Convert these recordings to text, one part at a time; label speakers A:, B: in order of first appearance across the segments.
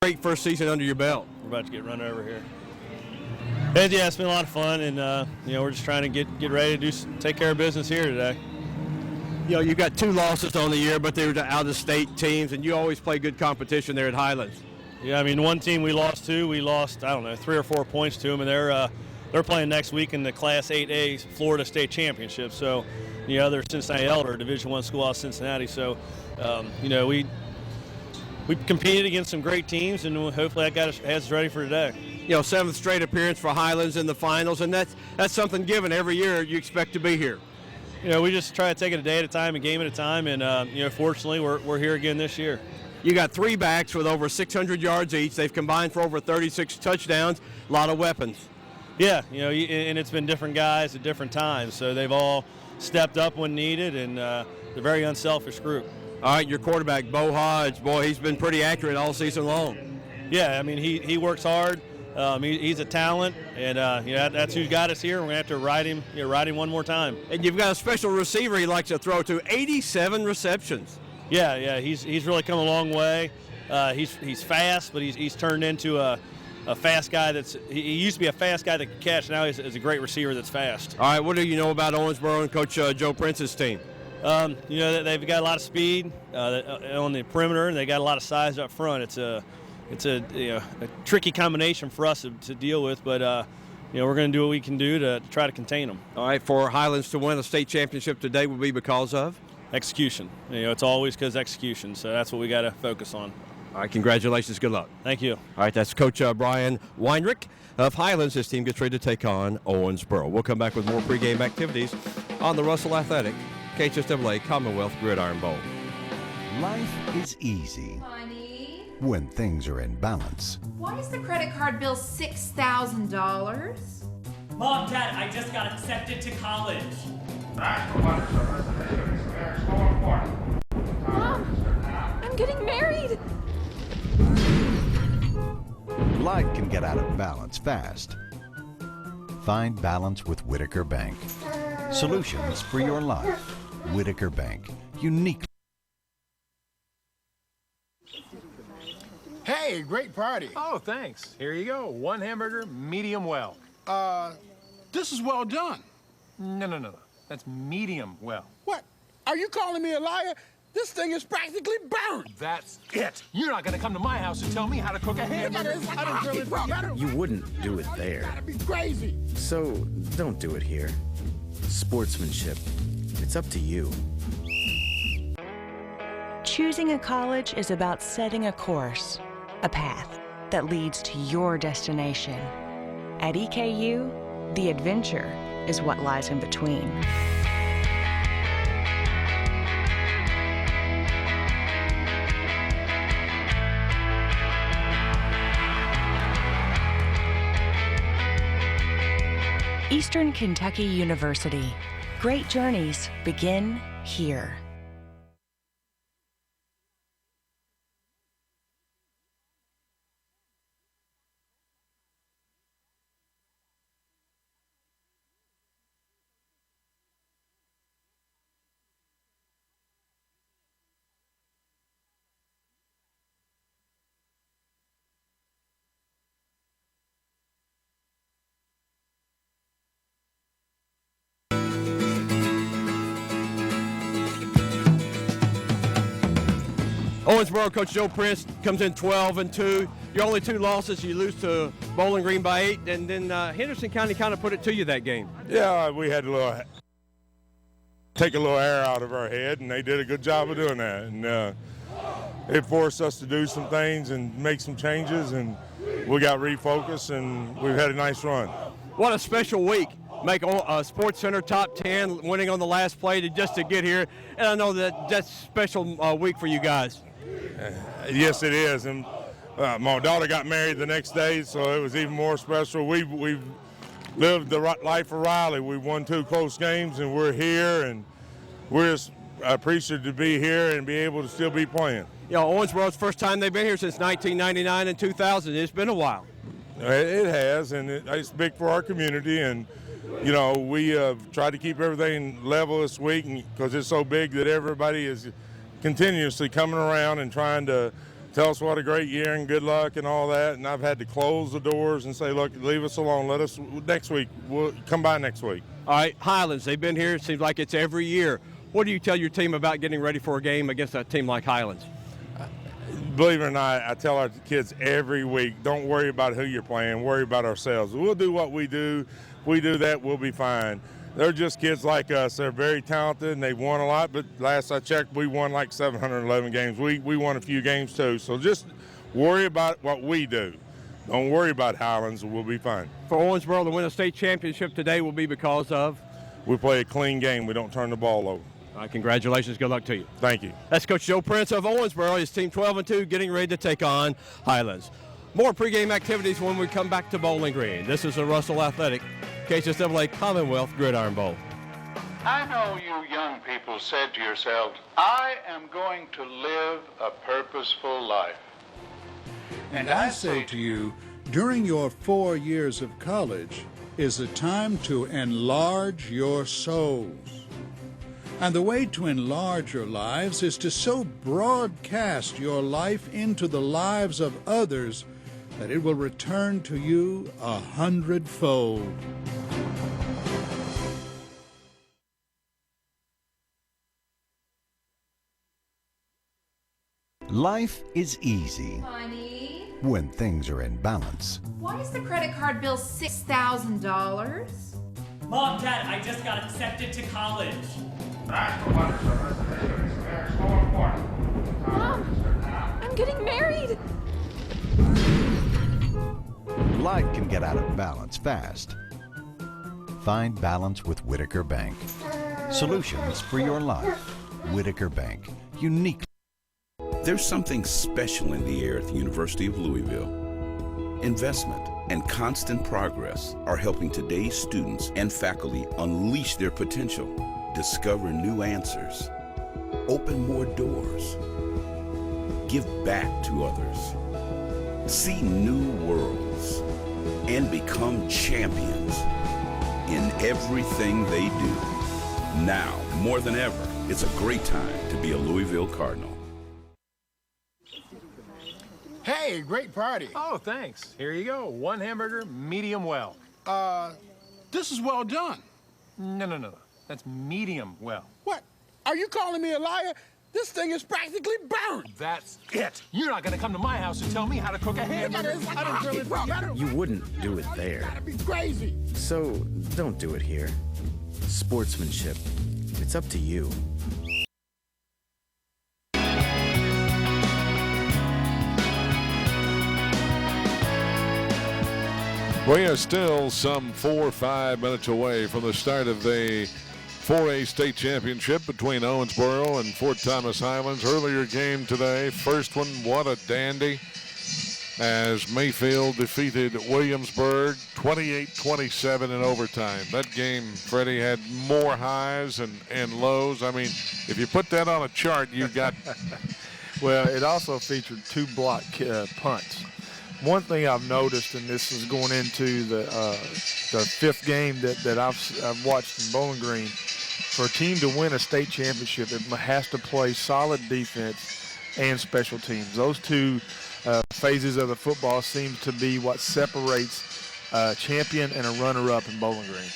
A: great first season under your belt.
B: We're about to get run over here. Yeah, it's been a lot of fun, and we're just trying to get ready to take care of business here today.
A: You got 2 losses on the year, but they were to out-of-state teams, and you always play good competition there at Highlands.
B: Yeah, I mean, one team we lost to, 3 or 4 points to them, and they're playing next week in the Class 8A Florida State Championship. So, they're Cincinnati Elder, Division I school out of Cincinnati. So, we competed against some great teams, and hopefully that has us ready for today.
A: 7th straight appearance for Highlands in the finals, and that's something given every year you expect to be here.
B: We just try to take it a day at a time, a game at a time, and fortunately we're here again this year.
A: You got 3 backs with over 600 yards each. They've combined for over 36 touchdowns. A lot of weapons.
B: Yeah, and it's been different guys at different times, so they've all stepped up when needed, and they're a very unselfish group.
A: All right, your quarterback, Bo Hodge, boy, he's been pretty accurate all season long.
B: Yeah, I mean, he works hard. He's a talent, and that's who's got us here. We're going to have to ride him one more time.
A: And you've got a special receiver he likes to throw to, 87 receptions.
B: Yeah, he's really come a long way. He's fast, but he's turned into a fast guy he used to be a fast guy that could catch. Now he's a great receiver that's fast.
A: All right, what do you know about Owensboro and Coach Joe Prince's team?
B: They've got a lot of speed on the perimeter, and they got a lot of size up front. It's a tricky combination for us to deal with, but we're going to do what we can do to try to contain them.
A: All right, for Highlands to win a state championship today would be because of?
B: Execution. It's always because of execution, so that's what we got to focus on.
A: All right, congratulations. Good luck.
B: Thank you.
A: All right, that's Coach Brian Weinrich of Highlands. His team gets ready to take on Owensboro. We'll come back with more pregame activities on the Russell Athletic KHSAA Commonwealth Gridiron Bowl.
C: Life is easy
D: Honey,
C: when things are in balance.
D: why is the credit card bill $6,000?
E: Mom, Dad, I just got accepted to college.
F: Mom, I'm getting married.
C: Life can get out of balance fast. Find balance with Whitaker Bank. Solutions for your life. Whitaker Bank. Unique.
G: Hey, great party.
H: Oh, thanks. Here you go. 1 hamburger, medium well.
G: This is well done.
H: No. That's medium well.
G: What? Are you calling me a liar? This thing is practically burned.
H: That's it. You're not gonna come to my house and tell me how to cook a hamburger.
G: I don't grill it.
I: You wouldn't do it there.
G: Gotta be crazy.
I: So don't do it here. Sportsmanship. It's up to you.
J: Choosing a college is about setting a course, a path that leads to your destination. At EKU, the adventure is what lies in between. Eastern Kentucky University. Great journeys begin here.
A: Owensboro Coach Joe Prince comes in 12-2. Your only 2 losses, you lose to Bowling Green by 8, and then Henderson County kind of put it to you that game.
K: Yeah, we had to take a little air out of our head, and they did a good job of doing that. And it forced us to do some things and make some changes, and we got refocused, and we've had a nice run.
A: What a special week. Make Sports Center top 10, winning on the last play just to get here. And I know that's a special week for you guys.
K: Yes, it is. And my daughter got married the next day, so it was even more special. We've lived the life of Riley. We won 2 close games, and we're here, and we're just appreciative to be here and be able to still be playing.
A: Owensboro's first time they've been here since 1999 and 2000. It's been a while.
K: It has, and it's big for our community. And we tried to keep everything level this week because it's so big that everybody is continuously coming around and trying to tell us what a great year and good luck and all that. And I've had to close the doors and say, look, leave us alone. Let us next week. We'll come by next week.
A: All right, Highlands, they've been here. It seems like it's every year. What do you tell your team about getting ready for a game against a team like Highlands?
K: Believe it or not, I tell our kids every week, don't worry about who you're playing, worry about ourselves. We'll do what we do. If we do that, we'll be fine. They're just kids like us. They're very talented, and they've won a lot, but last I checked, we won like 711 games. We won a few games, too. So just worry about what we do. Don't worry about Highlands. We'll be fine.
A: For Owensboro to win a state championship today will be because of?
K: We play a clean game. We don't turn the ball over.
A: All right, congratulations. Good luck to you.
K: Thank you.
A: That's Coach Joe Prince of Owensboro. His team 12-2 getting ready to take on Highlands. More pregame activities when we come back to Bowling Green. This is the Russell Athletic KHSAA Commonwealth Gridiron Bowl.
L: I know you young people said to yourselves, I am going to live a purposeful life.
G: And I say to you, during your 4 years of college is a time to enlarge your souls. And the way to enlarge your lives is to so broadcast your life into the lives of others that it will return to you 100-fold.
C: Life is easy
D: Honey,
C: when things are in balance.
D: why is the credit card bill $6,000?
E: Mom, Dad, I just got accepted to college.
F: Mom, I'm getting married.
C: Life can get out of balance fast. Find balance with Whitaker Bank. Solutions for your life. Whitaker Bank. Unique.
M: There's something special in the air at the University of Louisville. Investment and constant progress are helping today's students and faculty unleash their potential, discover new answers, open more doors, give back to others, see new worlds, and become champions in everything they do. Now, more than ever, it's a great time to be a Louisville Cardinal.
H: Hey, great party. Oh, thanks. Here you go. One hamburger, medium well.
G: This is well done.
H: No. That's medium well.
G: What? Are you calling me a liar? This thing is practically burned.
H: That's it. You're not going to come to my house and tell me how to cook a hamburger. I don't grill it.
I: You wouldn't do it there.
G: That'd be crazy.
I: So don't do it here. Sportsmanship. It's up to you.
N: We are still some 4 or 5 minutes away from the start of the 4A state championship between Owensboro and Fort Thomas Highlands. Earlier game today, first one, what a dandy, as Mayfield defeated Williamsburg 28-27 in overtime. That game, Freddie, had more highs and lows. I mean, if you put that on a chart, you got...
O: Well, it also featured 2 block punts. One thing I've noticed, and this is going into the 5th game that I've watched in Bowling Green, for a team to win a state championship, it has to play solid defense and special teams. Those 2 phases of the football seems to be what separates a champion and a runner-up in Bowling Green.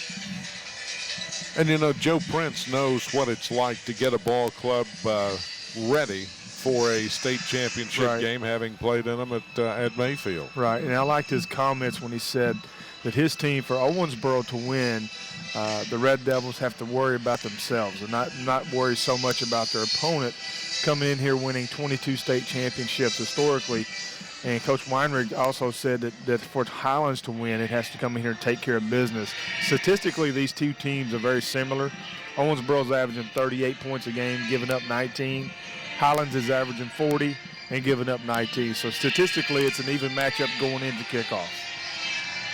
N: And, you know, Joe Prince knows what it's like to get a ball club ready for a state championship game, having played in them at Mayfield.
O: Right, and I liked his comments when he said that his team, for Owensboro to win, the Red Devils have to worry about themselves and not worry so much about their opponent coming in here winning 22 state championships historically. And Coach Weinrich also said that for Highlands to win, it has to come in here and take care of business. Statistically, these 2 teams are very similar. Owensboro's averaging 38 points a game, giving up 19. Highlands is averaging 40 and giving up 19. So statistically, it's an even matchup going into kickoff.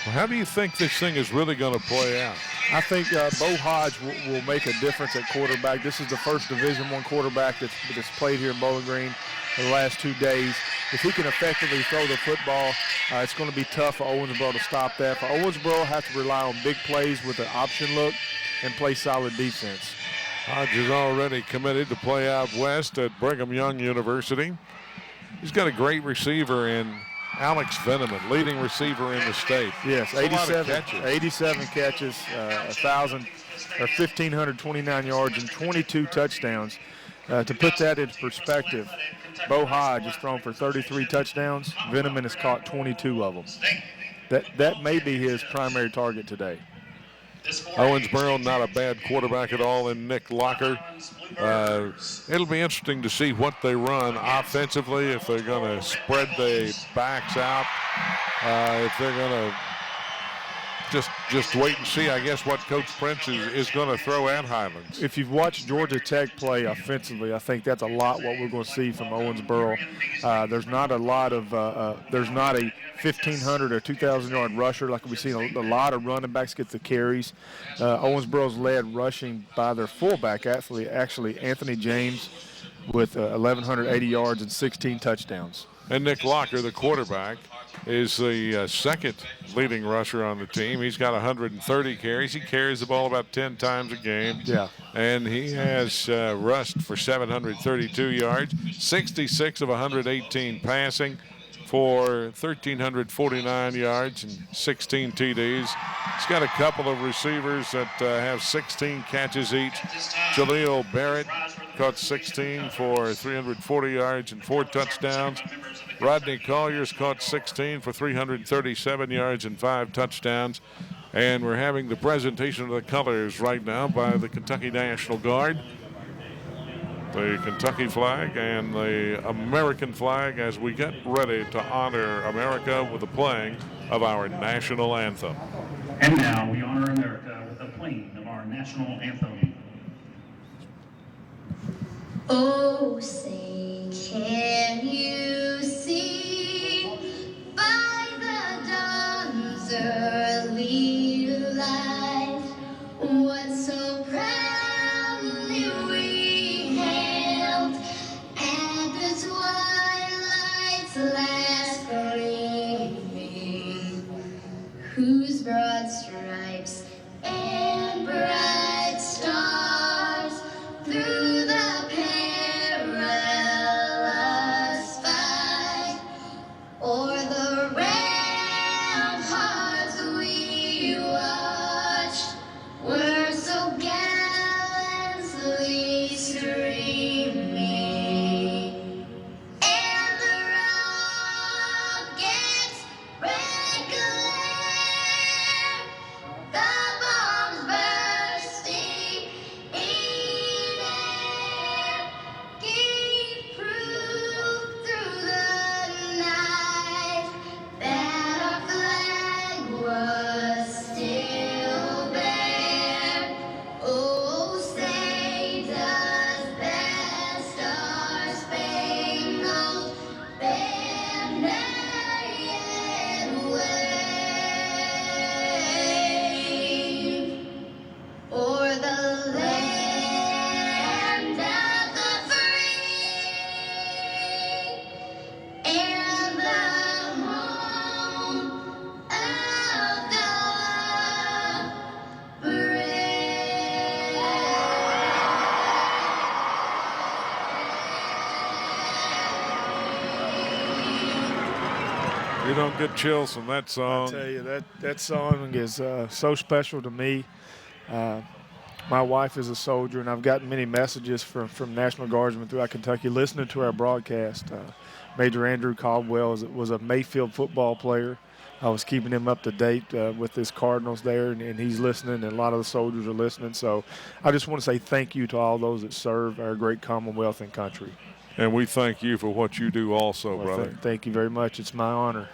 N: Well, how do you think this thing is really going to play out?
O: I think Bo Hodge will make a difference at quarterback. This is the first Division I quarterback that's played here in Bowling Green in the last 2 days. If he can effectively throw the football, it's going to be tough for Owensboro to stop that. For Owensboro, have to rely on big plays with an option look and play solid defense.
N: Hodge is already committed to play out west at Brigham Young University. he's got a great receiver in Alex Veneman, leading receiver in the state.
O: Yes,
N: That's
O: 87 catches, 1,529 yards and 22 touchdowns. To put that into perspective, Bo Hodge has thrown for 33 touchdowns. Veneman has caught 22 of them. That may be his primary target today.
N: Owensboro, not a bad quarterback at all in Nick Locker. It'll be interesting to see what they run offensively, if they're going to spread the backs out, if they're going to just wait and see, I guess, what Coach Prince is going to throw at Highlands.
O: If you've watched Georgia Tech play offensively, I think that's a lot what we're going to see from Owensboro. There's not a lot of there's not a 1,500 or 2,000-yard rusher like we've seen a lot of running backs get the carries. Owensboro's led rushing by their fullback, actually Anthony James, with 1,180 yards and 16 touchdowns.
N: And Nick Locker, the quarterback, is the second leading rusher on the team. He's got 130 carries. He carries the ball about 10 times a game.
O: Yeah.
N: And he has rushed for 732 yards, 66 of 118 passing for 1,349 yards and 16 TDs. He's got a couple of receivers that have 16 catches each. Jaleel Barrett caught 16 for 340 yards and 4 touchdowns. Rodney Collier's caught 16 for 337 yards and 5 touchdowns. And we're having the presentation of the colors right now by the Kentucky National Guard. The Kentucky flag and the American flag as we get ready to honor America with the playing of our national anthem.
P: And now we honor America with the playing of our national anthem.
Q: Oh, say, can you see by the dawn's early light what so proudly we hailed at the twilight's last gleaming, whose broad stripes and bright stars through the perilous fight o'er the ramparts we watched were so gallantly streaming, and the rockets red glare, the bombs bursting in air, gave proof through the night that our flag was still there. Oh, say does that star-spangled banner yet wave o'er the land of the free and the home of the
N: You don't get chills from that
O: I
N: song.
O: tell you, that song is so special to me. My wife is a soldier, and I've gotten many messages from National Guardsmen throughout Kentucky listening to our broadcast. Major Andrew Caldwell was a Mayfield football player. I was keeping him up to date with his Cardinals there, and he's listening, and a lot of the soldiers are listening. So I just want to say thank you to all those that serve our great Commonwealth and country.
N: And we thank you for what you do also,
O: Well,
N: brother.
O: thank you very much. It's my honor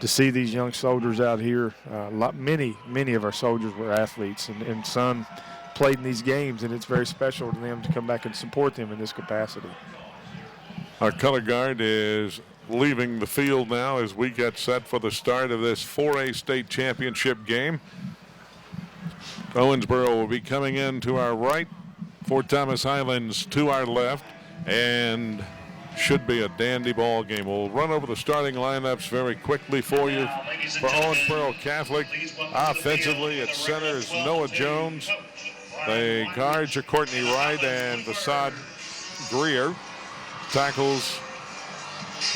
O: to see these young soldiers out here. Many of our soldiers were athletes, and some played in these games, and it's very special to them to come back and support them in this capacity.
N: Our color guard is leaving the field now as we get set for the start of this 4A state championship game. Owensboro will be coming in to our right, Fort Thomas Highlands to our left, and should be a dandy ball game. We'll run over the starting lineups very quickly for you. For Owensboro Catholic, offensively at center is Noah Jones. The guards are Courtney Wright and Vasad Greer. Tackles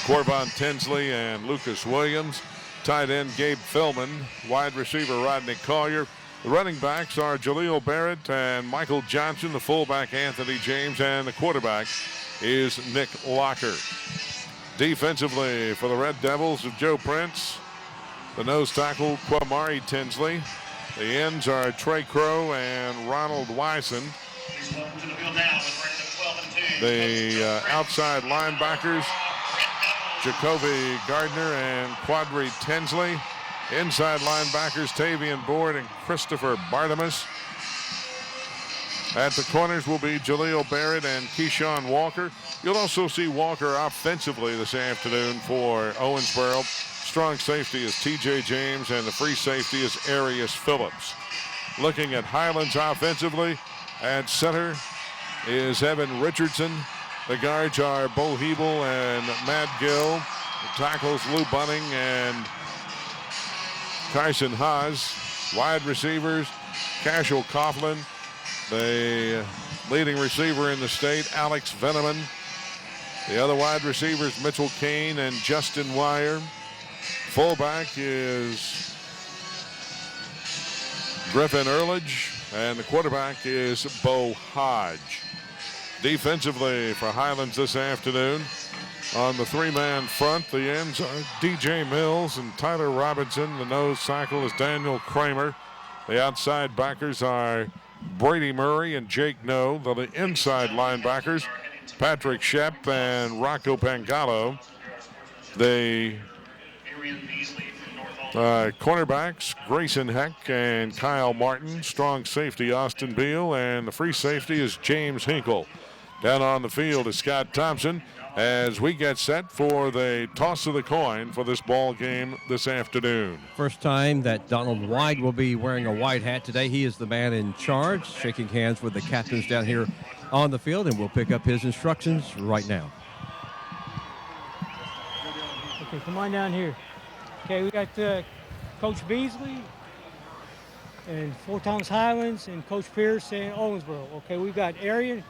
N: Corbin Tinsley and Lucas Williams. Tight end Gabe Philman. Wide receiver Rodney Collier. The running backs are Jaleel Barrett and Michael Johnson. The fullback Anthony James. And the quarterback is Nick Locker. Defensively for the Red Devils of Joe Prince, the nose tackle Quamari Tinsley. The ends are Trey Crow and Ronald Wyson. The outside linebackers, Jacoby Gardner and Quadri Tinsley. Inside linebackers, Tavian Board and Christopher Bartimus. At the corners will be Jaleel Barrett and Keyshawn Walker. You'll also see Walker offensively this afternoon for Owensboro. Strong safety is TJ James and the free safety is Arius Phillips. Looking at Highlands offensively, at center is Evan Richardson. The guards are Bo Hebel and Matt Gill. The tackles Lou Bunning and Kyson Haas. Wide receivers, Cashel Coughlin. The leading receiver in the state, Alex Veneman. The other wide receivers, Mitchell Kane and Justin Wire. Fullback is Griffin Earledge, and the quarterback is Bo Hodge. Defensively for Highlands this afternoon, on the three-man front, the ends are DJ Mills and Tyler Robinson. The nose tackle is Daniel Kramer. The outside backers are Brady Murray and Jake No. The inside linebackers, Patrick Shep and Rocco Pangalo. The cornerbacks, Grayson Heck and Kyle Martin. Strong safety, Austin Beal. And the free safety is James Hinkle. Down on the field is Scott Thompson as we get set for the toss of the coin for this ball game this afternoon.
A: First time that Donald White will be wearing a white hat today. He is the man in charge, shaking hands with the captains down here on the field, and we'll pick up his instructions right now.
R: Okay, come on down here. Okay, we got Coach Beasley and Fort Thomas Highlands and Coach Pierce and Owensboro. Okay, we've got Arian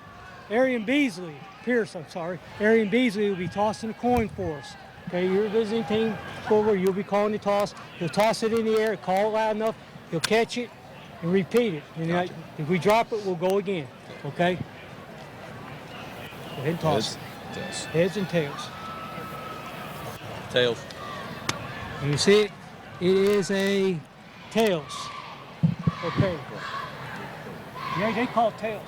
R: Beasley. Pierce, I'm sorry. Arian Beasley will be tossing the coin for us. Okay, you're a visiting team forward. You'll be calling the toss. He'll toss it in the air, call it loud enough. He'll catch it and repeat it. And
A: Gotcha.
R: if we drop it, we'll go again. Okay? Go ahead and toss.
A: Tails.
R: Heads and tails.
A: Tails.
R: And you see it? It is a tails. Okay. Yeah, they call tails.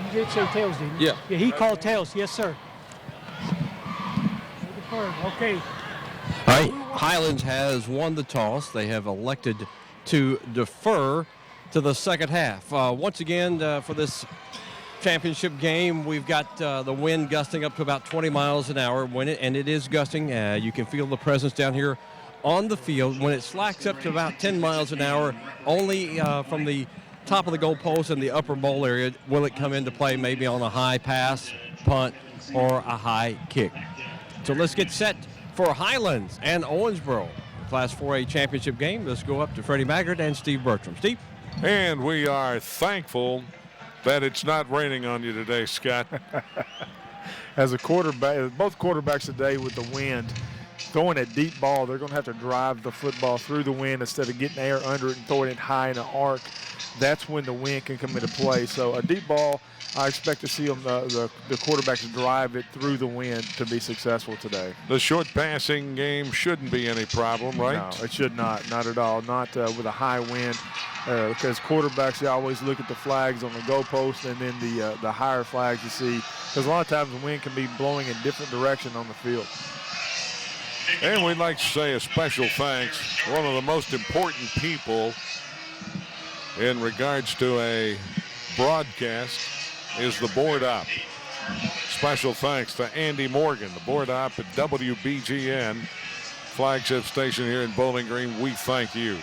R: You did say tails, didn't you?
A: Yeah.
R: Yeah, he called tails. Yes, sir. Okay.
A: All right, Highlands has won the toss. They have elected to defer to the second half. Once again, for this championship game, we've got the wind gusting up to about 20 miles an hour. And it is gusting. You can feel the presence down here on the field. When it slacks up to about 10 miles an hour, only from the top of the goalpost in the upper bowl area will it come into play, maybe on a high pass, punt, or a high kick. So let's get set for Highlands and Owensboro. Class 4A championship game. Let's go up to Freddie Maggard and Steve Bertram. Steve?
N: And we are thankful that it's not raining on you today, Scott.
O: As a quarterback, both quarterbacks today with the wind, throwing a deep ball, they're going to have to drive the football through the wind instead of getting air under it and throwing it high in an arc. That's when the wind can come into play. So a deep ball, I expect to see them, the quarterbacks drive it through the wind to be successful today.
N: The short passing game shouldn't be any problem, right?
O: No, it should not at all. Not with a high wind, because quarterbacks, they always look at the flags on the goalpost and then the higher flags to see, because a lot of times the wind can be blowing in different direction on the field.
N: And we'd like to say a special thanks. One of the most important people in regards to a broadcast is the board op. Special thanks to Andy Morgan, the board op at WBGN, flagship station here in Bowling Green. We thank you.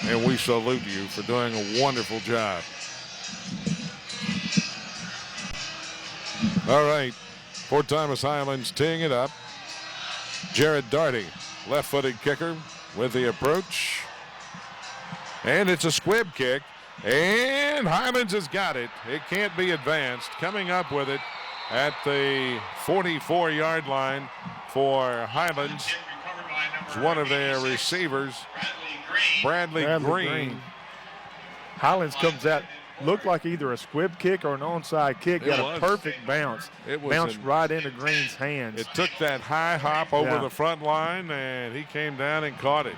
N: And we salute you for doing a wonderful job. All right, Fort Thomas Highlands teeing it up. Jared Darty, left-footed kicker with the approach. And it's a squib kick. And Highlands has got it. It can't be advanced. Coming up with it at the 44-yard line for Highlands. It's one of their receivers, Bradley Green.
O: Highlands comes out, looked like either a squib kick or an onside kick. Got a perfect bounce.
N: It was
O: bounced right into Green's hands.
N: It took that high hop over the front line, and he came down and caught it.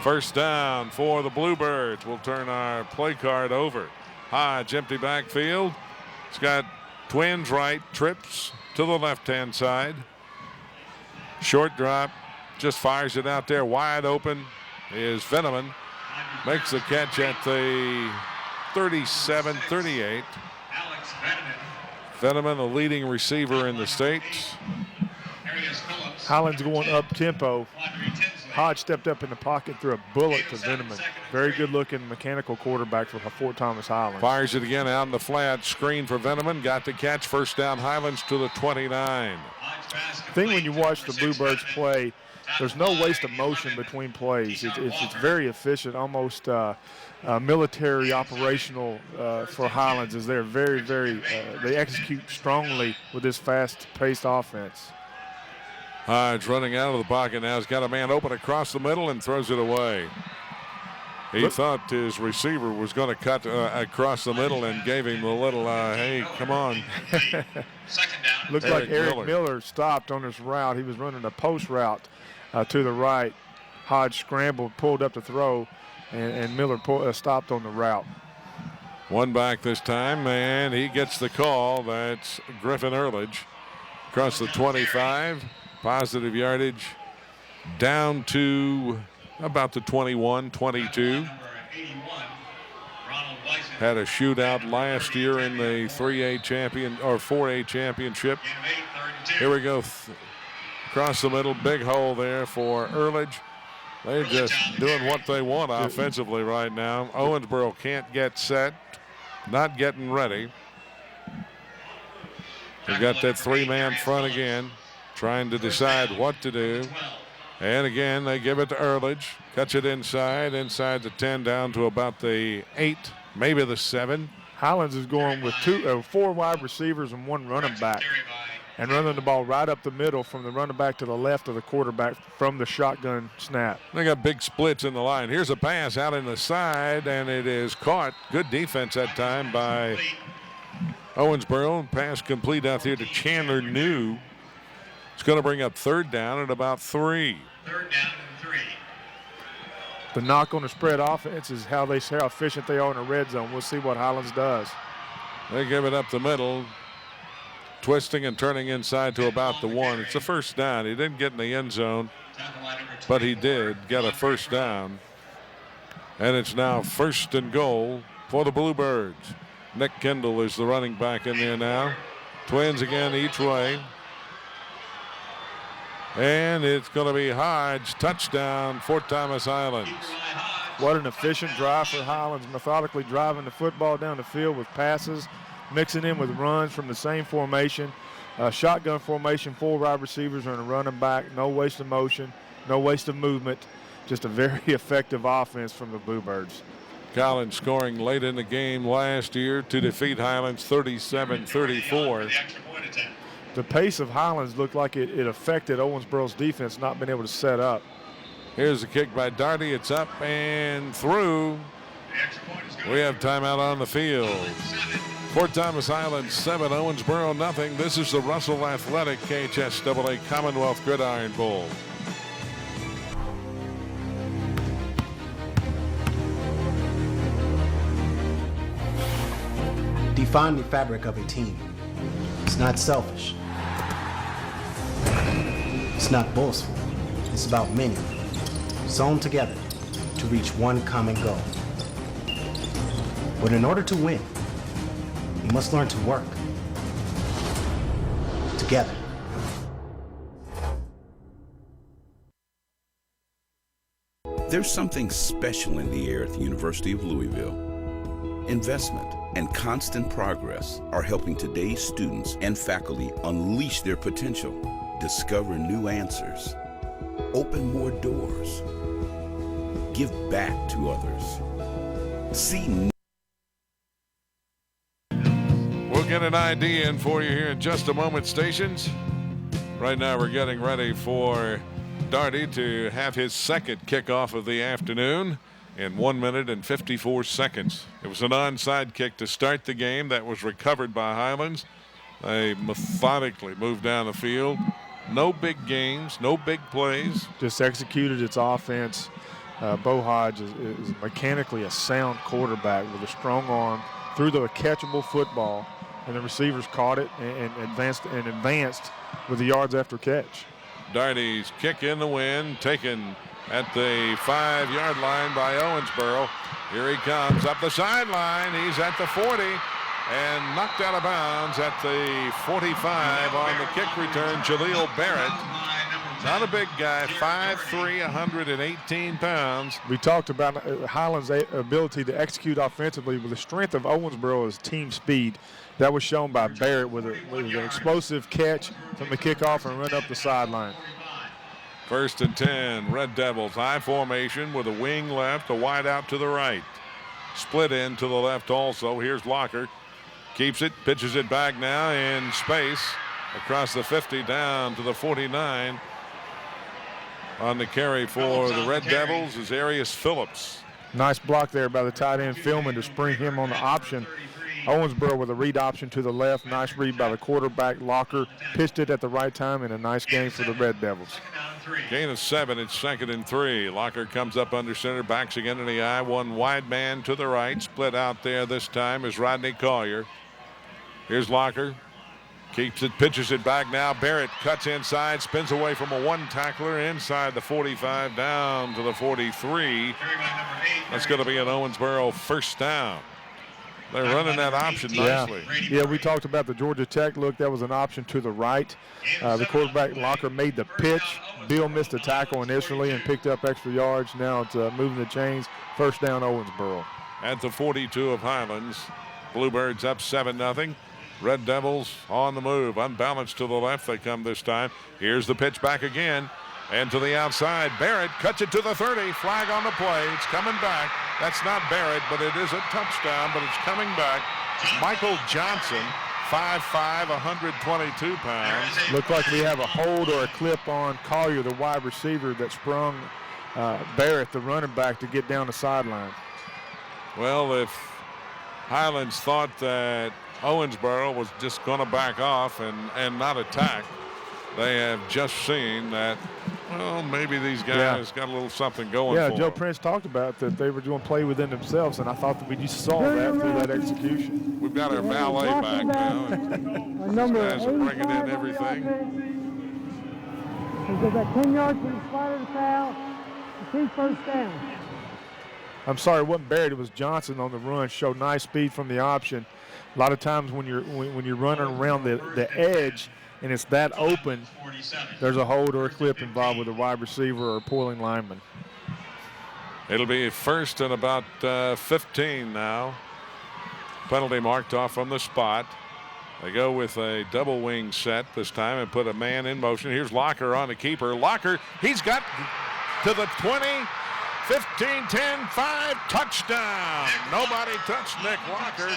N: First down for the Bluebirds. We'll turn our play card over. Hodge, empty backfield. It's got twins right, trips to the left-hand side. Short drop, just fires it out there. Wide open is Veneman. Makes the catch at the 37-38. Veneman, the leading receiver in the state.
O: Highlands going up tempo. Hodge stepped up in the pocket, threw a bullet to Veneman. Very good looking mechanical quarterback for Fort Thomas Highlands.
N: Fires it again out in the flat. Screen for Veneman. Got the catch. First down Highlands to the 29.
O: I think when you watch the Bluebirds play, there's no waste of motion between plays. It's very efficient, almost military operational for Highlands, as they're very, they execute strongly with this fast-paced offense.
N: Hodge running out of the pocket now. He's got a man open across the middle and throws it away. He thought his receiver was going to cut across the middle and gave him the little, hey, come on.
O: Looked like Eric Miller stopped on his route. He was running a post route to the right. Hodge scrambled, pulled up to throw, and Miller stopped on the route.
N: One back this time, and he gets the call. That's Griffin Earledge. Across the 25, positive yardage down to about the 21, 22. Had a shootout last year in the 3A champion or 4A championship. Here we go. Across the middle, big hole there for Earledge. They're just doing what they want offensively right now. Owensboro can't get set, not getting ready. They've got that three-man front again, trying to decide what to do. And again, they give it to Earledge. Cuts it inside the 10 down to about the 8, maybe the 7.
O: Highlands is going with 4 wide receivers and 1 running back, and running the ball right up the middle from the running back to the left of the quarterback from the shotgun snap.
N: They got big splits in the line. Here's a pass out in the side, and it is caught. Good defense that time by Owensboro. Pass complete out there to Chandler New. It's going to bring up third down at about 3.
P: Third down and 3.
O: The knock on the spread offense is how efficient they are in the red zone. We'll see what Highlands does.
N: They give it up the middle, twisting and turning inside to about the 1. It's a first down. He didn't get in the end zone, but he did get a first down. And it's now 1st and goal for the Bluebirds. Nick Kendall is the running back in there now. Twins again each way. And it's going to be Hodge, touchdown, Fort Thomas Highlands.
O: What an efficient drive for Highlands, methodically driving the football down the field with passes, mixing in with runs from the same formation. Shotgun formation, 4 wide receivers and a running back, no waste of motion, no waste of movement. Just a very effective offense from the Bluebirds.
N: Collins scoring late in the game last year to defeat Highlands 37-34.
O: The pace of Highlands looked like it affected Owensboro's defense not being able to set up.
N: Here's a kick by Darty. It's up and through. We have timeout on the field. Fort Thomas Highlands 7, Owensboro nothing. This is the Russell Athletic KHSAA Commonwealth Gridiron Bowl.
S: Define the fabric of a team. It's not selfish. It's not boastful. It's about many, sewn together to reach one common goal. But in order to win, you must learn to work together.
M: There's something special in the air at the University of Louisville. Investment and constant progress are helping today's students and faculty unleash their potential, discover new answers, open more doors, give back to others. See.
N: We'll get an ID in for you here in just a moment, stations. Right now we're getting ready for Darty to have his second kickoff of the afternoon in 1 minute and 54 seconds. It was an onside kick to start the game that was recovered by Highlands. They methodically moved down the field. No big games, no big plays.
O: Just executed its offense. Bo Hodge is mechanically a sound quarterback with a strong arm, threw the catchable football, and the receivers caught it and advanced with the yards after catch.
N: Darty's kick in the wind, taken at the 5-yard line by Owensboro. Here he comes up the sideline. He's at the 40 and knocked out of bounds at the 45 on the kick return. Jaleel Barrett, not a big guy, 5'3", 118 pounds.
O: We talked about Highlands' ability to execute offensively, with the strength of Owensboro is team speed. That was shown by Barrett with an explosive catch from the kickoff and run up the sideline.
N: 1st and 10, Red Devils, high formation with a wing left, a wide out to the right. Split in to the left also. Here's Locker. Keeps it, pitches it back now in space across the 50 down to the 49. On the carry for the Red Devils is Arius Phillips.
O: Nice block there by the tight end Philman to spring him on the option. Owensboro with a read option to the left. Nice read by the quarterback. Locker pitched it at the right time, and a nice game for the Red Devils.
N: Gain of 7. It's 2nd and 3. Locker comes up under center, backs again in the eye. One wide man to the right. Split out there this time is Rodney Collier. Here's Locker. Keeps it, pitches it back now. Barrett cuts inside, spins away from a one tackler inside the 45 down to the 43. That's going to be an Owensboro first down. They're running that option nicely.
O: Yeah, we talked about the Georgia Tech look. That was an option to the right. The quarterback Locker made the pitch. Bill missed a tackle initially and picked up extra yards. Now it's moving the chains. First down, Owensboro.
N: At the 42 of Highlands, Bluebirds up 7-0. Red Devils on the move, unbalanced to the left they come this time. Here's the pitch back again, and to the outside. Barrett cuts it to the 30. Flag on the play. It's coming back. That's not Barrett, but it is a touchdown, but it's coming back. Michael Johnson, 5'5", 122 pounds.
O: Looked like we have a hold or a clip on Collier, the wide receiver that sprung Barrett, the running back, to get down the sideline.
N: Well, if Highlands thought that Owensboro was just going to back off and not attack, they have just seen that, well, maybe these guys got a little something going for
O: Joe
N: them.
O: Prince talked about that they were going to play within themselves, and I thought that we just saw that through that execution.
N: We've got our valet back now. And these guys are bringing in everything.
R: He's got about 10 yards to the spot of the foul. It's first down.
O: I'm sorry, it wasn't Barrett. It was Johnson on the run. Showed nice speed from the option. A lot of times when you're running around the edge and it's that open, there's a hold or a clip involved with a wide receiver or a pulling lineman.
N: It'll be 1st and about 15 now. Penalty marked off from the spot. They go with a double wing set this time and put a man in motion. Here's Locker on the keeper. Locker, he's got to the 20, 15, 10, 5, touchdown. Nobody touched Nick Locker.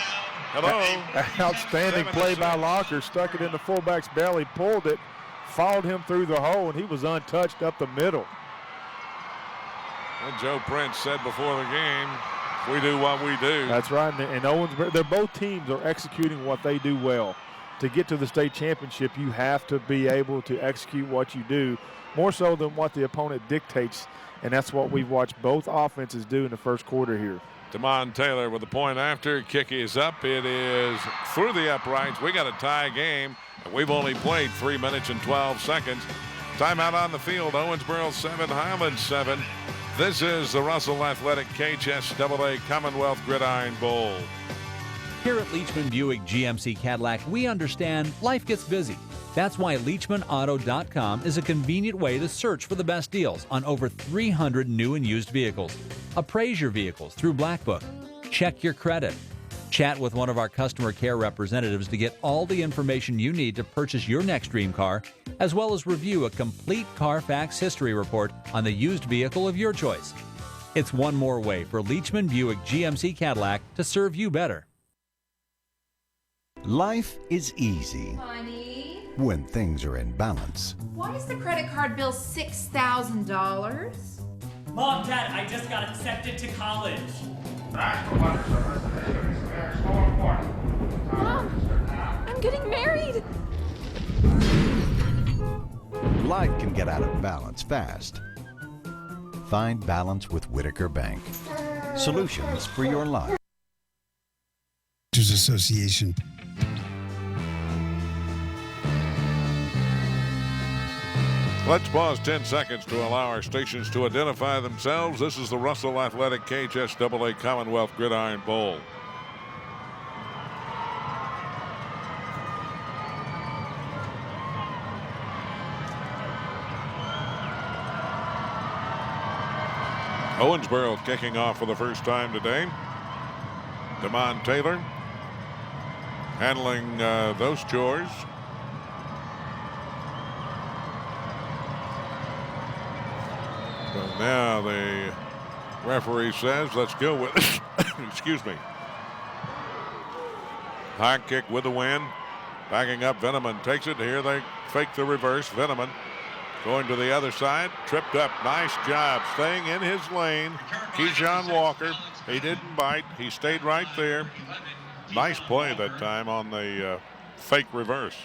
N: Hello.
O: Outstanding play by Locker. Stuck it in the fullback's belly, pulled it, followed him through the hole, and he was untouched up the middle.
N: Well, Joe Prince said before the game, we do what we do.
O: That's right. And Owensboro, both teams are executing what they do well. To get to the state championship, you have to be able to execute what you do, more so than what the opponent dictates. And that's what we've watched both offenses do in the first quarter here.
N: Damon Taylor with the point after. Kick is up. It is through the uprights. We got a tie game. We've only played 3 minutes and 12 seconds. Timeout on the field. Owensboro 7, Highlands 7. This is the Russell Athletic KHSAA Commonwealth Gridiron Bowl.
T: Here at Leachman Buick GMC Cadillac, we understand life gets busy. That's why LeachmanAuto.com is a convenient way to search for the best deals on over 300 new and used vehicles. Appraise your vehicles through Black Book. Check your credit. Chat with one of our customer care representatives to get all the information you need to purchase your next dream car, as well as review a complete Carfax history report on the used vehicle of your choice. It's one more way for Leachman Buick GMC Cadillac to serve you better.
C: Life is easy
D: Honey,
C: when things are in balance.
D: why is the credit card bill $6,000?
E: Mom, Dad, I just got accepted to college.
F: Mom, I'm getting married.
C: Life can get out of balance fast. Find balance with Whitaker Bank. Solutions for your life.
U: Association.
N: Let's pause 10 seconds to allow our stations to identify themselves. This is the Russell Athletic KHSAA Commonwealth Gridiron Bowl. Owensboro kicking off for the first time today. Damon Taylor handling those chores. So now the referee says, let's go with, excuse me. High kick with the win. Backing up, Veneman takes it. Here they fake the reverse. Veneman going to the other side. Tripped up. Nice job staying in his lane. Keyshawn Walker. He didn't bite. He stayed right there. Nice play that time on the fake reverse.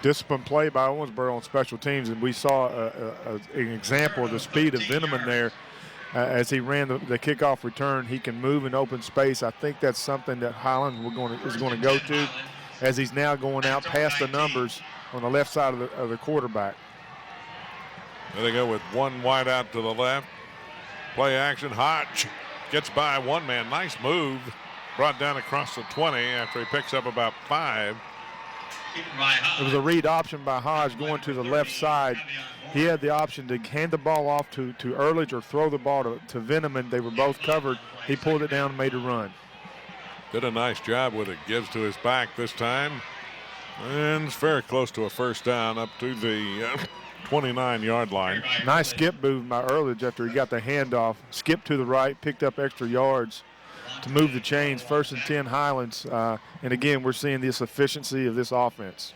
O: Disciplined play by Owensboro on special teams, and we saw an example of the speed of Veneman there as he ran the kickoff return. He can move in open space. I think that's something that Highlands is going to go to as he's now going out past the numbers on the left side of the quarterback.
N: There they go with one wide out to the left. Play action. Hodge gets by one man. Nice move. Brought down across the 20 after he picks up about 5.
O: It was a read option by Hodge going to the left side. He had the option to hand the ball off to Earledge or throw the ball to Veneman. They were both covered. He pulled it down and made a run.
N: Did a nice job with it. Gives to his back this time. And it's very close to a first down up to the 29-yard line.
O: Nice skip move by Earledge after he got the handoff. Skipped to the right, picked up extra yards to move the chains. 1st and 10 Highlands. And again, we're seeing this efficiency of this offense.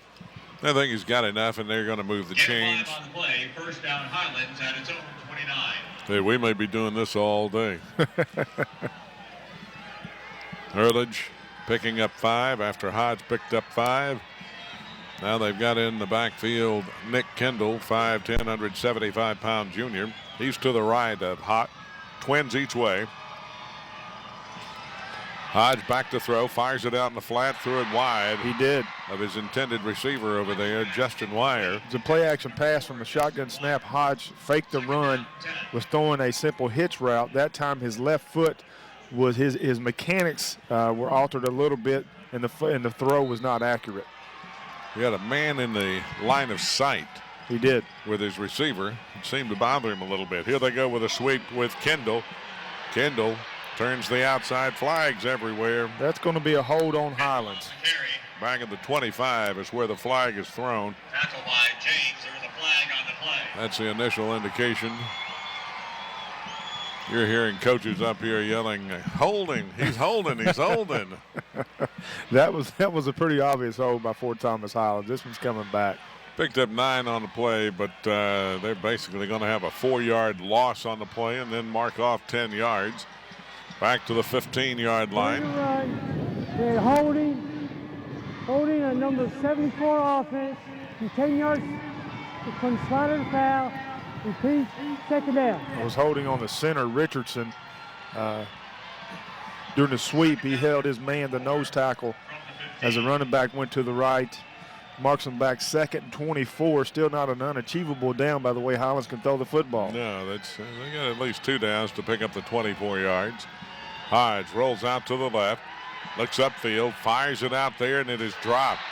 N: I think he's got enough, and they're going to move the chains.
P: On the play, first down Highlands at its own 29.
N: Hey, we may be doing this all day. Earledge picking up 5 after Hodge picked up 5. Now they've got in the backfield Nick Kendall, 5'10", 175-pound junior. He's to the right of Hot. Twins each way. Hodge back to throw, fires it out in the flat, threw it wide.
O: He did.
N: Of his intended receiver over there, Justin Wire.
O: It's a play-action pass from the shotgun snap. Hodge faked the run, was throwing a simple hitch route. That time his left foot was his mechanics were altered a little bit, and the throw was not accurate.
N: He had a man in the line of sight.
O: He did.
N: With his receiver. It seemed to bother him a little bit. Here they go with a sweep with Kendall. Kendall turns the outside, flags everywhere.
O: That's going to be a hold on Highlands.
N: Back at the 25 is where the flag is thrown.
P: Tackle by James. There was a flag on the play.
N: That's the initial indication. You're hearing coaches up here yelling, holding, he's holding, he's holding.
O: That was a pretty obvious hold by Fort Thomas Highlands. This one's coming back.
N: Picked up 9 on the play, but they're basically going to have a 4-yard loss on the play and then mark off 10 yards. Back to the 15-yard line.
R: They're holding a number 74 offense, from 10 yards, from slide of the foul, repeat, second down.
O: I was holding on the center, Richardson. During the sweep, he held his man, the nose tackle, as the running back went to the right. Marks him back 2nd and 24. Still not an unachievable down by the way Highlands can throw the football.
N: No, they got at least 2 downs to pick up the 24 yards. Hodge rolls out to the left, looks upfield, fires it out there, and it is dropped.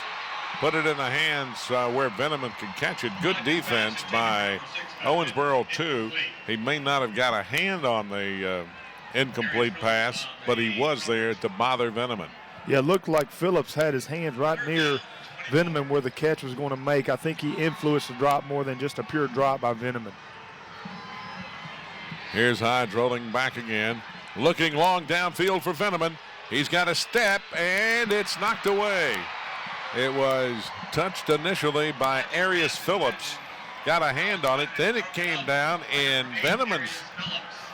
N: Put it in the hands where Veneman can catch it. Good defense by Owensboro, too. He may not have got a hand on the incomplete pass, but he was there to bother Veneman.
O: Yeah, it looked like Phillips had his hands right near Veneman where the catch was going to make. I think he influenced the drop more than just a pure drop by Veneman.
N: Here's Hodge rolling back again. Looking long downfield for Veneman. He's got a step, and it's knocked away. It was touched initially by Arius Phillips. Got a hand on it. Then it came down in Veneman's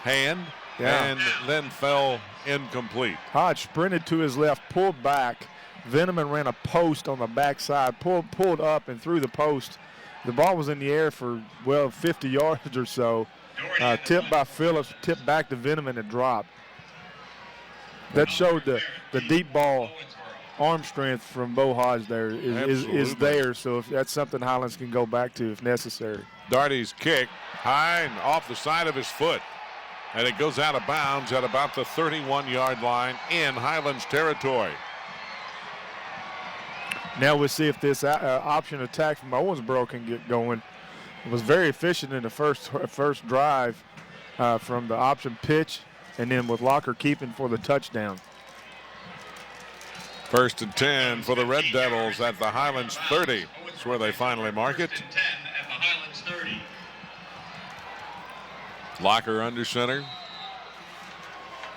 N: hand and then fell incomplete.
O: Hodge sprinted to his left, pulled back. Veneman ran a post on the backside, pulled up and threw the post. The ball was in the air for, 50 yards or so. Tipped by Phillips, tipped back to Veneman and dropped. That showed the deep ball arm strength from Bo Hodge there is there. So if that's something Highlands can go back to if necessary.
N: Darty's kick high and off the side of his foot. And it goes out of bounds at about the 31-yard line in Highlands territory.
O: Now we'll see if this option attack from Owensboro can get going. It was very efficient in the first drive from the option pitch, and then with Locker keeping for the touchdown.
N: 1st and 10 for the Red Devils at the Highlands 30. That's where they finally mark it. Locker under center.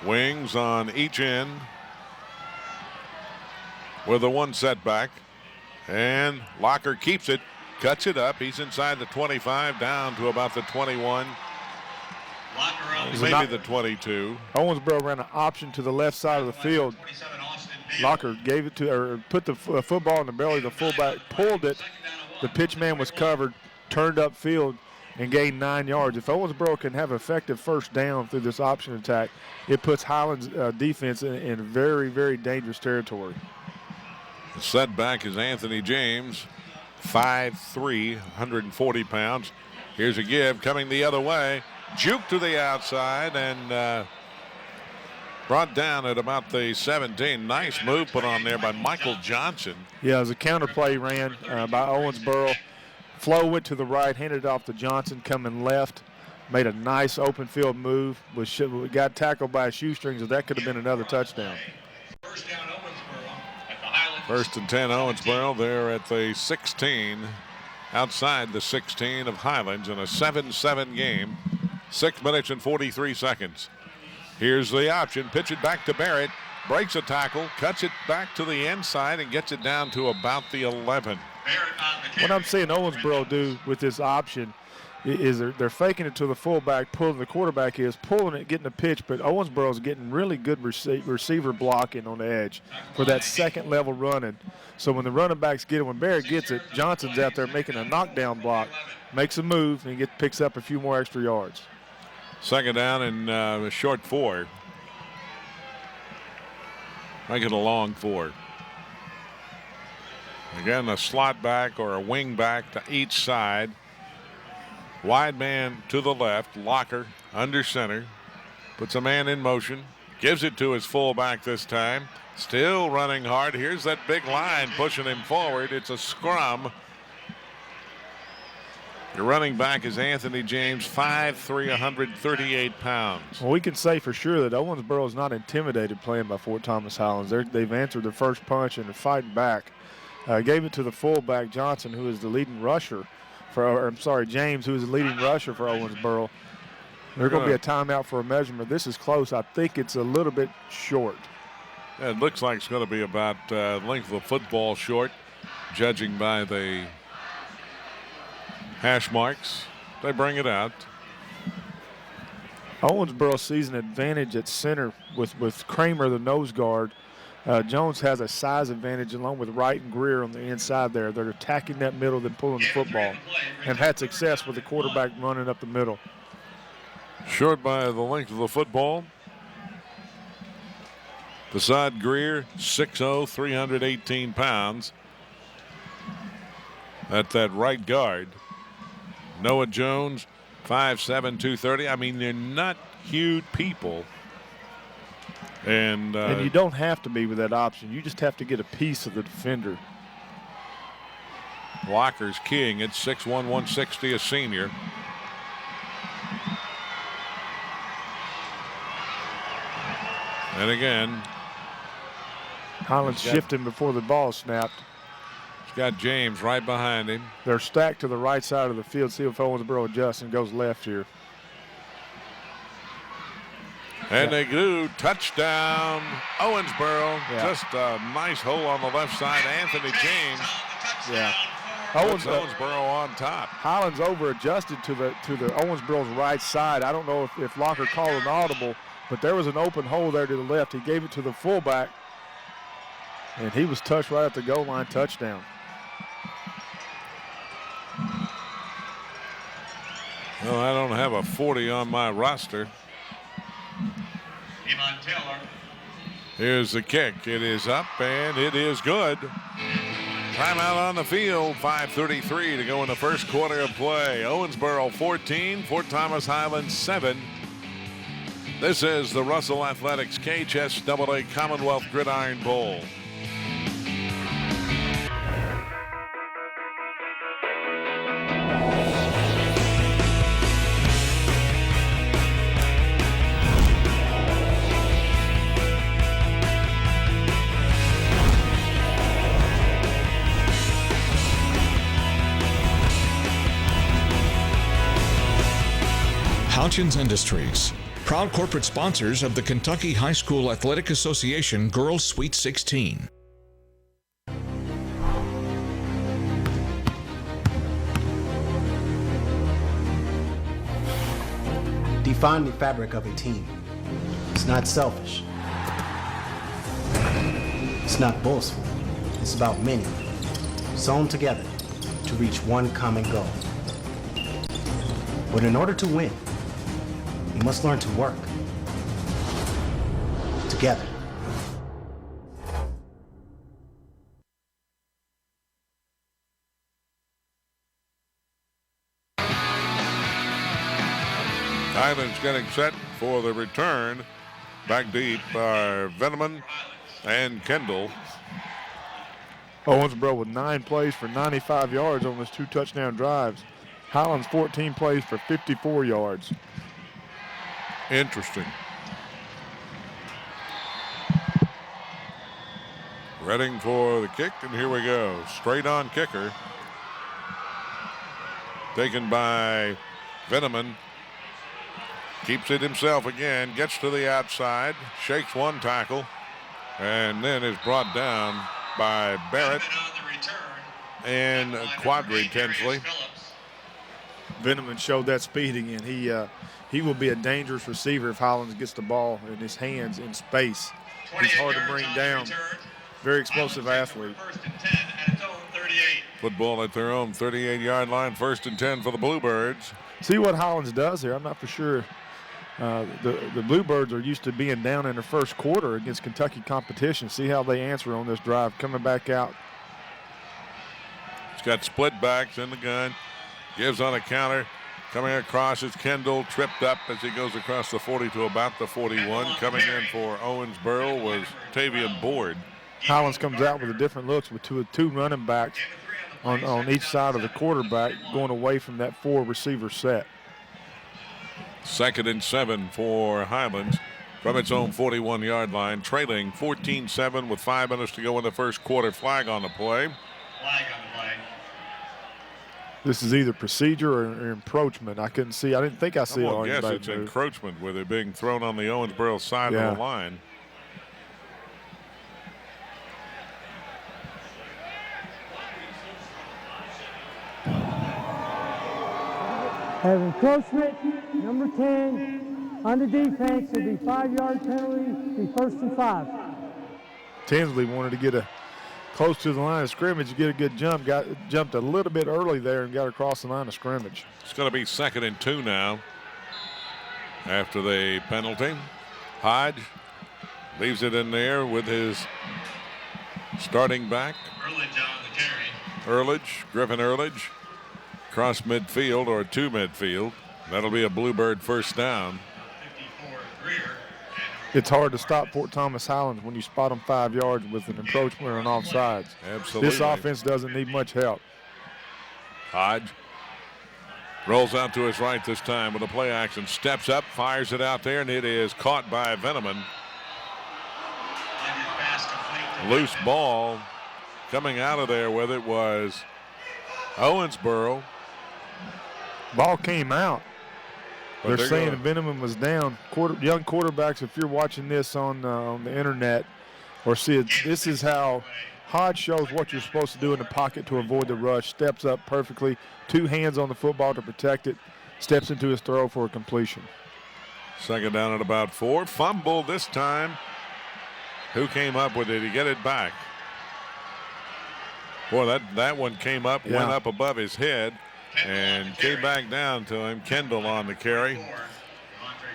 N: Wings on each end with a one setback. And Locker keeps it, cuts it up. He's inside the 25, down to about the 21. Maybe the 22.
O: Owensboro ran an option to the left side of the field. Locker gave it to, or put the football in the belly. The fullback pulled it. The pitch man was covered, turned up field, and gained 9 yards. If Owensboro can have effective first down through this option attack, it puts Highlands defense in very, very dangerous territory.
N: The setback is Anthony James, 5'3", 140 pounds. Here's a give coming the other way. Juke to the outside and brought down at about the 17. Nice move put on there by Michael Johnson.
O: Yeah, it was a counter play ran by Owensboro. Flo went to the right, handed it off to Johnson, coming left. Made a nice open field move. Got tackled by a shoestring, so that could have been another touchdown.
N: 1st and 10 Owensboro. They're at the 16, outside the 16 of Highlands in a 7-7 game. 6 minutes and 43 seconds. Here's the option. Pitch it back to Barrett. Breaks a tackle, cuts it back to the inside, and gets it down to about the 11.
O: What I'm seeing Owensboro do with this option is they're faking it to the fullback, pulling the quarterback is pulling it, getting the pitch, but Owensboro is getting really good receiver blocking on the edge for that second level running. So when the running backs get it, when Barrett gets it, Johnson's out there making a knockdown block, makes a move, and picks up a few more extra yards.
N: 2nd down and a short 4. Make it a long 4. Again, a slot back or a wing back to each side. Wide man to the left. Locker under center. Puts a man in motion. Gives it to his fullback this time. Still running hard. Here's that big line pushing him forward. It's a scrum. Your running back is Anthony James, 5'3", 138 pounds.
O: Well, we can say for sure that Owensboro is not intimidated playing by Fort Thomas Highlands. They've answered the first punch and they're fighting back. Gave it to the fullback, Johnson, who is the leading rusher James, who is the leading rusher for Owensboro. There's going to be a timeout for a measurement. This is close. I think it's a little bit short.
N: Yeah, it looks like it's going to be about length of the football short, judging by the hash marks. They bring it out.
O: Owensboro sees an advantage at center with Kramer, the nose guard. Jones has a size advantage along with Wright and Greer on the inside there. They're attacking that middle, then pulling the football, and had success with the quarterback running up the middle.
N: Short by the length of the football. Beside Greer, 6'0", 318 pounds. At that right guard. Noah Jones, 5'7", 230. I mean, they're not huge people. And
O: you don't have to be with that option. You just have to get a piece of the defender.
N: Locker's keying at 6'1", 160, a senior. And again,
O: Highlands shifting before the ball snapped.
N: He's got James right behind him.
O: They're stacked to the right side of the field. See if Owensboro adjusts and goes left here.
N: And they do. Touchdown, Owensboro.
O: Yeah.
N: Just a nice hole on the left side. Anthony James.
O: Yeah.
N: Owensboro on top.
O: Highlands over adjusted to the Owensboro's right side. I don't know if Locker called an audible, but there was an open hole there to the left. He gave it to the fullback, and he was touched right at the goal line. Touchdown.
N: Well, I don't have a 40 on my roster.
P: Iman Taylor.
N: Here's the kick. It is up, and it is good. Timeout on the field. 5:33 to go in the first quarter of play. Owensboro 14, Fort Thomas Highlands 7. This is the Russell Athletics KHSAA Commonwealth Gridiron Bowl.
U: Houchins Industries, proud corporate sponsors of the Kentucky High School Athletic Association Girls Sweet 16.
S: Define the fabric of a team. It's not selfish. It's not boastful. It's about many, sewn together to reach one common goal. But in order to win, you must learn to work together.
N: Highlands getting set for the return. Back deep are Veneman and Kendall.
O: Owensboro with 9 plays for 95 yards on his 2 touchdown drives. Highlands 14 plays for 54 yards.
N: Interesting. Reading for the kick, and here we go. Straight on kicker. Taken by Veneman. Keeps it himself again. Gets to the outside. Shakes one tackle. And then is brought down by Barrett and Quadri Tinsley.
O: Veneman showed that speed again. He will be a dangerous receiver if Highlands gets the ball in his hands in space. He's hard to bring down. Very explosive athlete.
N: Football at their own 38-yard line. 1st and 10 for the Bluebirds.
O: See what Highlands does here. I'm not for sure. The Bluebirds are used to being down in the first quarter against Kentucky competition. See how they answer on this drive. Coming back out.
N: He's got split backs in the gun. Gives on a counter. Coming across is Kendall, tripped up as he goes across the 40 to about the 41. Coming in for Owensboro was Tavian Board.
O: Highlands comes out with a different looks with two running backs on each side of the quarterback going away from that 4 receiver set.
N: 2nd and 7 for Highlands from its own 41-yard line, trailing 14-7 with 5 minutes to go in the first quarter. Flag on the play.
P: Flag on the play.
O: This is either procedure or encroachment. I couldn't see. I didn't think I see it.
N: I guess it's encroachment where they're being thrown on the Owensboro side of the line.
R: Have encroachment, number 10, on the defense. It'll be 5-yard penalty, be 1st and 5.
O: Tinsley wanted to get close to the line of scrimmage to get a good jump. Jumped a little bit early there and got across the line of scrimmage.
N: It's going to be 2nd and 2 now after the penalty. Hodge leaves it in there with his starting back. Griffin Earledge. Across midfield or to midfield. That'll be a Bluebird 1st down.
O: It's hard to stop Fort Thomas Highlands when you spot them 5 yards with an encroachment or an offsides.
N: Absolutely.
O: This offense doesn't need much help.
N: Hodge rolls out to his right this time with a play action. Steps up, fires it out there, and it is caught by Veneman. Loose ball. Coming out of there with it was Owensboro.
O: Ball came out. They're saying Veneman was down. Young quarterbacks, if you're watching this on the internet or see it, this is how Hodge shows what you're supposed to do in the pocket to avoid the rush. Steps up perfectly, 2 hands on the football to protect it, steps into his throw for a completion.
N: Second down at about 4. Fumble this time. Who came up with it? He get it back. Boy, that one came up, went up above his head, and came back down to him. Kendall on the carry.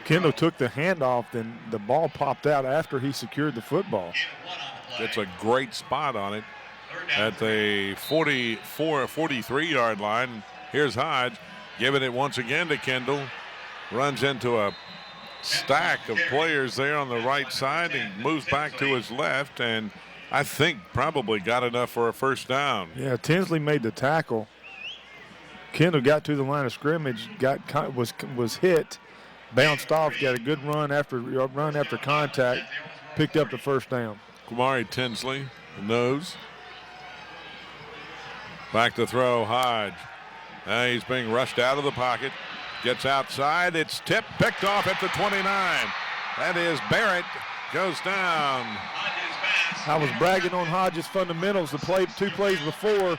O: Kendall took the handoff, then the ball popped out after he secured the football.
N: It's a great spot on it at the 43-yard line. Here's Hodge giving it once again to Kendall. Runs into a stack of players there on the right side and moves back to his left, and I think probably got enough for a first down.
O: Yeah, Tinsley made the tackle. Kendall got to the line of scrimmage, was hit, bounced off, got a good run after contact, picked up the first down.
N: Kamari Tinsley, nose. Back to throw, Hodge. Now he's being rushed out of the pocket. Gets outside. It's tipped, picked off at the 29. That is Barrett. Goes down.
O: I was bragging on Hodges' fundamentals. The 2 plays before,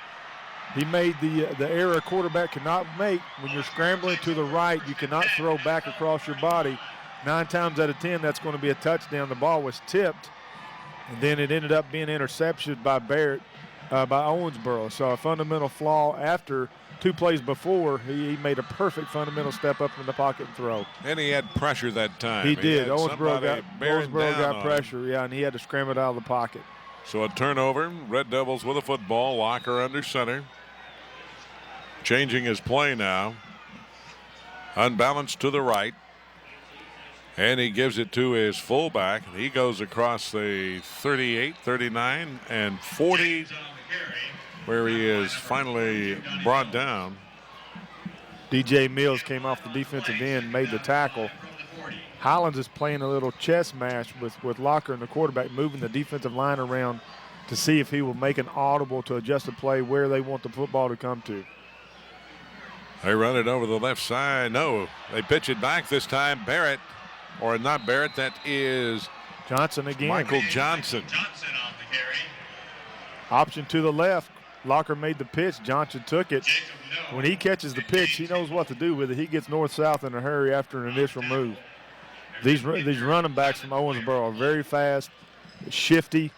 O: he made the error a quarterback cannot make. When you're scrambling to the right, you cannot throw back across your body. 9 times out of 10, that's going to be a touchdown. The ball was tipped, and then it ended up being intercepted by Barrett, by Owensboro. So a fundamental flaw after 2 plays before, he made a perfect fundamental step up in the pocket and throw.
N: And he had pressure that time.
O: He did. Owensboro got
N: on
O: pressure, and he had to scramble it out of the pocket.
N: So a turnover. Red Devils with a football. Locker under center. Changing his play now. Unbalanced to the right. And he gives it to his fullback. He goes across the 38, 39, and 40, where he is finally brought down.
O: DJ Mills came off the defensive end, made the tackle. Highlands is playing a little chess match with Locker and the quarterback, moving the defensive line around to see if he will make an audible to adjust the play where they want the football to come to.
N: They run it over the left side. No, they pitch it back this time. Barrett, or not Barrett, that is
O: Johnson again.
N: Michael Johnson.
O: Option to the left. Locker made the pitch. Johnson took it. When he catches the pitch, he knows what to do with it. He gets north-south in a hurry after an initial move. These running backs from Owensboro are very fast, shifty,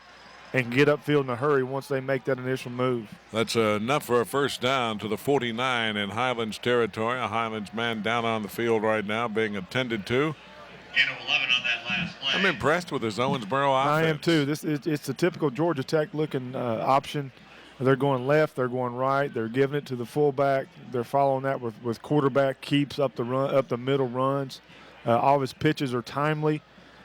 O: and can get upfield in a hurry once they make that initial move.
N: That's enough for a first down to the 49 in Highlands territory. A Highlands man down on the field right now being attended to. I'm impressed with this Owensboro offense.
O: I am too. It's a typical Georgia Tech looking option. They're going left, they're going right, they're giving it to the fullback. They're following that with quarterback keeps up the middle runs. All of his pitches are timely.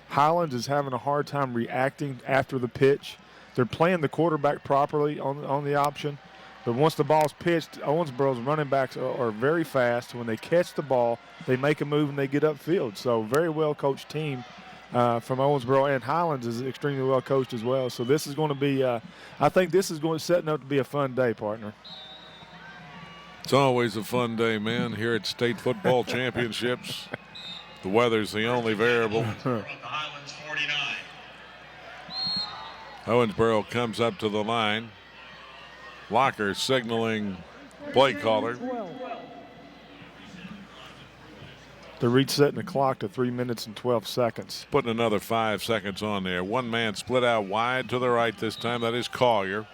O: Highlands is having a hard time reacting after the pitch. They're playing the quarterback properly on the option, but once the ball's pitched, Owensboro's running backs are very fast. When they catch the ball, they make a move and they get upfield. So very well coached team from Owensboro, and Highlands is extremely well coached as well. So this is going to be, I think this is setting up to be a fun day, partner.
N: It's always a fun day, man, here at state football championships. The weather's the only variable. Owensboro comes up to the line. Locker signaling play caller.
O: They're resetting the clock to 3 minutes and 12 seconds.
N: Putting another 5 seconds on there. One man split out wide to the right this time. That is Collier.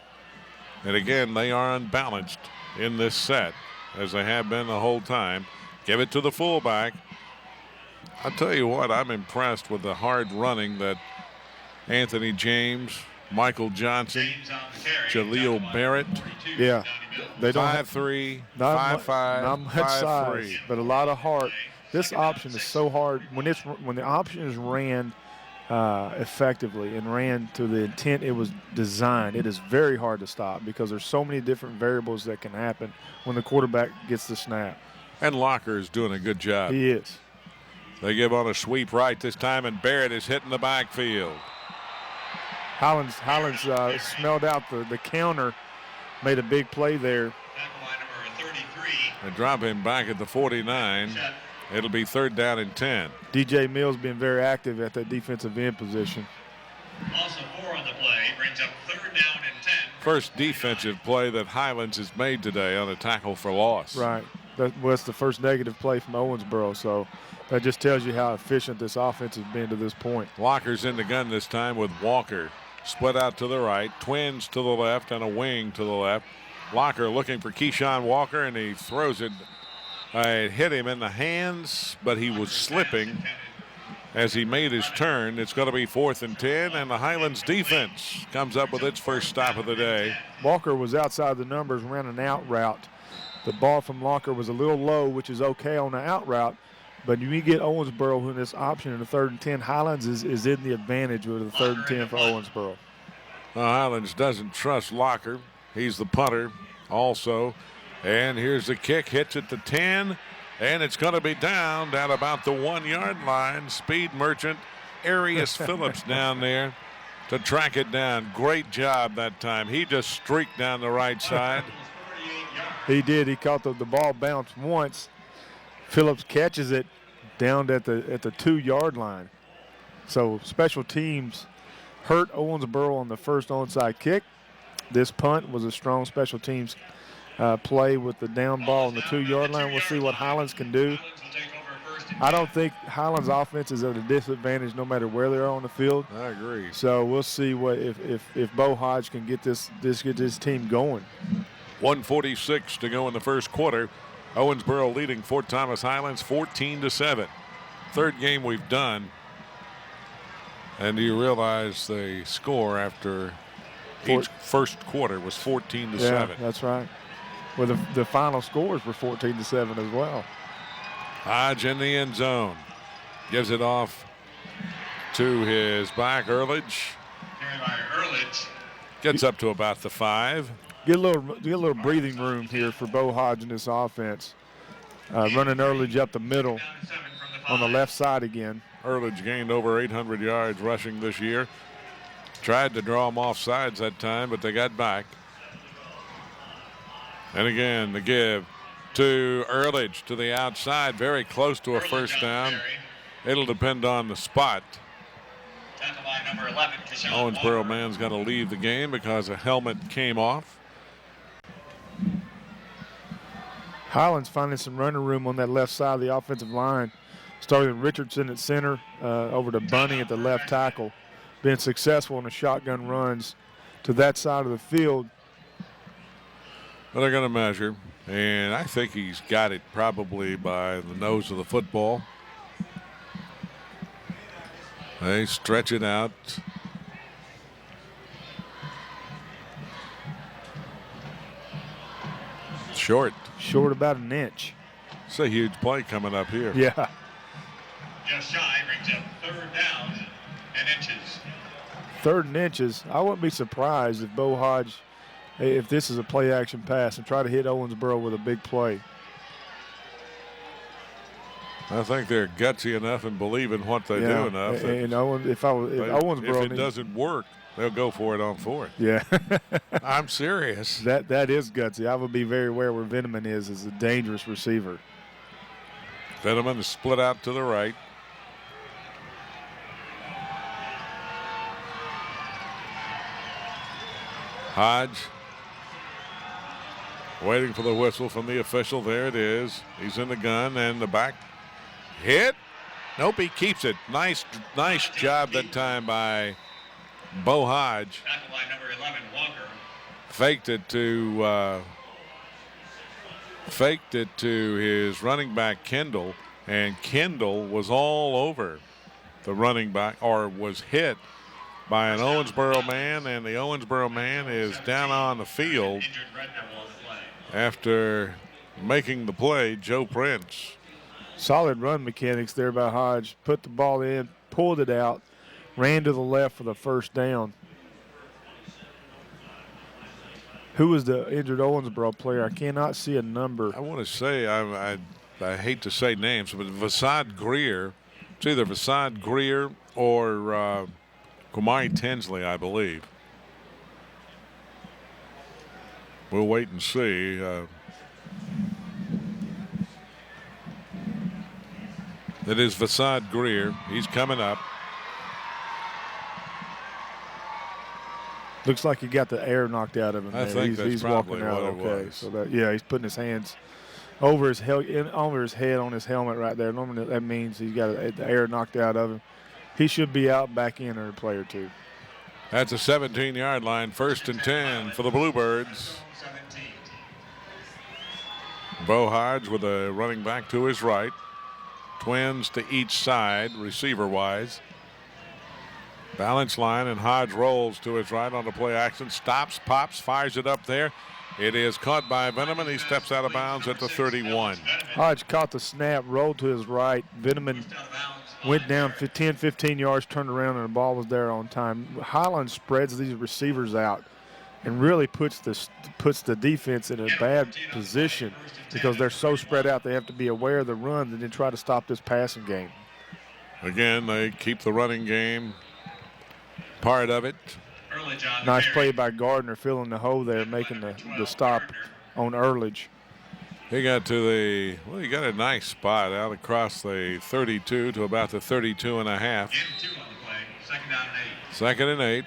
N: And again, they are unbalanced in this set, as they have been the whole time. Give it to the fullback. I'll tell you what, I'm impressed with the hard running that Anthony James, Michael Johnson, Jaleel Barrett.
O: Yeah, they don't
N: 5'3", 5'5",
O: not much
N: 5'3".
O: size, but a lot of heart. This option is so hard when the option is ran effectively and ran to the intent it was designed. It is very hard to stop because there's so many different variables that can happen when the quarterback gets the snap.
N: And Locker is doing a good job.
O: He is.
N: They give on a sweep right this time, and Barrett is hitting the backfield.
O: Highlands smelled out the counter, made a big play there.
N: They drop him back at the 49. It'll be 3rd down and 10.
O: DJ Mills being very active at that defensive end position.
P: Also 4 on the play brings up 3rd down and 10.
N: First defensive play that Highlands has made today on a tackle for loss.
O: Right. That was the first negative play from Owensboro, so that just tells you how efficient this offense has been to this point.
N: Locker's in the gun this time with Walker. Split out to the right, twins to the left, and a wing to the left. Locker looking for Keyshawn Walker, and he throws it. It hit him in the hands, but he was slipping as he made his turn. It's going to be 4th and 10, and the Highlands defense comes up with its first stop of the day.
O: Walker was outside the numbers, ran an out route. The ball from Locker was a little low, which is okay on the out route, but you get Owensboro in this option in the 3rd and 10. Highlands is in the advantage with the 3rd and 10 for Owensboro.
N: Highlands doesn't trust Locker. He's the punter also. And here's the kick, hits at the 10, and it's going to be down about the 1-yard line. Speed Merchant, Arius Phillips down there to track it down. Great job that time. He just streaked down the right side.
O: He did. He caught the ball bounced once. Phillips catches it down at the 2-yard line. So special teams hurt Owensboro on the first onside kick. This punt was a strong special teams play with the down ball on the 2-yard line. We'll see what Highlands can do. I don't think Highlands offense is at a disadvantage no matter where they are on the field.
N: I agree.
O: So we'll see what if Bo Hodge can get this team going.
N: 1:46 to go in the first quarter. Owensboro leading Fort Thomas Highlands 14-7. 3rd game we've done. And do you realize the score after each first quarter was 14-7?
O: Yeah, that's right. Well, the final scores were 14-7 as well.
N: Hodge in the end zone. Gives it off to his back, Earledge. Gets up to about the 5.
O: Get a little breathing room here for Bo Hodge in this offense. Running Earledge up the middle on the left side again.
N: Earledge gained over 800 yards rushing this year. Tried to draw him off sides that time, but they got back. And again, the give to Earledge to the outside, very close to a first down. It'll depend on the spot. Owensboro man's got to leave the game because a helmet came off.
O: Highlands finding some running room on that left side of the offensive line. Starting with Richardson at center, over to Bunny at the left tackle. Been successful in the shotgun runs to that side of the field.
N: Well, they're going to measure, and I think he's got it probably by the nose of the football. They stretch it out. Short.
O: Short about an inch.
N: It's a huge play coming up here.
O: Yeah.
P: Just shy brings up 3rd down and inches.
O: 3rd and inches. I wouldn't be surprised if Bo Hodge, if this is a play action pass, and try to hit Owensboro with a big play.
N: I think they're gutsy enough and believe in what they do enough.
O: And Owensboro,
N: if it doesn't work, they'll go for it on 4th.
O: Yeah.
N: I'm serious.
O: That is gutsy. I would be very aware where Veneman is a dangerous receiver.
N: Veneman is split out to the right. Hodge waiting for the whistle from the official. There it is. He's in the gun, and the back hit. Nope, he keeps it. Nice job that time by Bo Hodge.
P: Tackle by number 11, Walker.
N: Faked it to his running back Kendall, and Kendall was all over the running back, or was hit by an Owensboro man, and the Owensboro man is down on the field after making the play. Joe Prince.
O: Solid run mechanics there by Hodge. Put the ball in, pulled it out, ran to the left for the first down. Who was the injured Owensboro player? I cannot see a number.
N: I want to say, I hate to say names, but Vasad Greer. It's either Vasad Greer or Kumari Tinsley, I believe. We'll wait and see. It is Vasad Greer. He's coming up.
O: Looks like he got the air knocked out of him.
N: I think
O: he's
N: probably
O: walking out
N: what it
O: okay.
N: was.
O: So he's putting his hands over his head on his helmet right there. Normally that means he's got the air knocked out of him. He should be out back in or a play or two.
N: That's a 17-yard line, 1st and 10 for the Bluebirds. Bo Hodge with a running back to his right. Twins to each side, receiver-wise. Balance line, and Hodge rolls to his right on the play action. Stops, pops, fires it up there. It is caught by Veneman. He steps out of bounds at the 31.
O: Hodge caught the snap, rolled to his right. Veneman went down 10, 15 yards, turned around, and the ball was there on time. Highland spreads these receivers out and really puts the defense in a bad position because they're so spread out. They have to be aware of the run and then try to stop this passing game.
N: Again, they keep the running game part of it.
O: Nice play by Gardner filling the hole there, making the stop on Earledge.
N: He got he got a nice spot out across the 32 to about the 32 and a half. 2nd and 8.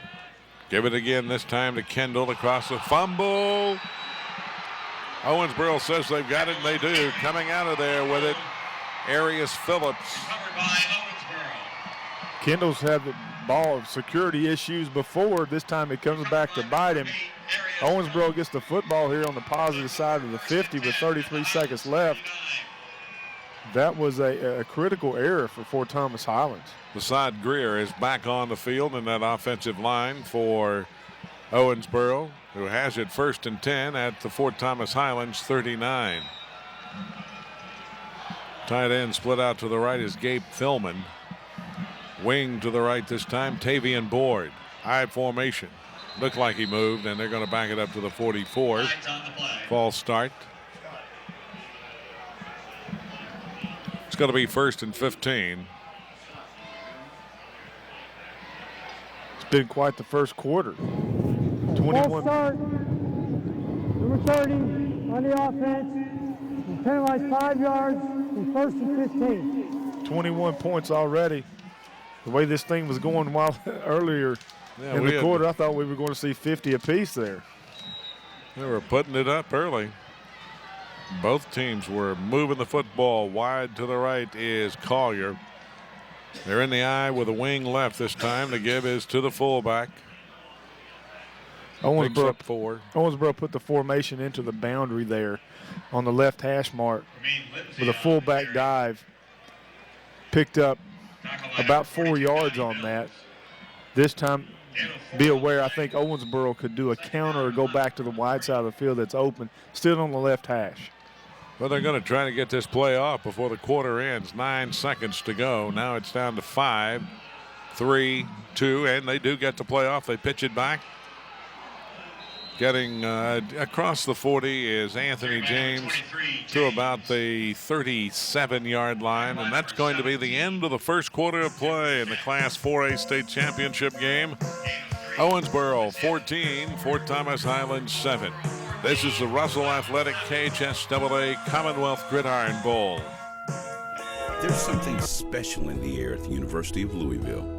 N: Give it again this time to Kendall across the fumble. Owensboro says they've got it, and they do. Coming out of there with it, Arius Phillips.
O: Kendall's had the ball security issues before. This time it comes back to bite him. Owensboro gets the football here on the positive side of the 50 with 33 seconds left. That was a critical error for Fort Thomas Highlands.
N: Vasad Greer is back on the field in that offensive line for Owensboro, who has it 1st and 10 at the Fort Thomas Highlands 39. Tight end split out to the right is Gabe Philman. Wing to the right this time, Tavian Board. High formation. Looked like he moved, and they're going to back it up to the 44. False start. It's going to be 1st and 15.
O: It's been quite the first quarter. 21.
R: Start. Number 30 on the offense. Penalized 5 yards and 1st and 15.
O: 21 points already. The way this thing was going earlier in the quarter, I thought we were going to see 50 apiece there.
N: They were putting it up early. Both teams were moving the football. Wide to the right is Collier. They're in the eye with a wing left this time. The give is to the fullback.
O: Owensboro put the formation into the boundary there on the left hash mark with a fullback dive. Picked up about 4 yards on that. This time, be aware, I think Owensboro could do a counter or go back to the wide side of the field that's open, still on the left hash.
N: Well, they're going to try to get this play off before the quarter ends. 9 seconds to go. Now it's down to 5, 3, 2, and they do get the play off. They pitch it back. Getting across the 40 is Anthony James to about the 37-yard line, and that's going to be the end of the first quarter of play in the Class 4A state championship game. Owensboro 14, Fort Thomas Highlands 7. This is the Russell Athletic KHSAA Commonwealth Gridiron Bowl.
M: There's something special in the air at the University of Louisville.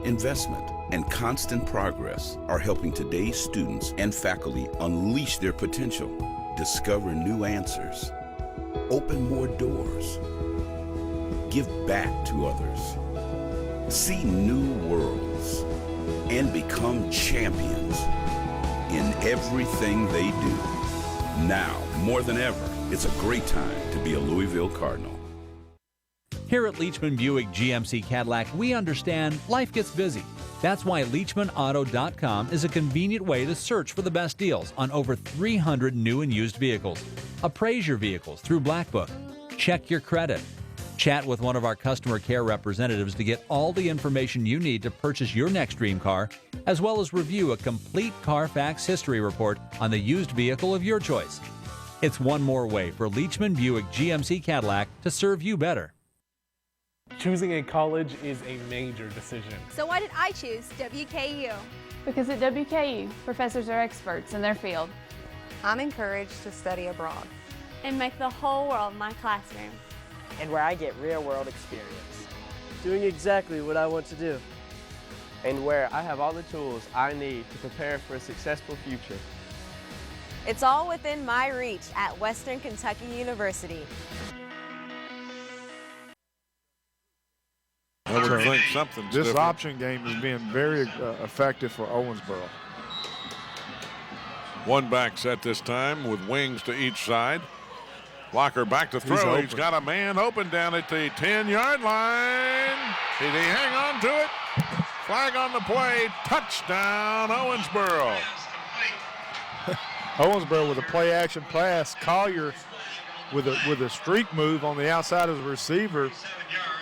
M: Investment and constant progress are helping today's students and faculty unleash their potential, discover new answers, open more doors, give back to others, see new worlds, and become champions in everything they do. Now, more than ever, it's a great time to be a Louisville Cardinal.
T: Here at Leachman Buick GMC Cadillac, we understand life gets busy. That's why LeachmanAuto.com is a convenient way to search for the best deals on over 300 new and used vehicles. Appraise your vehicles through Black Book. Check your credit. Chat with one of our customer care representatives to get all the information you need to purchase your next dream car, as well as review a complete Carfax history report on the used vehicle of your choice. It's one more way for Leachman Buick GMC Cadillac to serve you better.
B: Choosing a college is a major decision.
F: So why did I choose WKU?
V: Because at WKU, professors are experts in their field.
W: I'm encouraged to study abroad
V: and make the whole world my classroom.
J: and where I get real-world experience.
K: Doing exactly what I want to do. And where I have all the tools I need to prepare for a successful future.
F: It's all within my reach at Western Kentucky University.
N: I would think something's
O: This
N: different.
O: option game has been very effective for Owensboro.
N: One back set this time with wings to each side. Locker back to throw. He's got a man open down at the 10-yard line. Did he hang on to it? Flag on the play. Touchdown, Owensboro.
O: Owensboro with a play-action pass. Collier with a streak move on the outside of the receiver.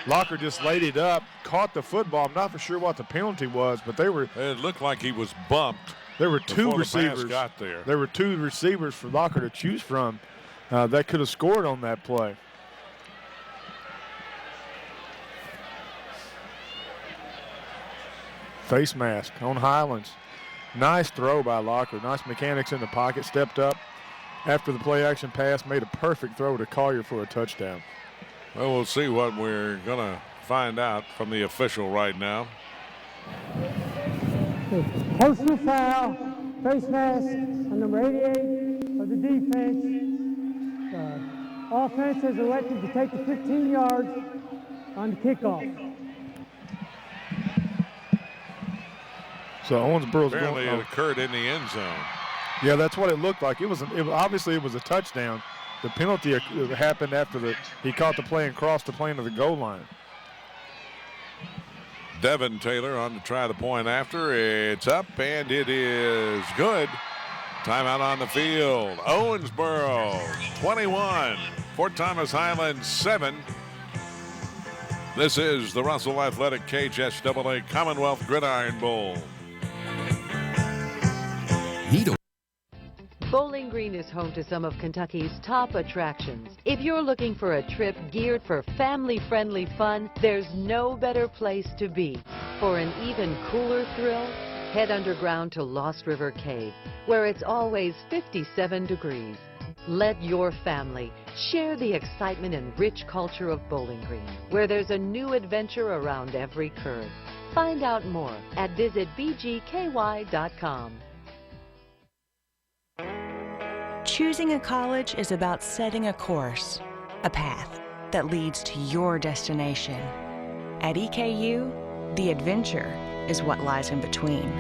O: Locker just laid it up, caught the football. I'm not for sure what the penalty was, but
N: it looked like he was bumped.
O: There were two
N: before the pass
O: receivers.
N: got there.
O: There were two receivers for Locker to choose from that could have scored on that play. Face mask on Highlands. Nice throw by Locker. Nice mechanics in the pocket. Stepped up after the play action pass. Made a perfect throw to Collier for a touchdown.
N: Well, we'll see what we're going to find out from the official right now.
R: Personal foul, face mask on number 88 of the defense. Offense has elected to take the 15 yards on the kickoff.
O: So Owensboro's
N: Apparently
O: going.
N: it occurred in the end zone.
O: Yeah, that's what it looked like. Obviously it was a touchdown. The penalty happened after he caught the play and crossed the plane to the goal line.
N: Devin Taylor on to try the point after. It's up and it is good. Timeout on the field. Owensboro 21, Fort Thomas Highlands 7. This is the Russell Athletic KHSAA Commonwealth Gridiron Bowl.
W: Bowling Green is home to some of Kentucky's top attractions. If you're looking for a trip geared for family-friendly fun, there's no better place to be. For an even cooler thrill, head underground to Lost River Cave, where it's always 57 degrees. Let your family share the excitement and rich culture of Bowling Green, where there's a new adventure around every curve. Find out more at visitbgky.com.
X: Choosing a college is about setting a course, a path that leads to your destination. At EKU, the adventure is what lies in between.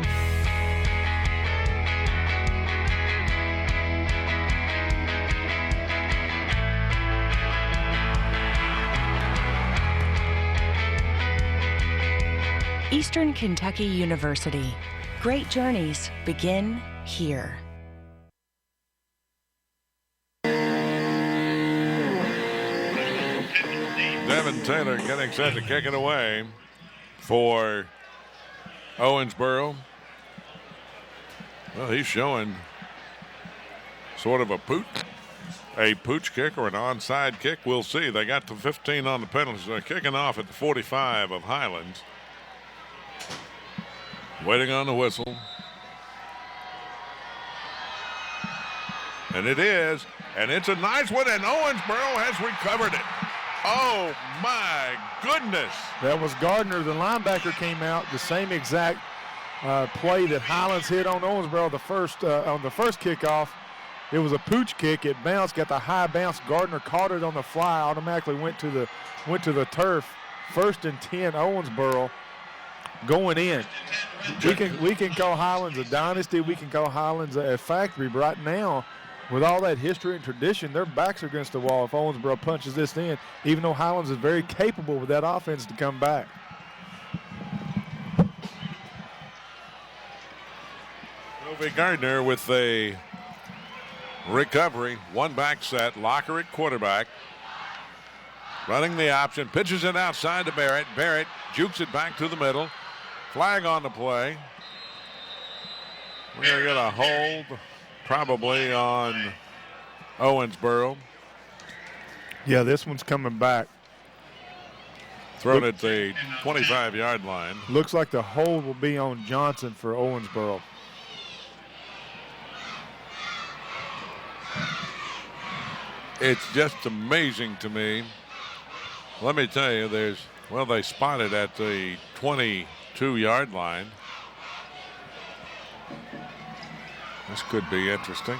X: Eastern Kentucky University. Great journeys begin here.
N: Devin Taylor getting set to kick it away for Owensboro. Well, he's showing sort of a pooch kick or an onside kick. We'll see. They got to 15 on the penalties. They're kicking off at the 45 of Highlands. Waiting on the whistle. And it is. And it's a nice one, and Owensboro has recovered it. Oh, my goodness.
O: That was Gardner. The linebacker came out. The same exact play that Highlands hit on Owensboro on the first kickoff. It was a pooch kick. It bounced, got the high bounce. Gardner caught it on the fly, automatically went to the turf. 1st and 10, Owensboro going in. We can call Highlands a dynasty. We can call Highlands a factory. But right now, with all that history and tradition, their backs are against the wall if Owensboro punches this in, even though Highlands is very capable with that offense to come back.
N: Kobe Gardner with a recovery. One back set. Locker at quarterback. Running the option. Pitches it outside to Barrett. Barrett jukes it back to the middle. Flag on the play. We're going to get a hold probably on Owensboro.
O: Yeah, this one's coming back.
N: Thrown at the 25-yard line.
O: Looks like the hold will be on Johnson for Owensboro.
N: It's just amazing to me Let me tell you, they spotted at the 22-yard line. This could be interesting.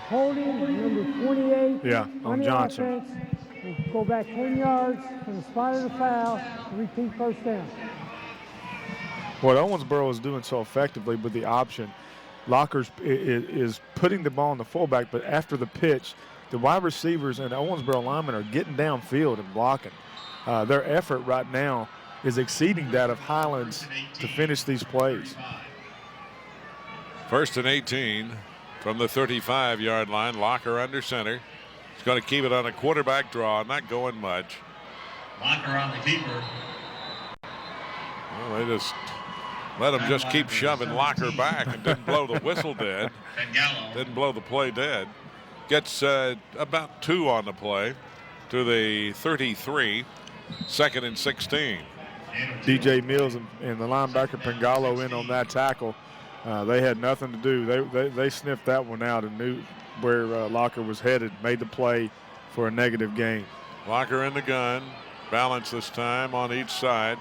R: Holding number 28.
O: Yeah, on
R: the
O: Johnson.
R: offense. We'll go back 10 yards from the spot of the foul and repeat first down.
O: What Owensboro is doing so effectively with the option, Lockers is putting the ball on the fullback, but after the pitch, the wide receivers and Owensboro linemen are getting downfield and blocking. Their effort right now is exceeding that of Highlands to finish these plays.
N: 1st and 18 from the 35-yard line. Locker under center. He's going to keep it on a quarterback draw, not going much.
P: Locker on the keeper.
N: Well, they just let him just keep shoving Locker back and didn't blow the whistle dead. Didn't blow the play dead. Gets about 2 on the play to the 33. 2nd and 16.
O: DJ Mills and the linebacker Pangalo in on that tackle. They had nothing to do. They sniffed that one out and knew where Locker was headed, made the play for a negative gain.
N: Locker in the gun, balance this time on each side.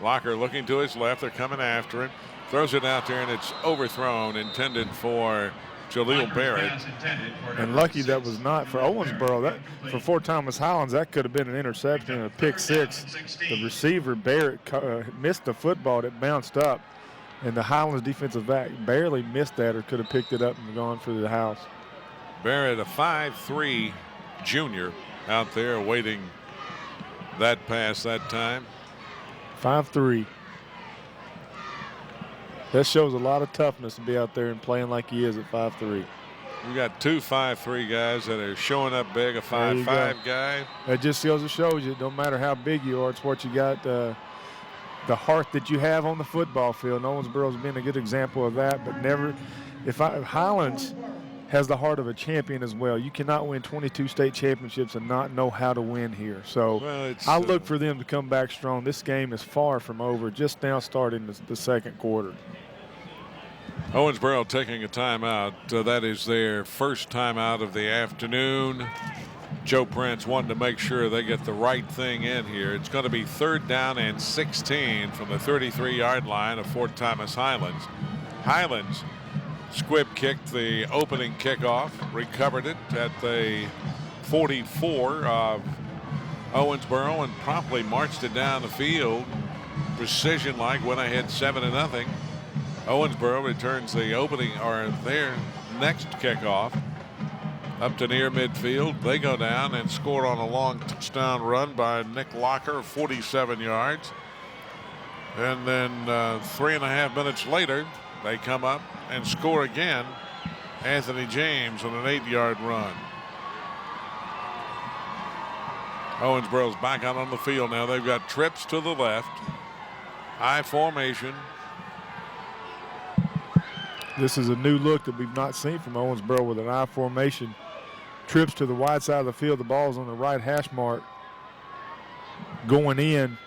N: Locker looking to his left, they're coming after him. Throws it out there and it's overthrown, intended for Jaleel Barrett.
O: And lucky that was not for Owensboro. That for Fort Thomas Highlands, that could have been an interception and a pick six. The receiver Barrett missed the football that bounced up, and the Highlands defensive back barely missed that or could have picked it up and gone for the house.
N: Barrett, a 5'3" junior, out there awaiting that pass that time.
O: 5'3". That shows a lot of toughness to be out there and playing like he is at 5'3".
N: We got 2 5'3" guys that are showing up big. A 5'5" guy.
O: That just goes to show you, it don't matter how big you are, it's what you got, the heart that you have on the football field. Owensboro's been a good example of that, but never. If Highlands has the heart of a champion as well. You cannot win 22 state championships and not know how to win here. So I look for them to come back strong. This game is far from over, just now starting the second quarter.
N: Owensboro taking a timeout. That is their first timeout of the afternoon. Joe Prince wanting to make sure they get the right thing in here. It's going to be 3rd down and 16 from the 33-yard line of Fort Thomas Highlands. Highlands squib kicked the opening kickoff, recovered it at the 44 of Owensboro and promptly marched it down the field. Precision like, went ahead 7-0. Owensboro returns the opening or their next kickoff up to near midfield. They go down and score on a long touchdown run by Nick Locker, 47 yards. And then 3.5 minutes later, they come up and score again. Anthony James on an 8-yard run. Owensboro's back out on the field now. They've got trips to the left. I formation.
O: This is a new look that we've not seen from Owensboro with an I formation. Trips to the wide side of the field. The ball's on the right hash mark. Going in.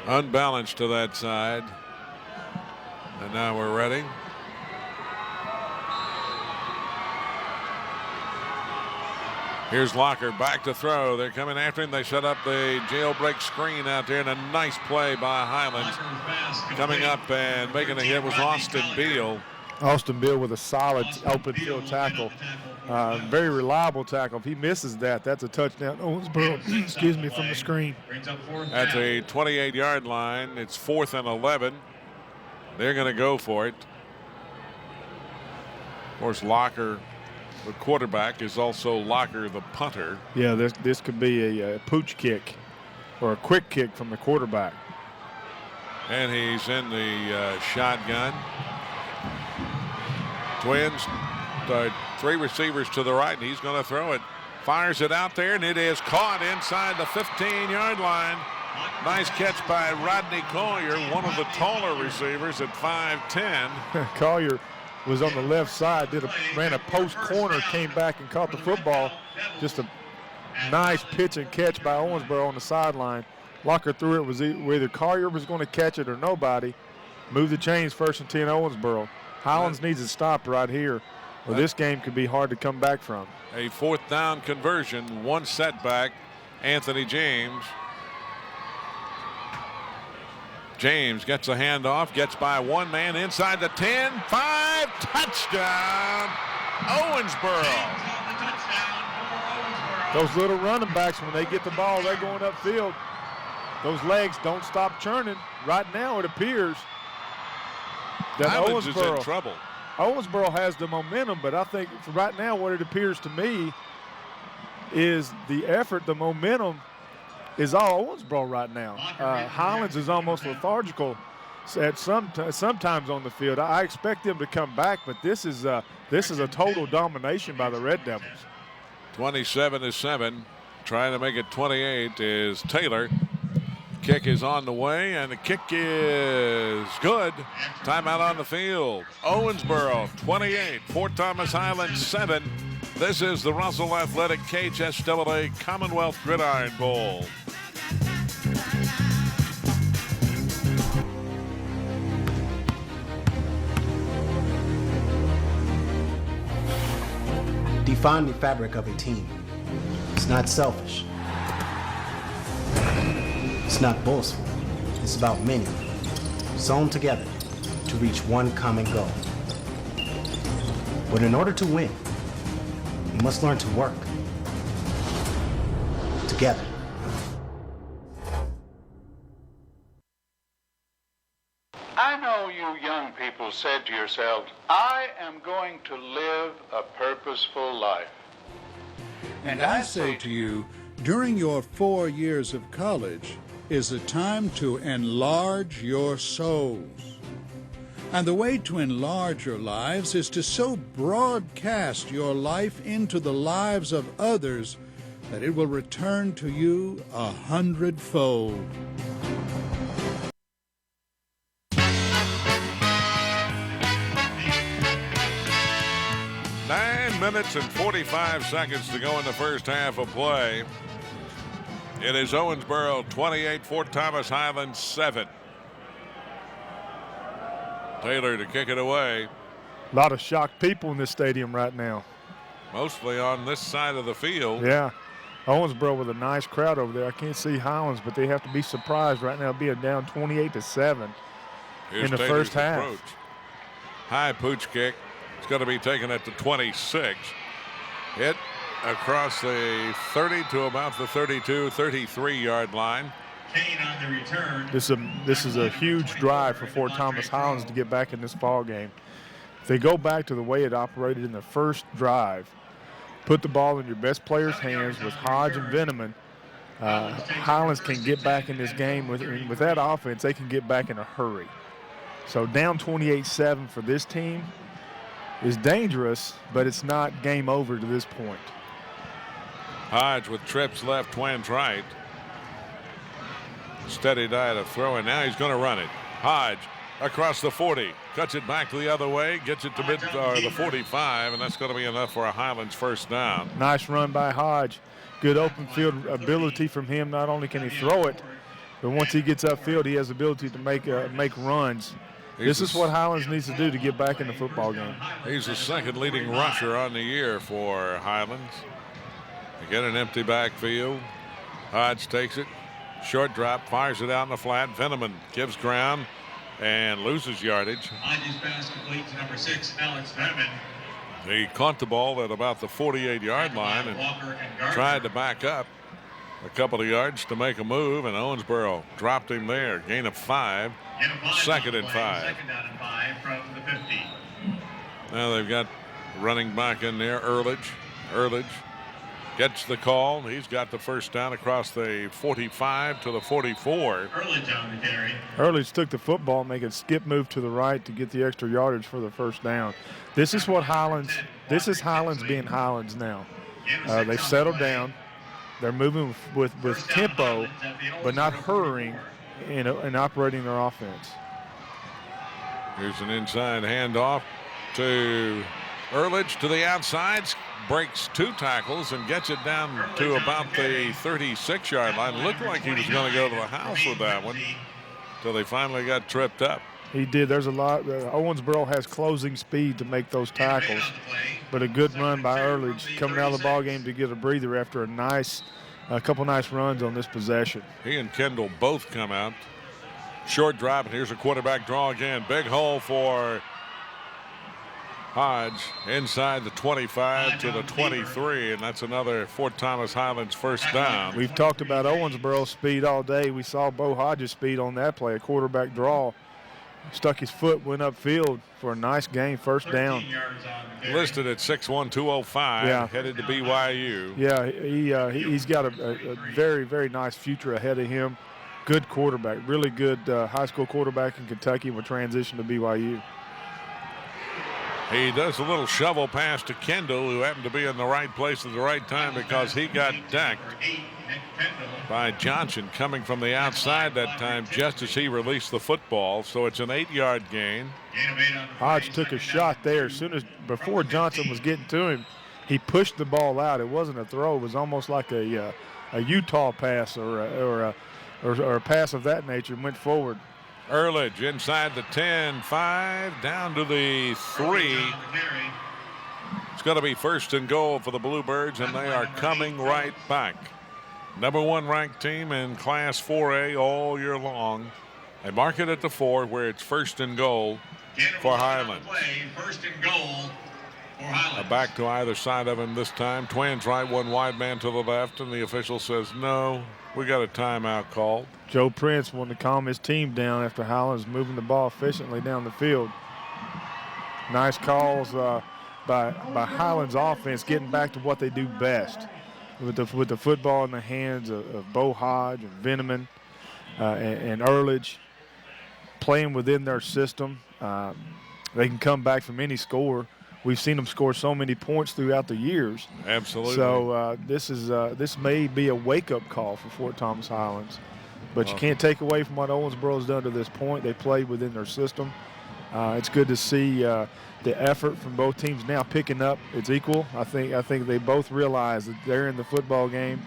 N: Unbalanced to that side. And now we're ready. Here's Locker back to throw. They're coming after him. They set up the jailbreak screen out there, and a nice play by Highlands. Coming up and making a hit was Austin Beal.
O: Austin Beal with a solid open field tackle. Very reliable tackle. If he misses that, that's a touchdown. Owensboro, excuse me, from the screen.
N: At the 28-yard line, it's 4th and 11. They're going to go for it. Of course, Locker, the quarterback, is also Locker, the punter.
O: Yeah, this could be a pooch kick or a quick kick from the quarterback.
N: And he's in the shotgun. Twins, 3 receivers to the right, and he's going to throw it. Fires it out there, and it is caught inside the 15-yard line. Nice catch by Rodney Collier, one of the taller receivers at 5'10".
O: Collier was on the left side, ran a post corner, came back and caught the football. Just a nice pitch and catch by Owensboro on the sideline. Locker threw it, was either Collier was going to catch it or nobody. Move the chains, 1st and 10 Owensboro. Highlands needs to stop right here. or this game could be hard to come back from.
N: A 4th down conversion, 1 setback. Anthony James. James gets a handoff, gets by 1 man inside the 10, 5, touchdown, Owensboro.
O: Those little running backs, when they get the ball, they're going upfield. Those legs don't stop churning. Right now, it appears that
N: Highlands is in trouble.
O: Owensboro has the momentum, but I think right now what it appears to me is the effort, the momentum is all Owensboro right now. Highlands is almost lethargical at sometimes on the field. I expect them to come back, but this is a total domination by the Red Devils.
N: 27-7, trying to make it 28 is Taylor. Kick is on the way, and the kick is good. Timeout on the field. Owensboro 28, Fort Thomas Highlands 7. This is the Russell Athletic KHSAA Commonwealth Gridiron Bowl.
S: Define the fabric of a team. It's not selfish. It's not boastful. It's about many, sewn together to reach one common goal. But in order to win, you must learn to work together.
G: I know you young people said to yourselves, I am going to live a purposeful life.
H: And I say to you, during your 4 years of college is a time to enlarge your souls. And the way to enlarge your lives is to so broadcast your life into the lives of others that it will return to you 100-fold.
N: Nine minutes and 45 seconds to go in the first half of play. It is Owensboro 28, Fort Thomas Highlands 7. Taylor to kick it away.
O: A lot of shocked people in this stadium right now.
N: Mostly on this side of the field.
O: Yeah. Owensboro with a nice crowd over there. I can't see Highlands, but they have to be surprised right now being down 28-7 in the first half.
N: Approach. High pooch kick. It's going to be taken at the 26. Hit across the 30 to about the 32, 33-yard line.
P: Kane on the return.
O: This is a huge drive for Fort Thomas Highlands to get back in this ball game. If they go back to the way it operated in the first drive, put the ball in your best players' hands with Hodge and Veneman, Highlands can get back in this game. With that offense, they can get back in a hurry. So down 28-7 for this team is dangerous, but it's not game over to this point.
N: Hodge with trips left, Twins right. Steady diet of throwing. Now he's going to run it. Hodge across the 40. Cuts it back the other way. Gets it to the 45, and that's going to be enough for a Highlands first down.
O: Nice run by Hodge. Good open field ability from him. Not only can he throw it, but once he gets upfield, he has the ability to make runs. This is what Highlands needs to do to get back in the football game.
N: He's the second leading rusher on the year for Highlands. They get an empty backfield. Hodge takes it. Short drop, fires it out in the flat. Veneman gives ground and loses yardage.
P: Hodge's pass complete to number 6, Alex Veneman.
N: He caught the ball at about the 48-yard line and tried to back up a couple of yards to make a move, and Owensboro dropped him there. Gain of 5. Second and 5.
P: Second down and 5 from the 50.
N: Now they've got running back in there, Earledge. Earledge gets the call. He's got the first down across the 45 to the 44.
P: Earledge on the carry.
O: Earledge took the football, make a skip move to the right to get the extra yardage for the first down. This is Highlands being Highlands now. They've settled down. They're moving with tempo, but not hurrying and operating their offense.
N: Here's an inside handoff to Earledge to the outside. Breaks 2 tackles and gets it down to about the 36-yard line. Looked like he was going to go to the house with that one until they finally got tripped up.
O: He did. There's a lot. Owensboro has closing speed to make those tackles, but a good run by Earledge coming out of the ball game to get a breather after a couple nice runs on this possession.
N: He and Kendall both come out. Short drop, and here's a quarterback draw again. Big hole for Hodge inside the 25 to the 23, and that's another Fort Thomas Highlands first down.
O: We've talked about Owensboro's speed all day. We saw Bo Hodges' speed on that play, a quarterback draw. Stuck his foot, went upfield for a nice gain, first down.
N: Listed at 6'1", 205,
O: Yeah.
N: headed to BYU.
O: Yeah, he's got a very, very nice future ahead of him. Good quarterback, really good high school quarterback in Kentucky with transition to BYU.
N: He does a little shovel pass to Kendall, who happened to be in the right place at the right time because he got decked by Johnson coming from the outside that time just as he released the football. So it's an 8-yard gain.
O: Hodge took a shot there before Johnson was getting to him. He pushed the ball out. It wasn't a throw. It was almost like a Utah pass or a pass of that nature and went forward.
N: Earledge inside the 10, 5, down to the 3. It's going to be first and goal for the Bluebirds, and they are coming right back. Number 1 ranked team in Class 4A all year long. They mark it at the 4 where it's first and goal for Highlands.
A: First and goal for Highlands.
N: Back to either side of him this time. Twins right, one wide man to the left, and the official says no. We got a timeout called.
O: Joe Prince wanted to calm his team down after Highlands moving the ball efficiently down the field. Nice calls by Highlands offense, getting back to what they do best. With the football in the hands of Bo Hodge and Veneman and Earledge, playing within their system. They can come back from any score. We've seen them score so many points throughout the years.
N: Absolutely.
O: So this may be a wake-up call for Fort Thomas Highlands. But you can't take away from what Owensboro's done to this point. They played within their system. It's good to see the effort from both teams now picking up. It's equal. I think they both realize that they're in the football game,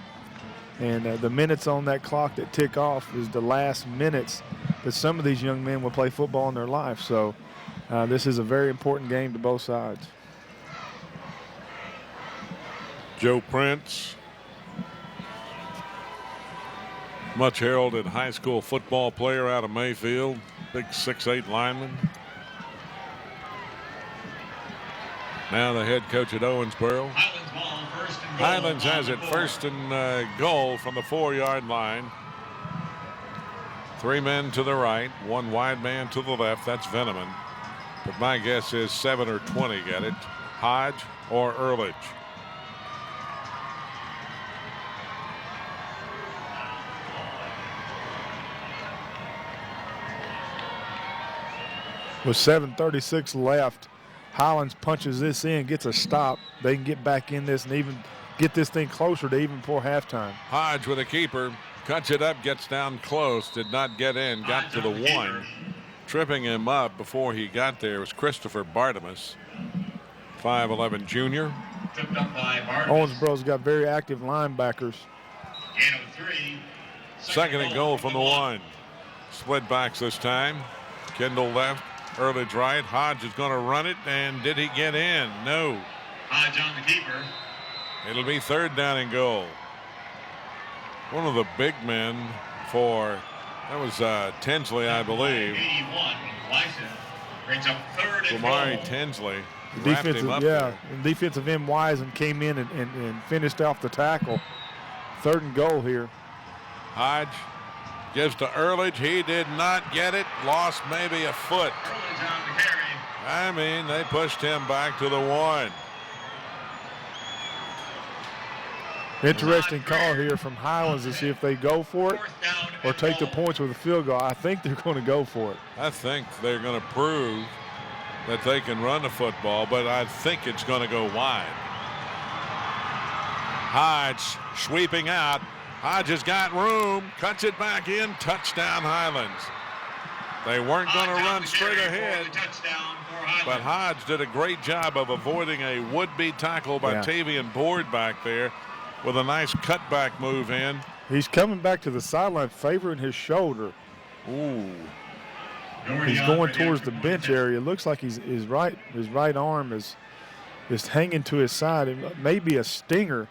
O: and the minutes on that clock that tick off is the last minutes that some of these young men will play football in their life. So this is a very important game to both sides.
N: Joe Prince, much heralded high school football player out of Mayfield, big 6'8" lineman. Now the head coach at Owensboro. Highlands has it first and goal from the 4-yard line. 3 men to the right, 1 wide man to the left. That's Veneman. But my guess is 7 or 20 get it. Hodge or Earledge.
O: With 7:36 left, Highlands punches this in, gets a stop. They can get back in this and even get this thing closer to even before halftime.
N: Hodge with a keeper, cuts it up, gets down close, did not get in, got to the 1. Tripping him up before he got there was Christopher Bartimus, 5'11" junior.
O: Owensboro's got very active linebackers.
N: Second and goal from the 1. Split backs this time. Kendall left, Earledge right. Hodge is going to run it, and did he get in? No.
A: Hodge on the keeper.
N: It'll be third down and goal. One of the big men for, that was Tinsley, I believe.
A: 81. Brings up third and
N: Lamari
A: goal.
N: Tinsley.
O: Defensive end Wisen came in and finished off the tackle. Third and goal here.
N: Hodge gives to Earledge. He did not get it. Lost maybe a foot. I mean, they pushed him back to the 1.
O: Interesting call here from Highlands to see if they go for it or take the points with a field goal. I think they're going to go for it.
N: I think they're going to prove that they can run the football, but I think it's going to go wide. Hodge sweeping out. Hodge has got room, cuts it back in, touchdown Highlands. They weren't going to run straight ahead, but Hodge did a great job of avoiding a would-be tackle by Tavian Board back there with a nice cutback move in.
O: He's coming back to the sideline, favoring his shoulder.
N: Ooh.
O: He's going towards the bench area. It looks like his right arm is hanging to his side. It may be a stinger.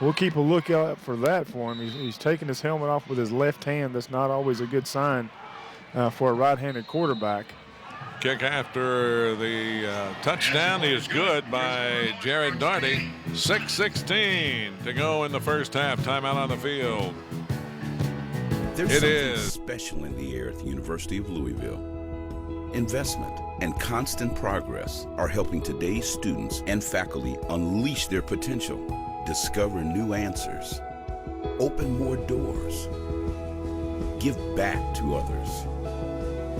O: We'll keep a lookout for that for him. He's taking his helmet off with his left hand. That's not always a good sign for a right-handed quarterback.
N: Kick after the touchdown is good by Jared Darty. 6:16 to go in the first half. Timeout on the field.
M: There's something special in the air at the University of Louisville. Investment and constant progress are helping today's students and faculty unleash their potential, discover new answers, open more doors, give back to others,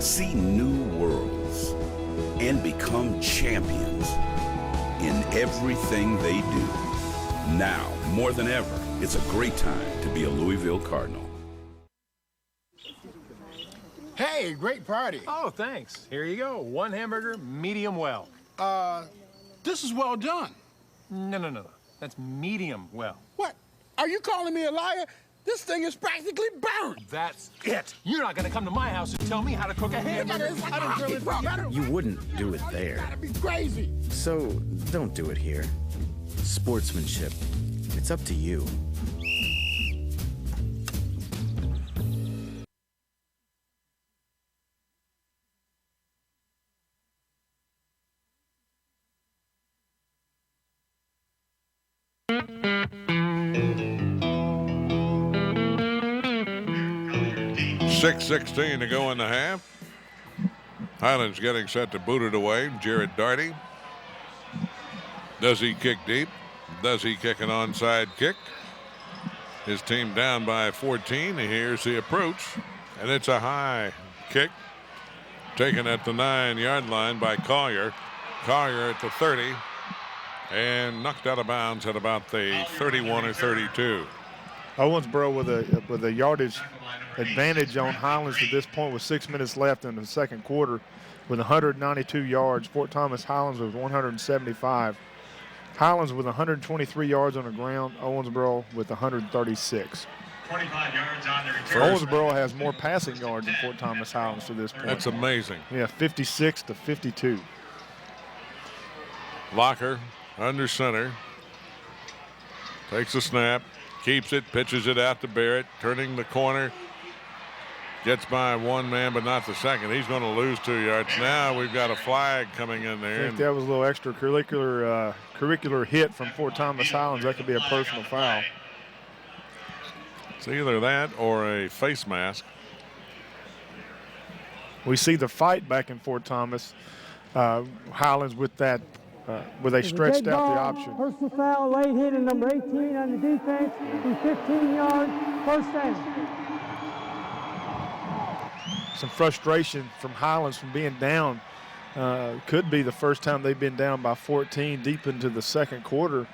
M: see new worlds, and become champions in everything they do. Now, more than ever, it's a great time to be a Louisville Cardinal.
D: Hey, great party. Oh, thanks. Here you go. One hamburger, medium well.
I: This is well done.
D: No. That's medium well.
I: What? Are you calling me a liar? This thing is practically burned.
D: That's it. You're not gonna come to my house and tell me how to cook a hamburger.
L: You wouldn't do it there.
I: That'd be crazy.
L: So don't do it here. Sportsmanship. It's up to you.
N: .16 to go in the half. Highlands getting set to boot it away. Jared Darty. Does he kick deep? Does he kick an onside kick? His team down by 14. Here's the approach, and it's a high kick taken at the 9-yard line by Collier. Collier at the 30 and knocked out of bounds at about the 31 or 32.
O: Owensboro with a yardage advantage on Highlands at this point with 6 minutes left in the second quarter with 192 yards. Fort Thomas Highlands with 175. Highlands with 123 yards on the ground. Owensboro with 136.
A: 25 yards on the return.
O: Owensboro has more passing yards than Fort Thomas Highlands to this point.
N: That's amazing.
O: Yeah, 56 to 52.
N: Locker under center. Takes a snap. Keeps it, pitches it out to Barrett, turning the corner. Gets by one man, but not the second. He's going to lose 2 yards. Now we've got a flag coming in there.
O: I think that was a little extracurricular hit from Fort Thomas Highlands. That could be a personal foul.
N: It's either that or a face mask.
O: We see the fight back in Fort Thomas. Highlands with that, where they stretched out the option.
R: Personal foul, late hit in number 18 on the defense, 15 yards, first down.
O: Some frustration from Highlands from being down. Could be the first time they've been down by 14 deep into the second quarter,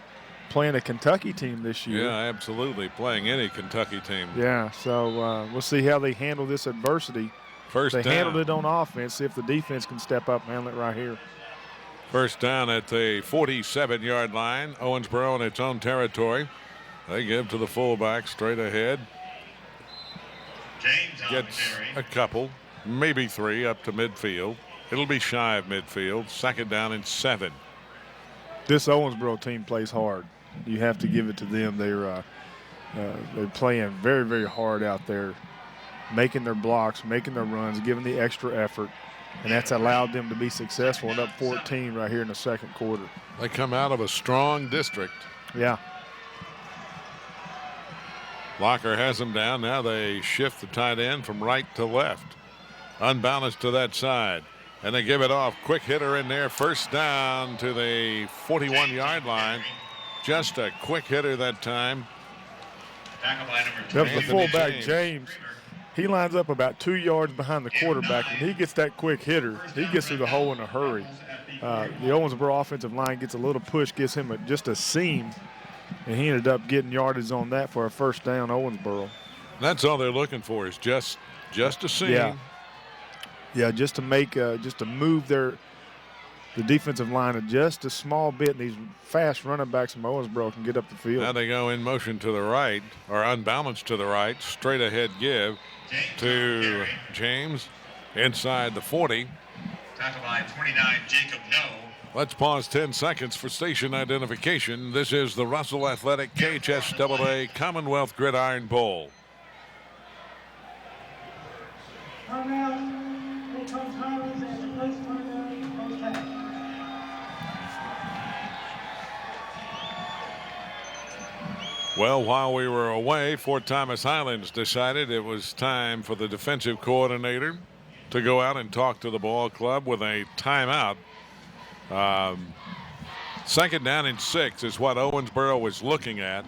O: playing a Kentucky team this year.
N: Yeah, absolutely, playing any Kentucky team.
O: Yeah, so we'll see how they handle this adversity.
N: First
O: they
N: down.
O: handled it on offense. See if the defense can step up and handle it right here.
N: First down at the 47-yard line. Owensboro in its own territory. They give to the fullback straight ahead. Gets a couple, maybe 3 up to midfield. It'll be shy of midfield. Second down and 7.
O: This Owensboro team plays hard. You have to give it to them. They're playing very, very hard out there, making their blocks, making their runs, giving the extra effort. And that's allowed them to be successful and up 14 right here in the second quarter.
N: They come out of a strong district.
O: Yeah.
N: Locker has them down. Now they shift the tight end from right to left. Unbalanced to that side. And they give it off. Quick hitter in there. First down to the 41-yard line. Just a quick hitter that time.
O: That was the fullback, James. He lines up about 2 yards behind the quarterback. When he gets that quick hitter, he gets through the hole in a hurry. The Owensboro offensive line gets a little push, gives him just a seam, and he ended up getting yardage on that for a first down, Owensboro.
N: That's all they're looking for is just a seam.
O: Yeah, just to make, just to move the defensive line just a small bit, and these fast running backs from Owensboro can get up the field.
N: Now they go in motion to the right, or unbalanced to the right, straight ahead give to James. inside the 40.
A: Tackle by 29, Jacob No.
N: Let's pause 10 seconds for station identification. This is the Russell Athletic KHSAA Commonwealth Gridiron Bowl. Well, while we were away, Fort Thomas Highlands decided it was time for the defensive coordinator to go out and talk to the ball club with a timeout. Second down and 6 is what Owensboro was looking at.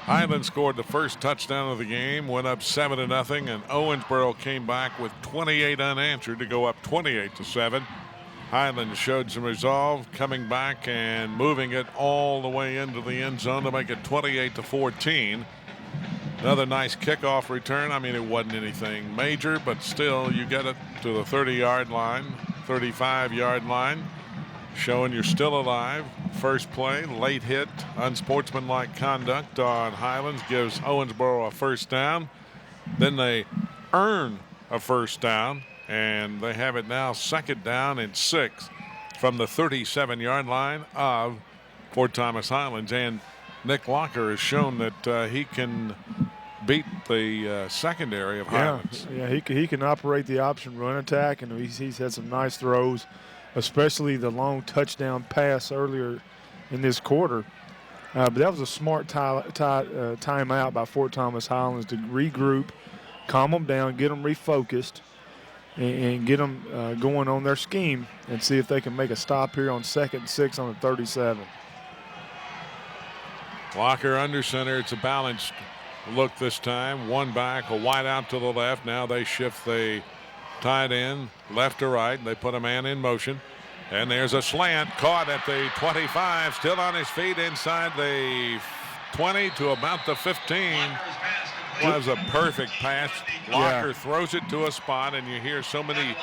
N: Highlands scored the first touchdown of the game, went up 7-0, and Owensboro came back with 28 unanswered to go up 28-7. Highlands showed some resolve, coming back and moving it all the way into the end zone to make it 28-14. Another nice kickoff return. I mean, it wasn't anything major, but still, you get it to the 30-yard line, 35-yard line, showing you're still alive. First play, late hit, unsportsmanlike conduct on Highlands gives Owensboro a first down. Then they earn a first down, and they have it now second down and 6 from the 37-yard line of Fort Thomas Highlands. And Nick Locker has shown that he can beat the secondary of Highlands.
O: Yeah, he can operate the option run attack, and he's had some nice throws, especially the long touchdown pass earlier in this quarter. But that was a smart timeout by Fort Thomas Highlands to regroup, calm them down, get them refocused, and get them going on their scheme and see if they can make a stop here on 2nd and 6 on the 37.
N: Locker under center. It's a balanced look this time. One back, a wide out to the left. Now they shift the tight end left to right. They put a man in motion. And there's a slant caught at the 25, still on his feet inside the 20 to about the 15. Was a perfect pass. Locker throws it to a spot, and you hear so many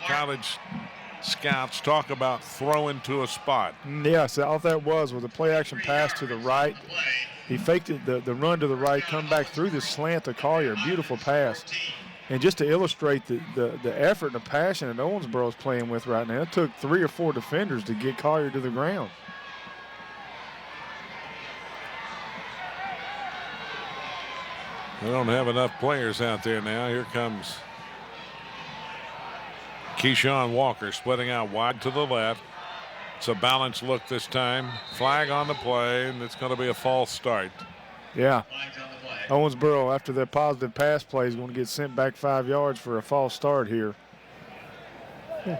N: college scouts talk about throwing to a spot.
O: Yes, all that was a play-action pass to the right. He faked it, the run to the right, come back through the slant to Collier. Beautiful pass. And just to illustrate the effort and the passion that Owensboro is playing with right now, it took 3 or 4 defenders to get Collier to the ground.
N: They don't have enough players out there now. Here comes Keyshawn Walker splitting out wide to the left. It's a balanced look this time. Flag on the play, and it's going to be a false start.
O: Yeah. Owensboro, after that positive pass play, is going to get sent back 5 yards for a false start here.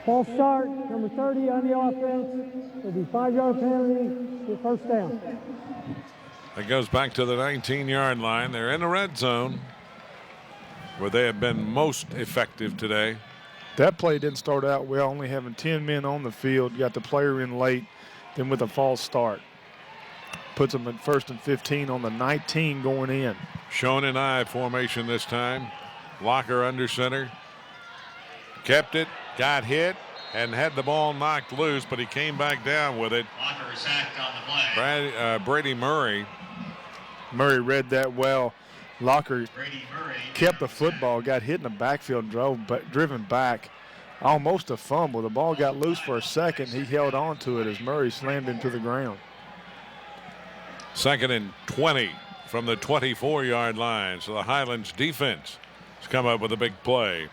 R: False start, number 30 on the offense. It'll be 5-yard penalty, get first down.
N: It goes back to the 19-yard line. They're in the red zone where they have been most effective today.
O: That play didn't start out well, only having 10 men on the field. Got the player in late, then with a false start. Puts them at 1st and 15 on the 19 going in.
N: Showing an I formation this time. Locker under center. Kept it, got hit, and had the ball knocked loose, but he came back down with it.
A: Locker sacked on the play.
N: Brady Murray.
O: Murray read that well. Locker kept the football, got hit in the backfield, driven back. Almost a fumble. The ball got loose for a second. He held on to it as Murray slammed him to the ground.
N: 2nd and 20 from the 24-yard line. So the Highlands defense has come up with a big play.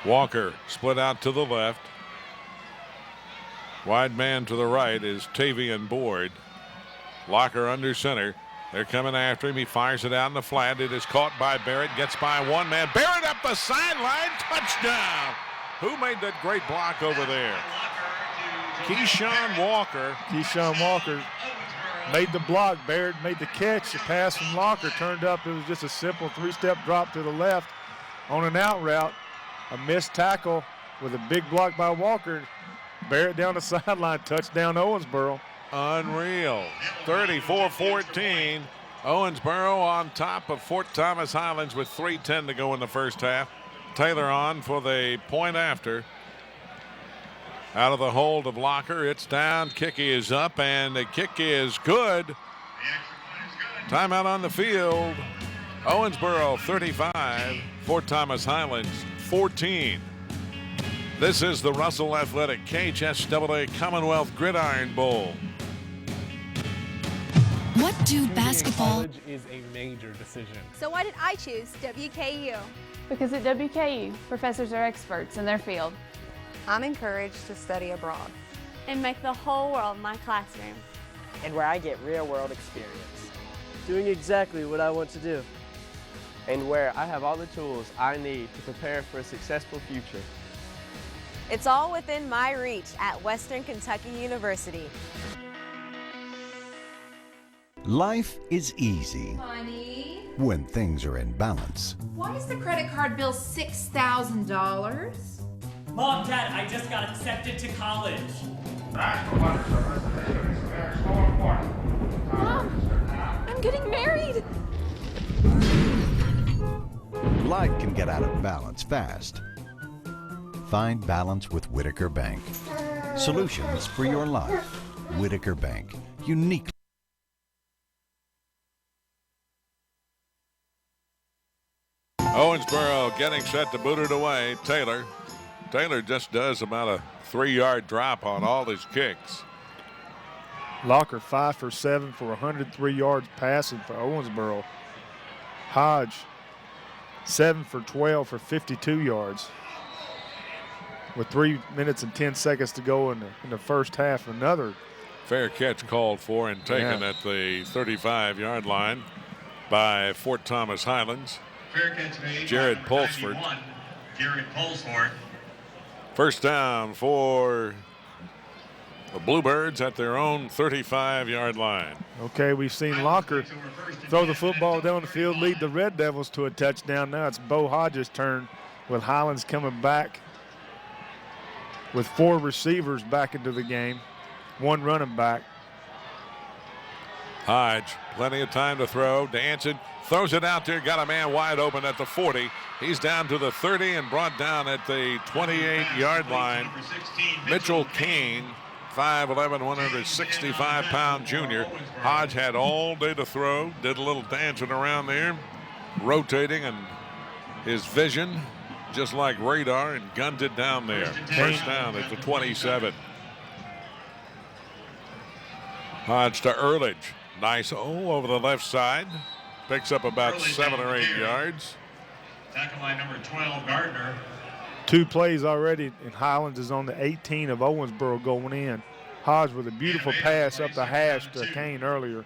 N: Walker split out to the left. Wide man to the right is Tavian Board. Locker under center. They're coming after him. He fires it out in the flat. It is caught by Barrett. Gets by one man. Barrett up the sideline. Touchdown. Who made that great block over there? Keyshawn Walker.
O: Keyshawn Walker made the block. Barrett made the catch. The pass from Locker turned up. It was just a simple 3-step drop to the left on an out route. A missed tackle with a big block by Walker. Barrett down the sideline. Touchdown Owensboro.
N: Unreal. 34-14. Owensboro on top of Fort Thomas Highlands with 3:10 to go in the first half. Taylor on for the point after. Out of the hold of Locker. It's down. Kick is up, and the kick is good. Timeout on the field. Owensboro 35, Fort Thomas Highlands 14. This is the Russell Athletic KHSAA Commonwealth Gridiron Bowl.
B: What do basketball? College is a major decision.
F: So why did I choose WKU?
V: Because at WKU, professors are experts in their field.
F: I'm encouraged to study abroad and make the whole world my classroom.
J: And where I get real-world experience.
K: Doing exactly what I want to do. And where I have all the tools I need to prepare for a successful future.
F: It's all within my reach at Western Kentucky University.
C: Life is easy
E: Honey,
C: when things are in balance.
E: why is the credit card bill $6,000?
Q: Mom, Dad, I just got accepted to college.
E: Mom, I'm getting married.
C: Life can get out of balance fast. Find balance with Whitaker Bank. Solutions for your life. Whitaker Bank. Uniquely.
N: Owensboro getting set to boot it away. Taylor just does about a 3-yard drop on all his kicks.
O: Locker 5 for 7 for 103 yards passing for Owensboro. Hodge 7 for 12 for 52 yards. With 3 minutes and 10 seconds to go in the first half, another
N: fair catch called for and taken at the 35-yard line by Fort Thomas Highlands.
A: Fair catch made
N: Jared
A: by
N: Pulsford.
A: 91, Jared Pulsford.
N: First down for the Bluebirds at their own 35-yard line.
O: Okay, we've seen Locker throw the football down the field, lead the Red Devils to a touchdown. Now it's Bo Hodges' turn with Highlands coming back with 4 receivers back into the game, 1 running back.
N: Hodge, plenty of time to throw. Danson throws it out there, got a man wide open at the 40. He's down to the 30 and brought down at the 28-yard line. Mitchell Kane, 5'11", 165-pound junior. Hodge had all day to throw, did a little dancing around there, rotating, and his vision, just like radar, and gunned it down there. First down at the 27. Hodge to Earledge. Nice over the left side. Picks up about 7 or 8 yards.
A: Tackle line number 12, Gardner.
O: 2 plays already, and Highlands is on the 18 of Owensboro going in. Hodge with a beautiful pass up the hash to Kane earlier.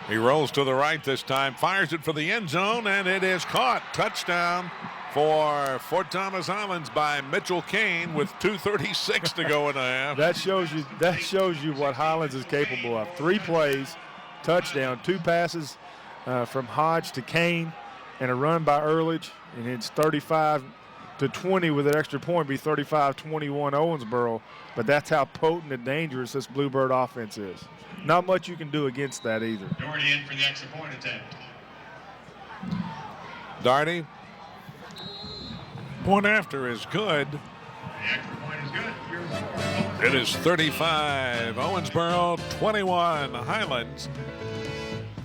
N: He rolls to the right this time, fires it for the end zone, and it is caught. Touchdown for Fort Thomas Highlands by Mitchell Kane with 2:36 to go in the half.
O: That shows you what Highlands is capable of. 3 plays, touchdown, 2 passes from Hodge to Kane, and a run by Earledge, and it's 35-20 with an extra point, be 35-21 Owensboro. But that's how potent and dangerous this Bluebird offense is. Not much you can do against that either.
A: Doherty in for the extra point attempt.
N: Doherty. Point after is good.
A: The extra point is good.
N: It is 35, Owensboro 21, Highlands.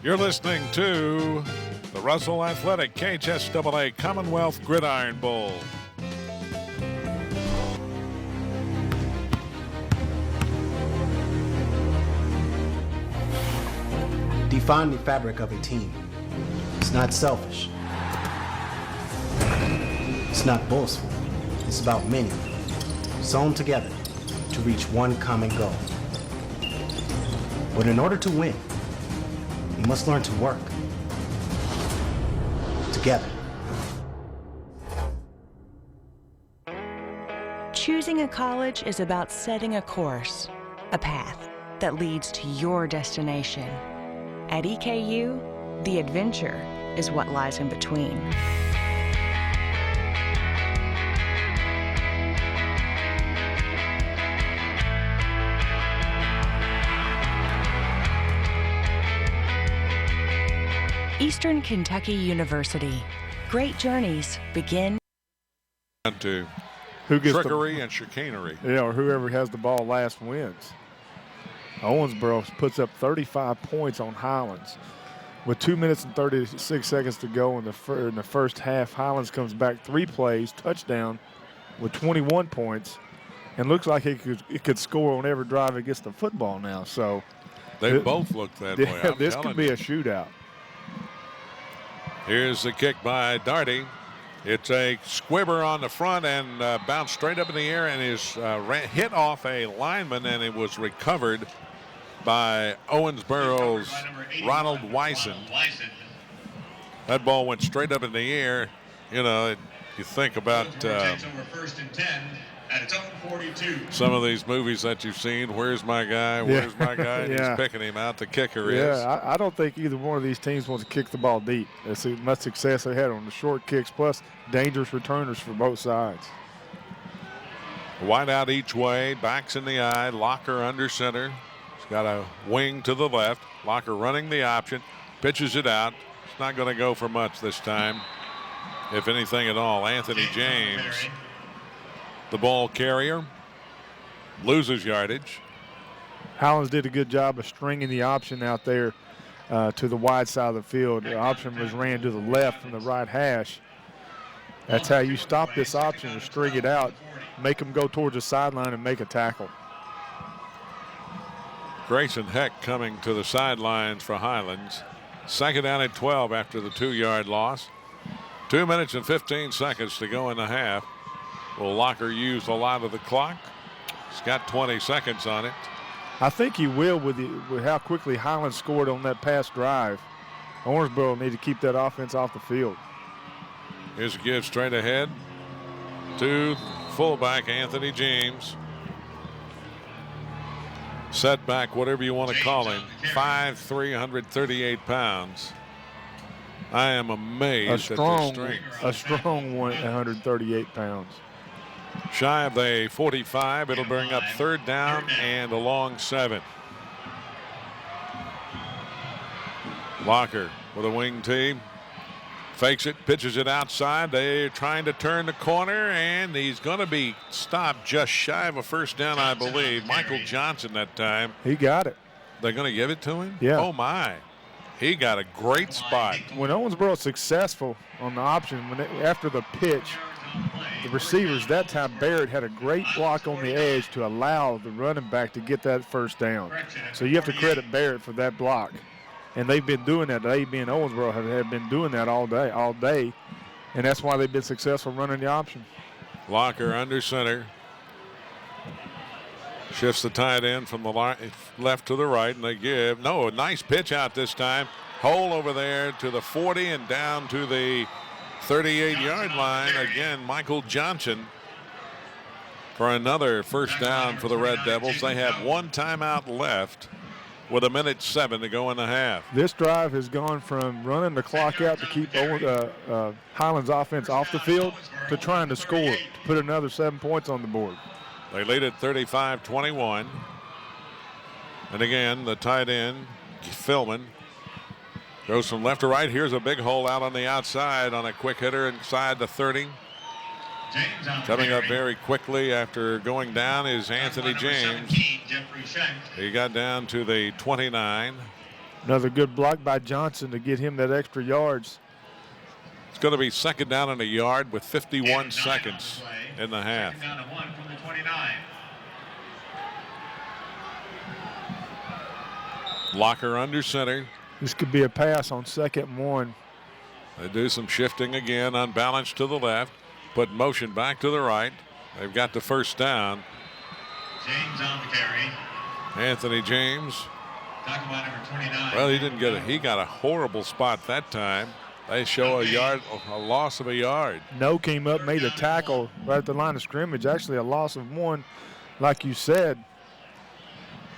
N: You're listening to the Russell Athletic KHSAA Commonwealth Gridiron Bowl.
S: Define the fabric of a team. It's not selfish. It's not boastful. It's about many, sewn together to reach one common goal. But in order to win, you must learn to work together.
X: Choosing a college is about setting a course, a path that leads to your destination. At EKU, the adventure is what lies in between. Eastern Kentucky University. Great journeys begin.
N: To
O: who gets
N: trickery and chicanery.
O: Yeah, or whoever has the ball last wins. Owensboro puts up 35 points on Highlands With 2 minutes and 36 seconds to go in the first half, Highlands comes back 3 plays, touchdown with 21 points, and looks like it could score on every drive it gets the football now. So
N: they both look that way.
O: This could be a shootout.
N: Here's the kick by Darty. It's a squibber on the front and bounced straight up in the air and is hit off a lineman, and it was recovered by Owensboro's Ronald Wyson. That ball went straight up in the air. You know, you think about
A: First and 10 at its own 42.
N: some of these movies that you've seen. Where's my guy? Where's my guy? And
O: Yeah.
N: he's picking him out. The kicker is.
O: Yeah, I don't think either one of these teams wants to kick the ball deep. That's much success they had on the short kicks, plus dangerous returners for both sides.
N: Wide out each way, backs in the eye, Locker under center. He's got a wing to the left. Locker running the option, pitches it out. It's not going to go for much this time, if anything at all. Anthony James, the ball carrier, loses yardage.
O: Highlands did a good job of stringing the option out there to the wide side of the field. The option was ran to the left from the right hash. That's how you stop this option, to string it out, make them go towards the sideline and make a tackle.
N: Grayson Heck coming to the sidelines for Highlands. Second down at 12 after the 2-yard loss. 2 minutes and 15 seconds to go in the half. Will Locker use a lot of the clock? He's got 20 seconds on it.
O: I think he will with how quickly Highlands scored on that past drive. Owensboro need to keep that offense off the field.
N: Here's a give straight ahead to fullback Anthony James. Setback, whatever you want to call him, 5'3", 138 pounds. I am amazed at the strength.
O: A strong one at 138 pounds.
N: Shy of the 45, it'll bring up third down and a long 7. Locker with a wing team. Fakes it, pitches it outside. They're trying to turn the corner, and he's going to be stopped just shy of a first down, I believe. Michael Johnson that time.
O: He got it.
N: They're going to give it to him?
O: Yeah.
N: Oh, my. He got a great spot.
O: When Owensboro was successful on the option, after the pitch, the receivers, that time Barrett had a great block on the edge to allow the running back to get that first down. So you have to credit Barrett for that block. And they've been doing that. They, being Owensboro, have been doing that all day. And that's why they've been successful running the option.
N: Locker under center. Shifts the tight end from the left to the right, and they give. No, a nice pitch out this time. Hole over there to the 40 and down to the 38-yard line. Again, Michael Johnson for another first down for the Red Devils. They have one timeout left with 1:07 to go in the half.
O: This drive has gone from running the clock out to keep Highlands offense off the field to trying to score, to put another 7 points on the board.
N: They lead at 35-21. And again, the tight end, Philman, goes from left to right. Here's a big hole out on the outside on a quick hitter inside the 30. Coming up very quickly after going down is Anthony James. He got down to the 29.
O: Another good block by Johnson to get him that extra yards.
N: It's going to be second down and a yard with 51 seconds in the half. Locker under center.
O: This could be a pass on 2nd and 1.
N: They do some shifting again, unbalanced to the left. Put motion back to the right. They've got the first down.
A: James on the carry.
N: Anthony James.
A: Talking about number 29.
N: Well, he didn't get it. He got a horrible spot that time. They show a loss of a yard.
O: No came up, made a tackle right at the line of scrimmage. Actually, a loss of 1, like you said.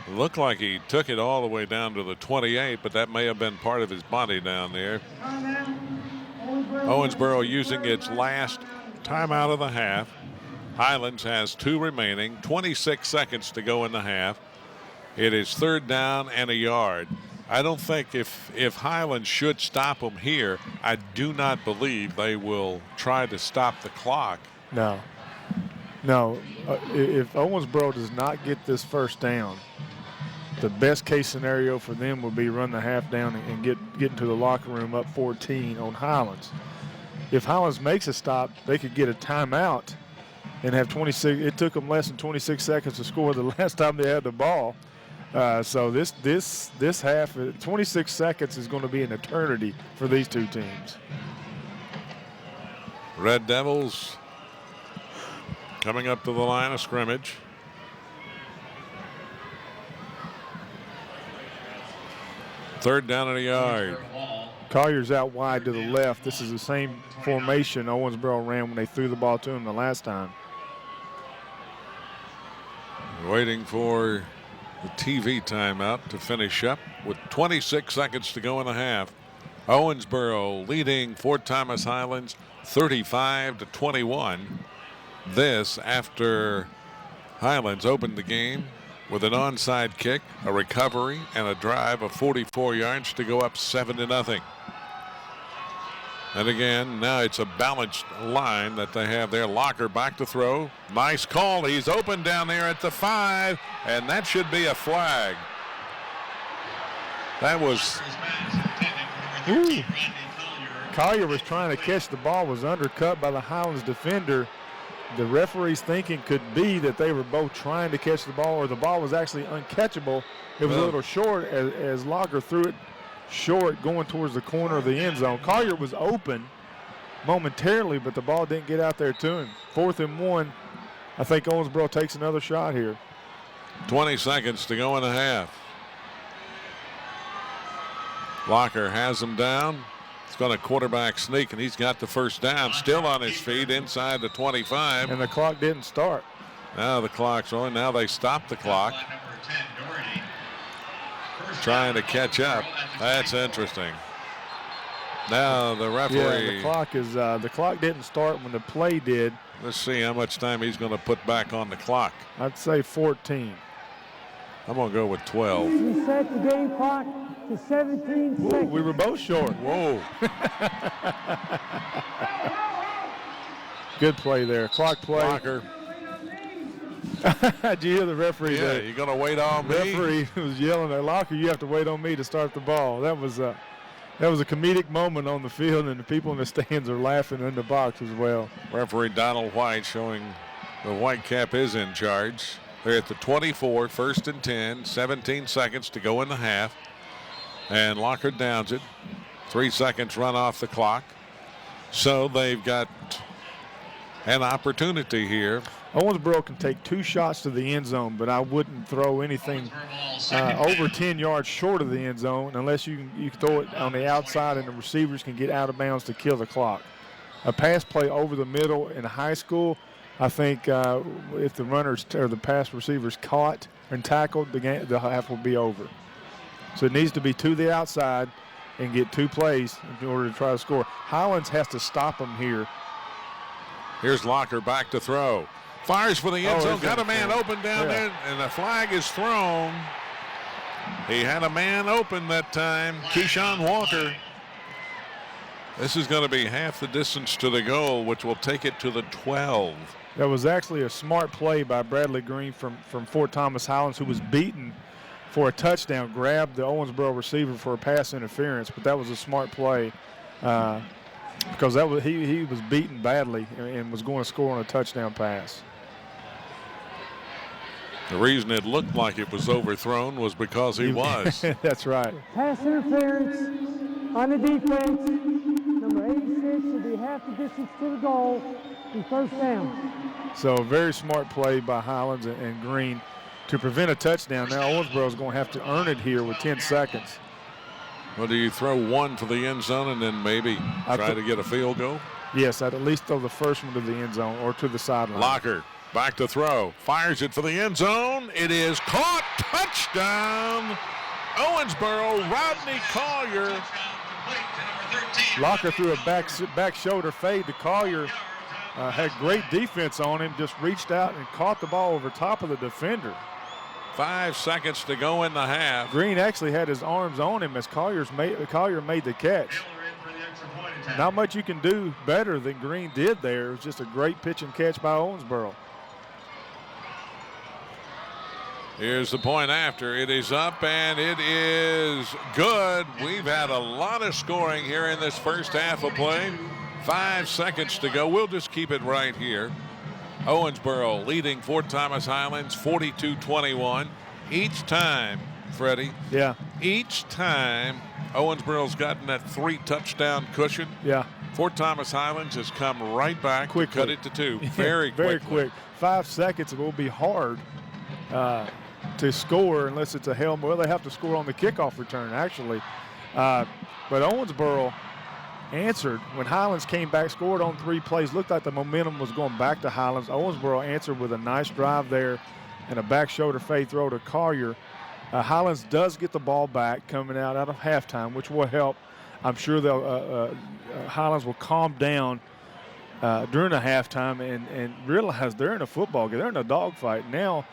N: It looked like he took it all the way down to the 28, but that may have been part of his body down there. Owensboro using its last timeout of the half. Highlands has 2 remaining, 26 seconds to go in the half. It is third down and a yard. I don't think if Highlands should stop them here, I do not believe they will try to stop the clock.
O: No. If Owensboro does not get this first down, the best case scenario for them would be run the half down and get into the locker room up 14 on Highlands. If Highlands makes a stop, they could get a timeout and have 26. It took them less than 26 seconds to score the last time they had the ball. So this half, 26 seconds is going to be an eternity for these two teams.
N: Red Devils coming up to the line of scrimmage. Third down and a yard.
O: Collier's out wide to the left. This is the same formation Owensboro ran when they threw the ball to him the last time.
N: Waiting for the TV timeout to finish up with 26 seconds to go in the half. Owensboro leading Fort Thomas Highlands 35-21. This after Highlands opened the game with an onside kick, a recovery, and a drive of 44 yards to go up 7-0. And again, now it's a balanced line that they have there. Locker back to throw. Nice call. He's open down there at the 5, and that should be a flag. That was...
O: Ooh. Collier was trying to catch the ball, was undercut by the Highlands defender. The referee's thinking could be that they were both trying to catch the ball, or the ball was actually uncatchable. It was a little short as Locker threw it short going towards the corner of the end zone. Collier was open momentarily, but the ball didn't get out there to him. 4th and 1. I think Owensboro takes another shot here.
N: 20 seconds to go in the half. Locker has him down. He's going to quarterback sneak, and he's got the first down. Still on his feet inside the 25.
O: And the clock didn't start.
N: Now the clock's on. Now they stop the clock. Trying to catch up. That's interesting. Now the referee.
O: Yeah, the clock didn't start when the play did.
N: Let's see how much time he's going to put back on the clock.
O: I'd say 14.
N: I'm going to go with 12.
R: We set the game clock to 17 seconds.
O: We were both short.
N: Whoa.
O: Good play there. Clock play.
N: Locker.
O: Did you hear the referee?
N: Yeah, you're going to wait on me?
O: The referee was yelling at Locker, you have to wait on me to start the ball. That was a comedic moment on the field, and the people in the stands are laughing in the box as well.
N: Referee Donald White showing the white cap is in charge. They're at the 24, 1st and 10, 17 seconds to go in the half. And Locker downs it. 3 seconds run off the clock. So they've got an opportunity here.
O: Owensboro can take 2 shots to the end zone, but I wouldn't throw anything over 10 yards short of the end zone unless you can throw it on the outside and the receivers can get out of bounds to kill the clock. A pass play over the middle in high school, I think if the runners or the pass receivers caught and tackled, the half will be over. So it needs to be to the outside and get 2 plays in order to try to score. Highlands has to stop them here.
N: Here's Locker back to throw. Fires for the end zone. Got a man open down there, and the flag is thrown. He had a man open that time, Keyshawn Walker. This is going to be half the distance to the goal, which will take it to the 12.
O: That was actually a smart play by Bradley Green from Fort Thomas Highlands, who was beaten for a touchdown, grabbed the Owensboro receiver for a pass interference, but that was a smart play because he was beaten badly and was going to score on a touchdown pass.
N: The reason it looked like it was overthrown was because he was.
O: That's right.
R: Pass interference on the defense. Number 86 should be half the distance to the goal. Be 1st down.
O: So a very smart play by Highlands and Green to prevent a touchdown. Now Owensboro is going to have to earn it here with 10 seconds.
N: Well, do you throw 1 for the end zone and then maybe try to get a field goal?
O: Yes, I'd at least throw the first one to the end zone or to the sideline.
N: Locker back to throw. Fires it for the end zone. It is caught. Touchdown. Owensboro, Rodney Collier.
O: Locker threw a back shoulder fade to Collier. Had great defense on him, just reached out and caught the ball over top of the defender.
N: 5 seconds to go in the half.
O: Green actually had his arms on him as Collier made the catch. Not much you can do better than Green did there. It was just a great pitch and catch by Owensboro.
N: Here's the point after. It is up and it is good. We've had a lot of scoring here in this first half of play. 5 seconds to go. We'll just keep it right here. Owensboro leading Fort Thomas Highlands 42-21. Each time, Freddie.
O: Yeah.
N: Each time Owensboro's gotten that 3-touchdown cushion.
O: Yeah.
N: Fort Thomas Highlands has come right back, quickly. Cut it to 2 very
O: quick. 5 seconds, it will be hard to score unless it's a Hail Mary. Well, they have to score on the kickoff return, actually. But Owensboro answered when Highlands came back, scored on 3 plays. Looked like the momentum was going back to Highlands. Owensboro answered with a nice drive there and a back shoulder fade throw to Collier. Highlands does get the ball back coming out of halftime, which will help. I'm sure Highlands will calm down during the halftime and realize they're in a football game. They're in a dogfight now.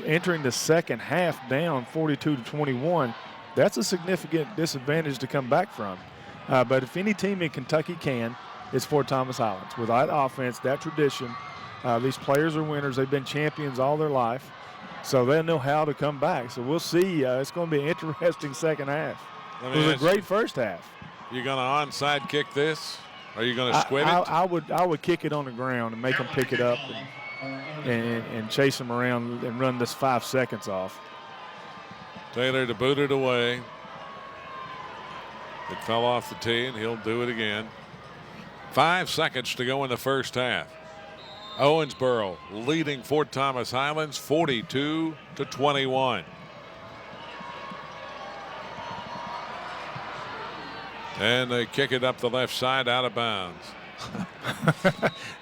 O: Entering the second half down 42-21, that's a significant disadvantage to come back from. But if any team in Kentucky can, it's Fort Thomas Highlands. With that offense, that tradition, these players are winners. They've been champions all their life, so they know how to come back. So we'll see. It's going to be an interesting second half. It was a great first half.
N: You going to onside kick this? Are you going to squid it?
O: I would kick it on the ground and make them pick it up and chase them around and run this 5 seconds off.
N: Taylor to boot it away. It fell off the tee, and he'll do it again. 5 seconds to go in the first half. Owensboro leading Fort Thomas Highlands 42-21. And they kick it up the left side out of bounds.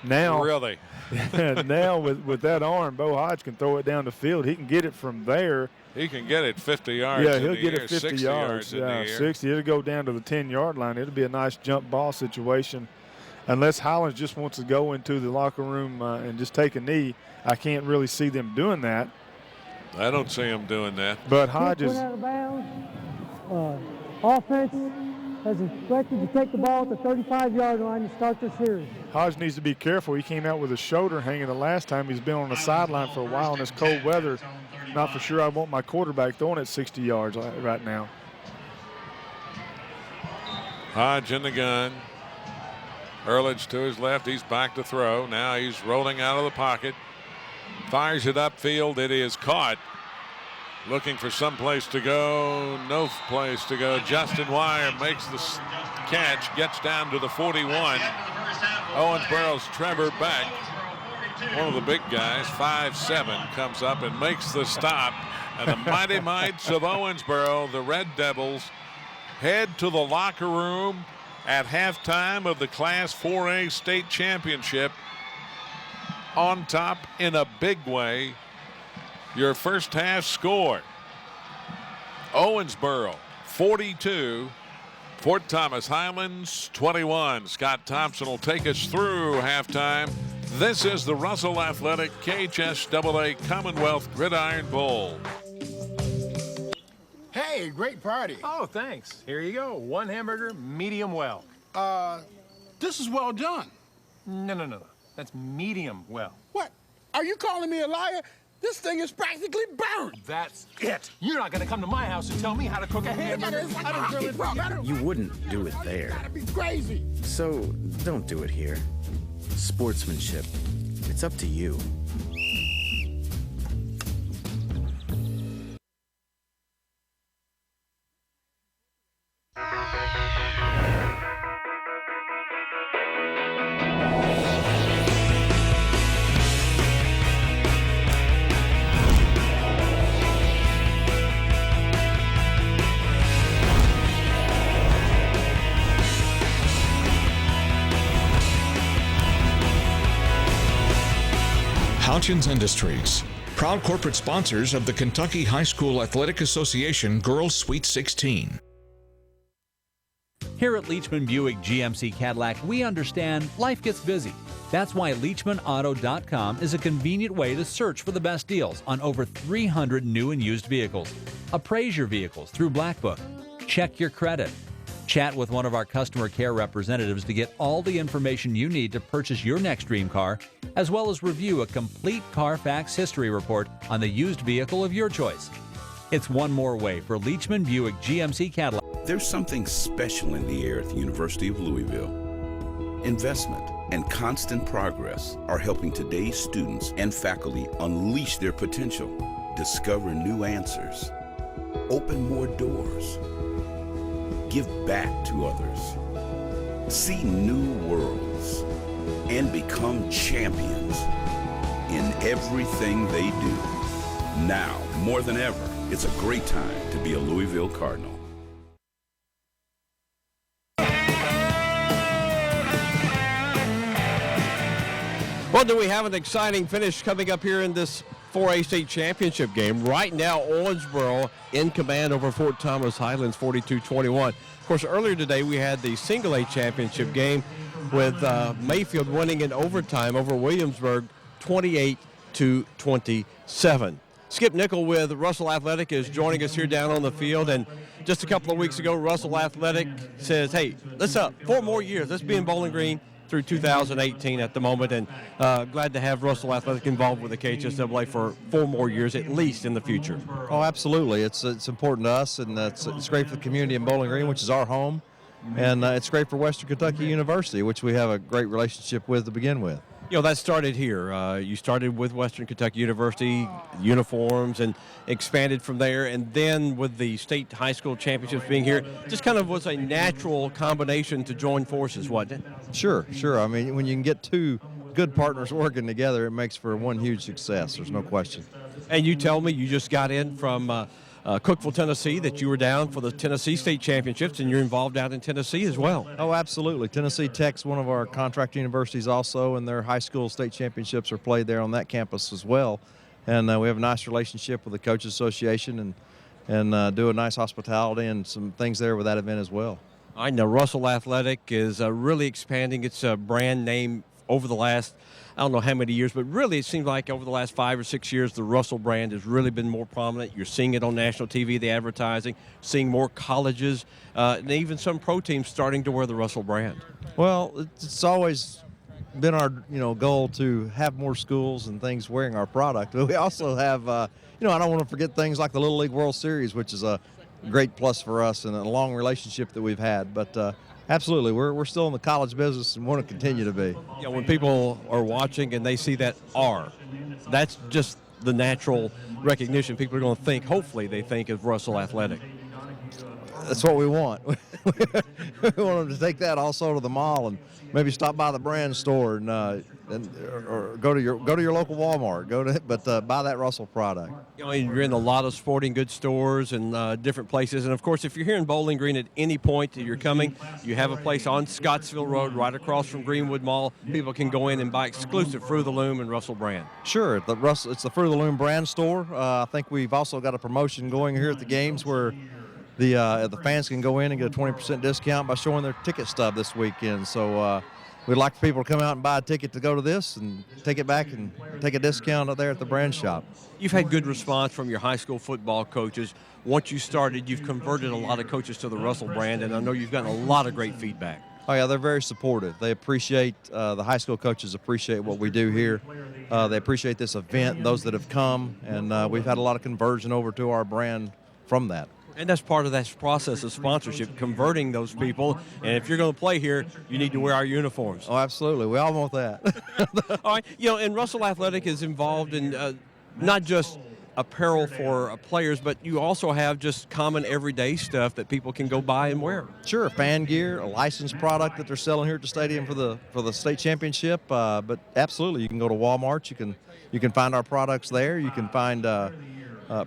O: Now,
N: really?
O: Now with that arm, Bo Hodge can throw it down the field. He can get it from there.
N: He can get it 50 yards.
O: Yeah,
N: in
O: he'll
N: the
O: get
N: air,
O: it 50
N: 60
O: yards.
N: in the
O: Yeah,
N: air.
O: 60. It'll go down to the 10-yard line. It'll be a nice jump ball situation. Unless Highlands just wants to go into the locker room and just take a knee, I can't really see them doing that.
N: I don't see him doing that.
O: But Hodges.
R: Out of bounds. Offense has expected to take the ball at the 35-yard line to start this series.
O: Hodge needs to be careful. He came out with a shoulder hanging the last time. He's been on the sideline for a while in this cold weather. Not for sure I want my quarterback throwing it 60 yards right now.
N: Hodge in the gun. Ehrlich to his left. He's back to throw. Now he's rolling out of the pocket. Fires it upfield. It is caught. Looking for some place to go. No place to go. Justin Wire makes the catch. Gets down to the 41. Owensboro's Trevor Beck, one of the big guys, 5'7", comes up and makes the stop. And the Mighty Mites of Owensboro, the Red Devils, head to the locker room at halftime of the Class 4A state championship on top in a big way. Your first half score: Owensboro 42, Fort Thomas Highlands 21. Scott Thompson will take us through halftime. This is the Russell Athletic KHSAA Commonwealth Gridiron Bowl.
D: Hey, great party. Oh, thanks. Here you go. 1 hamburger, medium well.
I: This is well done.
D: No. That's medium well.
I: What? Are you calling me a liar? This thing is practically burned.
D: That's it. You're not going to come to my house and tell me how to cook a hamburger.
L: You wouldn't do it there.
I: That'd be crazy.
L: So don't do it here. Sportsmanship. It's up to you.
G: Houchins Industries, proud corporate sponsors of the Kentucky High School Athletic Association Girls Sweet 16.
T: Here at Leachman Buick GMC Cadillac, we understand life gets busy. That's why LeachmanAuto.com is a convenient way to search for the best deals on over 300 new and used vehicles. Appraise your vehicles through Black Book. Check your credit. Chat with one of our customer care representatives to get all the information you need to purchase your next dream car, as well as review a complete Carfax history report on the used vehicle of your choice. It's one more way for Leachman Buick GMC Cadillac.
M: There's something special in the air at the University of Louisville. Investment and constant progress are helping today's students and faculty unleash their potential, discover new answers, open more doors, give back to others, see new worlds, and become champions in everything they do. Now, more than ever, it's a great time to be a Louisville Cardinal.
H: Well, do we have an exciting finish coming up here in this 4A state championship game? Right now, Owensboro in command over Fort Thomas Highlands, 42-21. Of course, earlier today we had the single A championship game with Mayfield winning in overtime over Williamsburg, 28-27. Skip Nickel with Russell Athletic is joining us here down on the field, and just a couple of weeks ago, Russell Athletic says, hey, let's 4 more years. Let's be in Bowling Green through 2018 at the moment, and glad to have Russell Athletic involved with the KHSAA for 4 more years at least in the future.
P: Oh, absolutely. It's important to us, and it's great for the community in Bowling Green, which is our home, and it's great for Western Kentucky University, which we have a great relationship with to begin with.
H: You know, that started here. You started with Western Kentucky University, uniforms, and expanded from there. And then with the state high school championships being here, just kind of was a natural combination to join forces, wasn't it?
P: Sure. I mean, when you can get 2 good partners working together, it makes for one huge success. There's no question.
H: And you tell me you just got in from Cookeville, Tennessee, that you were down for the Tennessee State Championships, and you're involved out in Tennessee as well.
P: Oh, absolutely. Tennessee Tech's one of our contract universities also, and their high school state championships are played there on that campus as well. And we have a nice relationship with the Coaches Association and do a nice hospitality and some things there with that event as well.
H: I know Russell Athletic is really expanding its brand name over the last, I don't know how many years, but really it seems like over the last 5 or 6 years, the Russell brand has really been more prominent. You're seeing it on national TV, the advertising, seeing more colleges, and even some pro teams starting to wear the Russell brand.
P: Well, it's always been our goal to have more schools and things wearing our product. But we also have, I don't want to forget things like the Little League World Series, which is a great plus for us and a long relationship that we've had. But absolutely, we're still in the college business and want to continue to be.
H: Yeah, when people are watching and they see that R, that's just the natural recognition. People are going to think, hopefully they think of Russell Athletic.
P: That's what we want. We want them to take that also to the mall and maybe stop by the brand store and or go to your local Walmart. But buy that Russell product.
H: You know, you're in a lot of sporting goods stores and different places. And of course, if you're here in Bowling Green at any point that you're coming, you have a place on Scottsville Road, right across from Greenwood Mall. People can go in and buy exclusive Fruit of the Loom and Russell brand.
P: Sure, it's the Fruit of the Loom brand store. I think we've also got a promotion going here at the games where the fans can go in and get a 20% discount by showing their ticket stub this weekend. So we'd like for people to come out and buy a ticket to go to this and take it back and take a discount out there at the brand shop.
H: You've had good response from your high school football coaches. Once you started, you've converted a lot of coaches to the Russell brand, and I know you've gotten a lot of great feedback.
P: Oh, yeah, they're very supportive. They appreciate, the high school coaches appreciate what we do here. They appreciate this event, those that have come, and we've had a lot of conversion over to our brand from that.
H: And that's part of that process of sponsorship, converting those people. And if you're going to play here, you need to wear our uniforms.
P: Oh, absolutely. We all want that.
H: All right. You know, and Russell Athletic is involved in not just apparel for players, but you also have just common everyday stuff that people can go buy and wear.
P: Sure, fan gear, a licensed product that they're selling here at the stadium for the state championship. But absolutely, you can go to Walmart. You can find our products there. You can find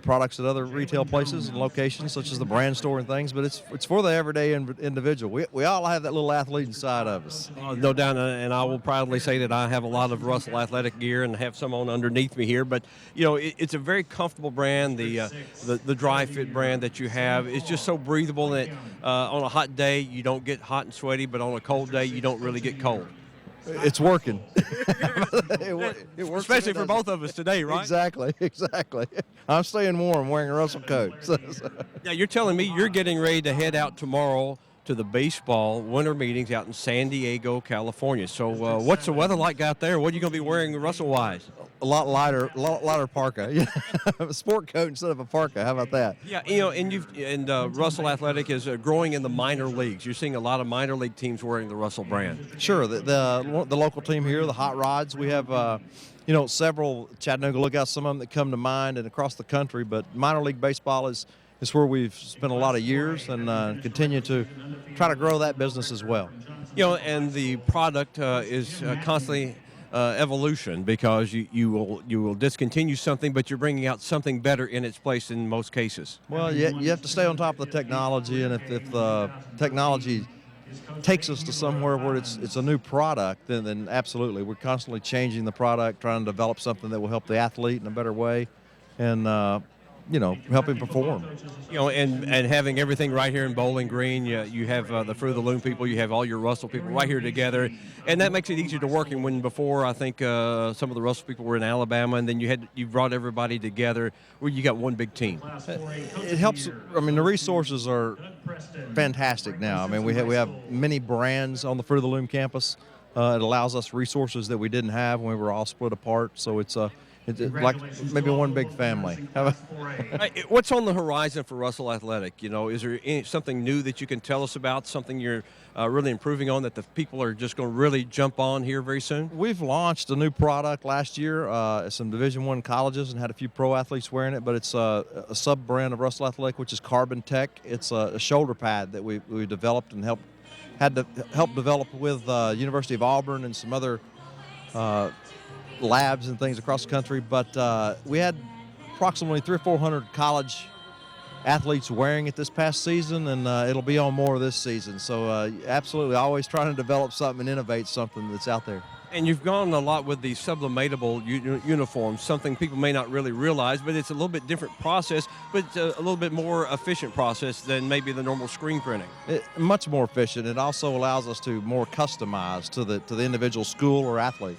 P: products at other retail places and locations such as the brand store and things, but it's for the everyday individual. We all have that little athlete inside of us.
H: No doubt, and I will proudly say that I have a lot of Russell Athletic gear and have some on underneath me here, but you know, it's a very comfortable brand. The dry fit brand that you have is just so breathable that on a hot day you don't get hot and sweaty, but on a cold day you don't really get cold.
P: It's working.
H: it works, especially for both of us today, right?
P: Exactly. I'm staying warm wearing a Russell coat.
H: Now, you're telling me you're getting ready to head out tomorrow to the baseball winter meetings out in San Diego, California. So what's the weather like out there? What are you going to be wearing Russell-wise?
P: A lot lighter parka. Yeah, a sport coat instead of a parka. How about that?
H: Yeah, and Russell Athletic is growing in the minor leagues. You're seeing a lot of minor league teams wearing the Russell brand.
P: Sure, the local team here, the Hot Rods. We have several Chattanooga Lookouts, some of them that come to mind, and across the country. But minor league baseball is where we've spent a lot of years and continue to try to grow that business as well.
H: And the product is constantly evolution, because you will discontinue something, but you're bringing out something better in its place in most cases.
P: Well, you have to stay on top of the technology, and if the technology takes us to somewhere where it's a new product, then absolutely. We're constantly changing the product, trying to develop something that will help the athlete in a better way and help him perform.
H: And having everything right here in Bowling Green, you have the Fruit of the Loom people, you have all your Russell people right here together, and that makes it easier to work. And when before, I think some of the Russell people were in Alabama, and then you brought everybody together where you got one big team.
P: It helps. I mean, the resources are fantastic now. I mean, we have many brands on the Fruit of the Loom campus. It allows us resources that we didn't have when we were all split apart. So it's like maybe one big family.
H: What's on the horizon for Russell Athletic? Is there something new that you can tell us about, something you're really improving on that the people are just going to really jump on here very soon?
P: We've launched a new product last year at some Division I colleges and had a few pro athletes wearing it, but it's a sub-brand of Russell Athletic, which is Carbon Tech. It's a shoulder pad that we developed and had to help develop with University of Auburn and some other labs and things across the country, but we had approximately 300 or 400 college athletes wearing it this past season, and it'll be on more this season. So absolutely, always trying to develop something and innovate something that's out there.
H: And you've gone a lot with the sublimatable uniforms, something people may not really realize, but it's a little bit different process, but it's a little bit more efficient process than maybe the normal screen printing.
P: Much more efficient. It also allows us to more customize to the individual school or athlete.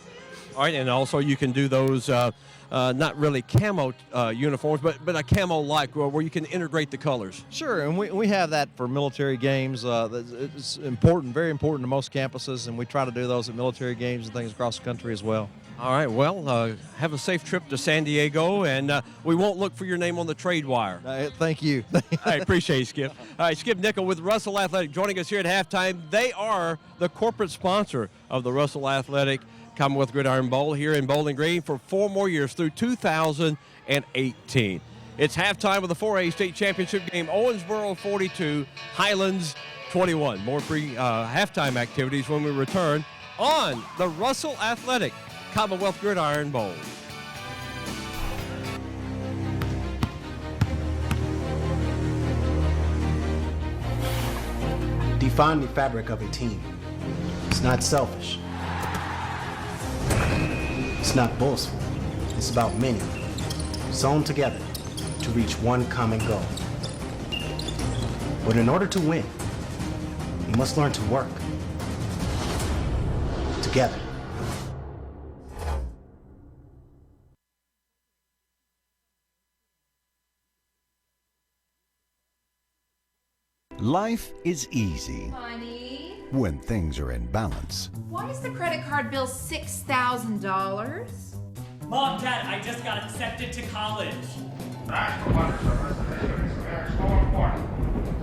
H: All right, and also you can do those not really camo uniforms, but a camo-like where you can integrate the colors.
P: Sure, and we have that for military games. It's important, very important to most campuses, and we try to do those at military games and things across the country as well.
H: All right, well, have a safe trip to San Diego, and we won't look for your name on the trade wire.
P: Thank you.
H: I appreciate you, Skip. All right, Skip Nickel with Russell Athletic joining us here at halftime. They are the corporate sponsor of the Russell Athletic Commonwealth Gridiron Bowl here in Bowling Green for 4 more years through 2018. It's halftime of the 4A state championship game. Owensboro 42, Highlands 21. More halftime activities when we return on the Russell Athletic Commonwealth Gridiron Bowl.
S: Define the fabric of a team. It's not selfish. It's not boastful. It's about many, sewn together to reach one common goal. But in order to win, you must learn to work together.
C: Life is easy
E: Honey,
C: when things are in balance.
E: why is the credit card bill $6,000?
Q: Mom, Dad, I just got accepted to college.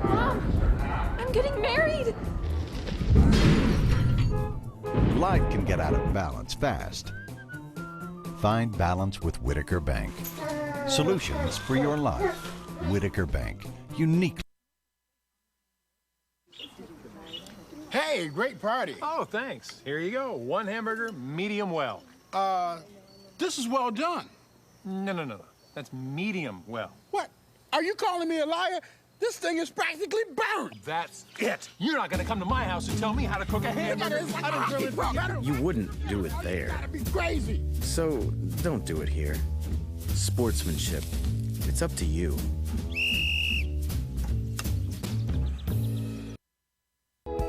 F: Mom, I'm getting married.
C: Life can get out of balance fast. Find balance with Whitaker Bank. Solutions for your life. Whitaker Bank. Unique.
D: Hey, great party. Oh, thanks. Here you go. 1 hamburger, medium well.
I: This is well done.
D: No. That's medium well.
I: What? Are you calling me a liar? This thing is practically burned.
D: That's it. You're not gonna come to my house and tell me how to cook a hamburger.
I: I don't feel it.
L: You wouldn't do it there.
I: Gotta be crazy.
L: So don't do it here. Sportsmanship. It's up to you.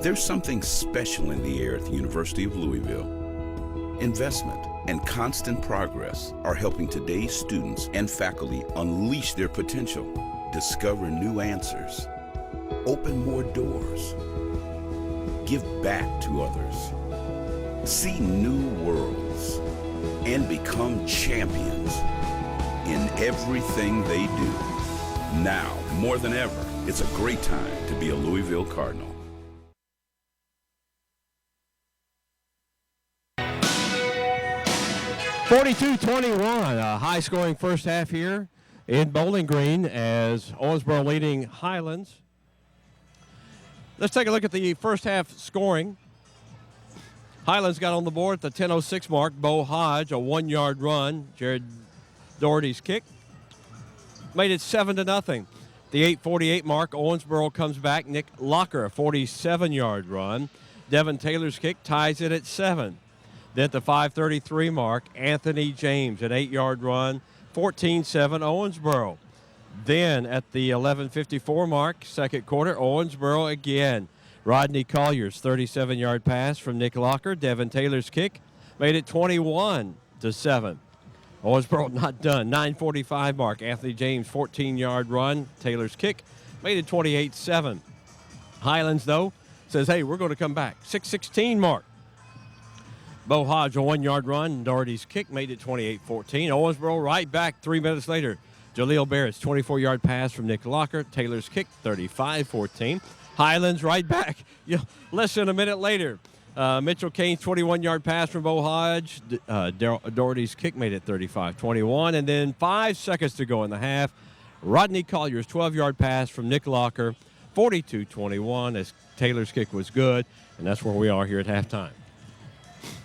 M: There's something special in the air at the University of Louisville. Investment and constant progress are helping today's students and faculty unleash their potential, discover new answers, open more doors, give back to others, see new worlds, and become champions in everything they do. Now, more than ever, it's a great time to be a Louisville Cardinal.
H: (42-21), a high-scoring first half here in Bowling Green as Owensboro leading Highlands. Let's take a look at the first half scoring. Highlands got on the board at the 10:06 mark. Bo Hodge, a 1-yard run. Jared Doherty's kick made it 7-0. The 8:48 mark, Owensboro comes back. Nick Locker, a 47-yard run. Devin Taylor's kick ties it at 7. Then at the 5:33 mark, Anthony James, an 8-yard run. 14-7 Owensboro. Then at the 11:54 mark, second quarter, Owensboro again. Rodney Collier's 37-yard pass from Nick Locker. Devin Taylor's kick made it 21-7. Owensboro not done. 9:45 mark, Anthony James 14-yard run. Taylor's kick made it 28-7. Highlands, though, says, hey, we're going to come back. 6:16 mark. Bo Hodge, a 1-yard run. Doherty's kick made it 28-14. Owensboro right back 3 minutes later. Jaleel Barrett's 24-yard pass from Nick Locker. Taylor's kick, 35-14. Highlands right back less than a minute later. Mitchell Kane's 21-yard pass from Bo Hodge. Doherty's kick made it 35-21. And then 5 seconds to go in the half. Rodney Collier's 12-yard pass from Nick Locker, 42-21, as Taylor's kick was good. And that's where we are here at halftime.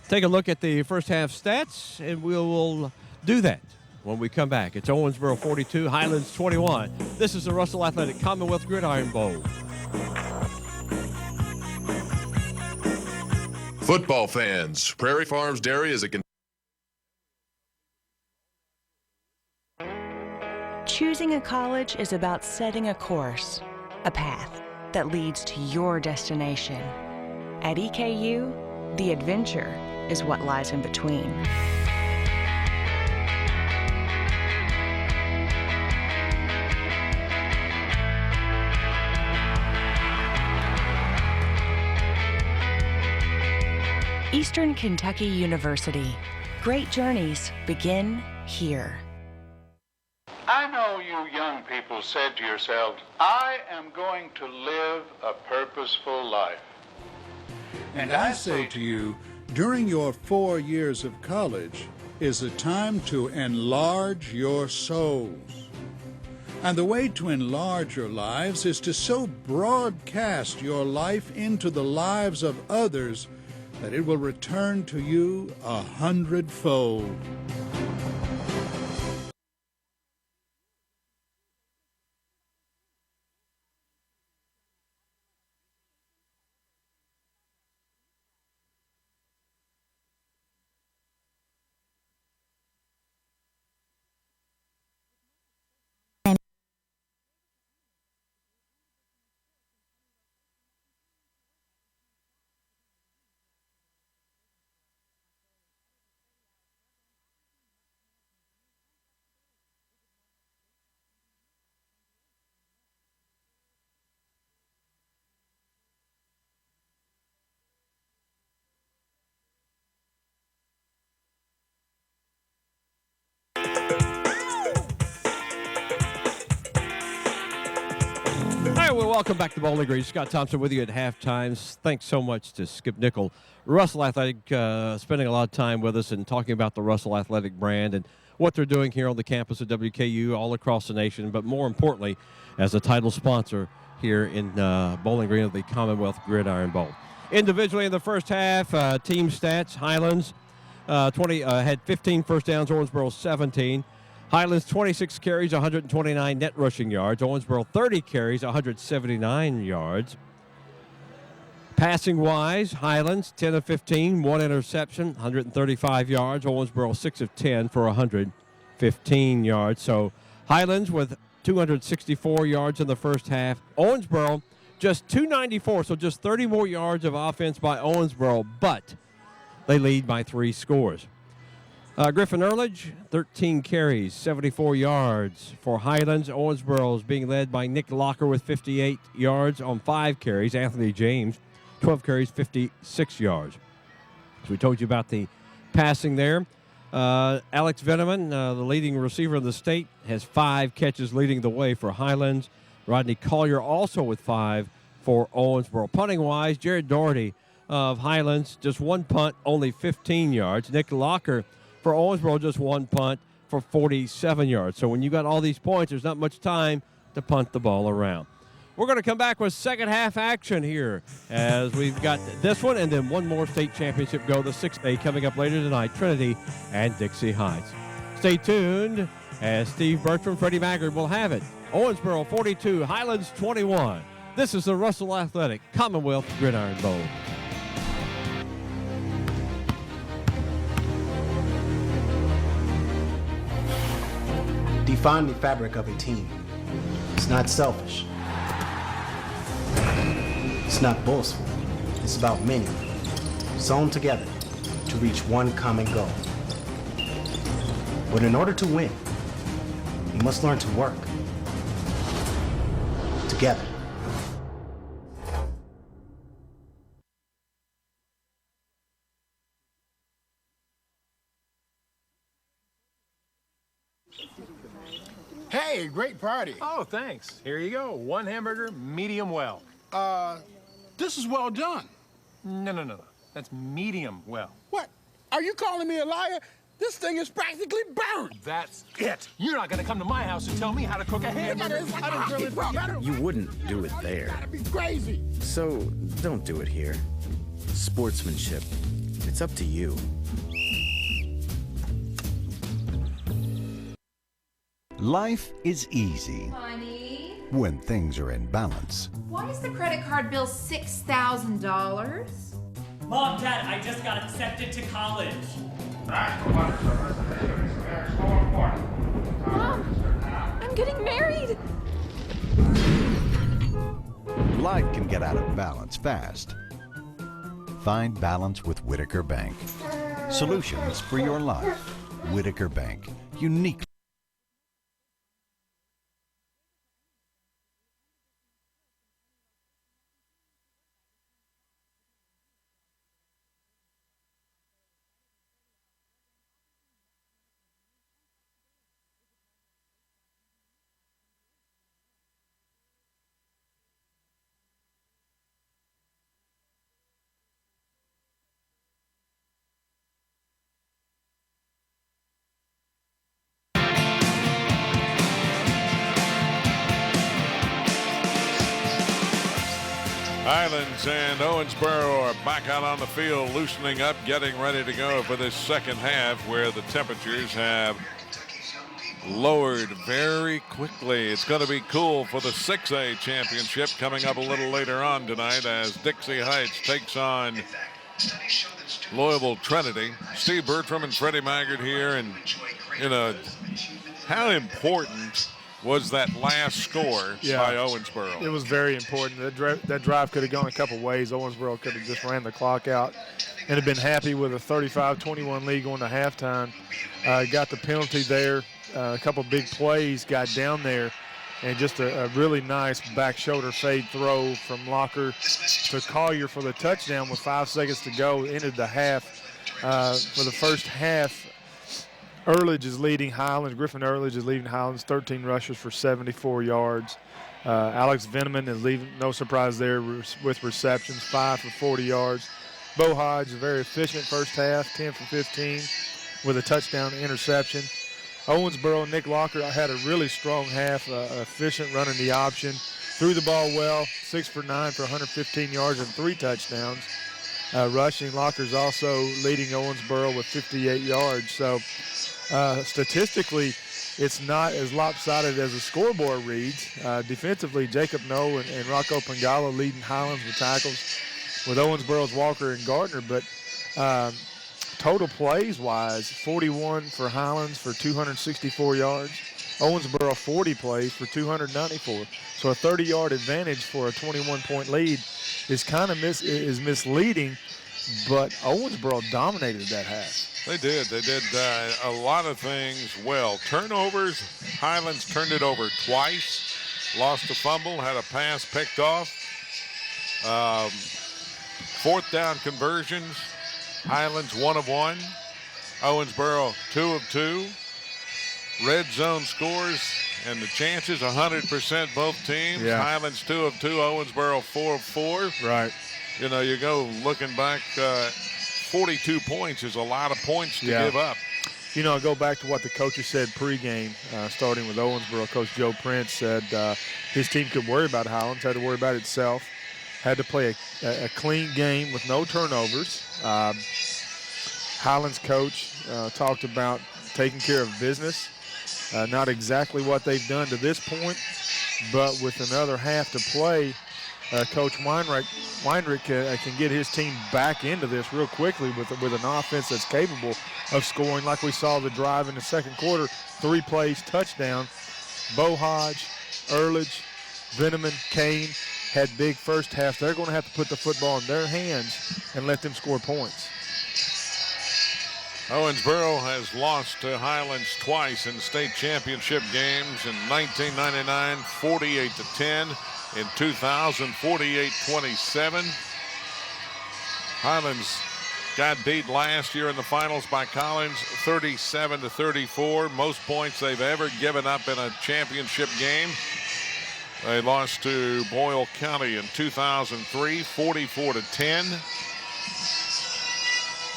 H: Take a look at the first half stats, and we will do that when we come back. It's Owensboro 42, Highlands 21. This is the Russell Athletic Commonwealth Gridiron Bowl.
B: Football fans, Prairie Farms Dairy is a...
X: Choosing a college is about setting a course, a path that leads to your destination. At EKU, the adventure is what lies in between. Eastern Kentucky University. Great journeys begin here.
U: I know you young people said to yourselves, I am going to live a purposeful life.
I: And I say to you, during your 4 years of college is a time to enlarge your souls. And the way to enlarge your lives is to so broadcast your life into the lives of others that it will return to you 100-fold.
H: Welcome back to Bowling Green. Scott Thompson with you at halftime. Thanks so much to Skip Nickel. Russell Athletic spending a lot of time with us and talking about the Russell Athletic brand and what they're doing here on the campus of WKU all across the nation, but more importantly, as a title sponsor here in Bowling Green of the Commonwealth Gridiron Bowl. Individually in the first half, team stats, Highlands had 15 first downs, Owensboro 17. Highlands 26 carries, 129 net rushing yards. Owensboro 30 carries, 179 yards. Passing-wise, Highlands 10 of 15, 1 interception, 135 yards. Owensboro 6 of 10 for 115 yards. So Highlands with 264 yards in the first half. Owensboro just 294, so just 30 more yards of offense by Owensboro, but they lead by 3 scores. Griffin Earledge, 13 carries, 74 yards for Highlands. Owensboro is being led by Nick Locker with 58 yards on 5 carries. Anthony James, 12 carries, 56 yards. So we told you about the passing there. Alex Veneman, the leading receiver in the state, has 5 catches leading the way for Highlands. Rodney Collier also with 5 for Owensboro. Punting-wise, Jared Doherty of Highlands, just 1 punt, only 15 yards. Nick Locker for Owensboro, just 1 punt for 47 yards. So when you got all these points, there's not much time to punt the ball around. We're going to come back with second half action here as we've got this one and then one more state championship go, the 6A, coming up later tonight, Trinity and Dixie Heights. Stay tuned as Steve Bertram, Freddie Maggard will have it. Owensboro 42, Highlands 21. This is the Russell Athletic Commonwealth Gridiron Bowl.
S: Define the fabric of a team. It's not selfish. It's not boastful. It's about many, sewn together to reach one common goal. But in order to win, you must learn to work together.
D: Hey, great party. Oh, thanks. Here you go. 1 hamburger, medium well.
I: This is well done.
D: No. That's medium well.
I: What? Are you calling me a liar? This thing is practically burned.
D: That's it. You're not gonna come to my house and tell me how to cook a hamburger.
L: You wouldn't do it there.
I: That'd be crazy.
L: So don't do it here. Sportsmanship. It's up to you.
C: Life is easy
E: Honey,
C: when things are in balance.
E: why is the credit card bill $6,000?
Q: Mom, Dad, I just got accepted to college.
F: Mom, I'm getting married.
C: Life can get out of balance fast. Find balance with Whitaker Bank. Solutions for your life. Whitaker Bank. Unique.
N: Highlands and Owensboro are back out on the field, loosening up, getting ready to go for this second half where the temperatures have lowered very quickly. It's going to be cool for the 6A championship coming up a little later on tonight as Dixie Heights takes on Louisville Trinity. Steve Bertram and Freddie Maggard here, and how important was that last score by Owensboro?
O: It was very important. That drive could have gone a couple ways. Owensboro could have just ran the clock out and have been happy with a 35-21 lead going to halftime. Got the penalty there. A couple big plays, got down there, and just a really nice back shoulder fade throw from Locker to Collier for the touchdown with 5 seconds to go. Ended the half. For the first half, Earledge is leading Highlands. Griffin Earledge is leading Highlands, 13 rushes for 74 yards. Alex Veneman is leading, no surprise there, with receptions, 5 for 40 yards. Bo Hodge, a very efficient first half, 10 for 15 with a touchdown interception. Owensboro, Nick Locker had a really strong half, efficient running the option. Threw the ball well, 6 for 9 for 115 yards and 3 touchdowns. Rushing, Locker's also leading Owensboro with 58 yards. So statistically, it's not as lopsided as the scoreboard reads. Defensively, Jacob Noe and Rocco Pangalo leading Highlands with tackles, with Owensboro's Walker and Gardner. But total plays-wise, 41 for Highlands for 264 yards. Owensboro 40 plays for 294. So a 30-yard advantage for a 21-point lead is kind of misleading, but Owensboro dominated that half.
N: They did. They did a lot of things well. Turnovers, Highlands turned it over twice, lost a fumble, had a pass picked off. Fourth down conversions, Highlands 1 of 1. Owensboro 2 of 2. Red zone scores and the chances 100% both teams.
O: Yeah.
N: Highlands 2 of 2, Owensboro 4 of 4.
O: Right.
N: You know, you go looking back, 42 points is a lot of points to give up.
O: You know, I go back to what the coaches said pregame, starting with Owensboro. Coach Joe Prince said his team could worry about Highlands, had to worry about itself, had to play a clean game with no turnovers. Highlands coach talked about taking care of business. Not exactly what they've done to this point, but with another half to play, Coach Weinrich can get his team back into this real quickly with an offense that's capable of scoring, like we saw the drive in the second quarter, 3 plays, touchdown. Bo Hodge, Ehrlich, Veneman, Kane had big first halves. They're going to have to put the football in their hands and let them score points.
N: Owensboro has lost to Highlands twice in state championship games. In 1999, 48-10. In 2000, 48-27. Highlands got beat last year in the finals by Collins, 37-34. Most points they've ever given up in a championship game. They lost to Boyle County in 2003, 44-10.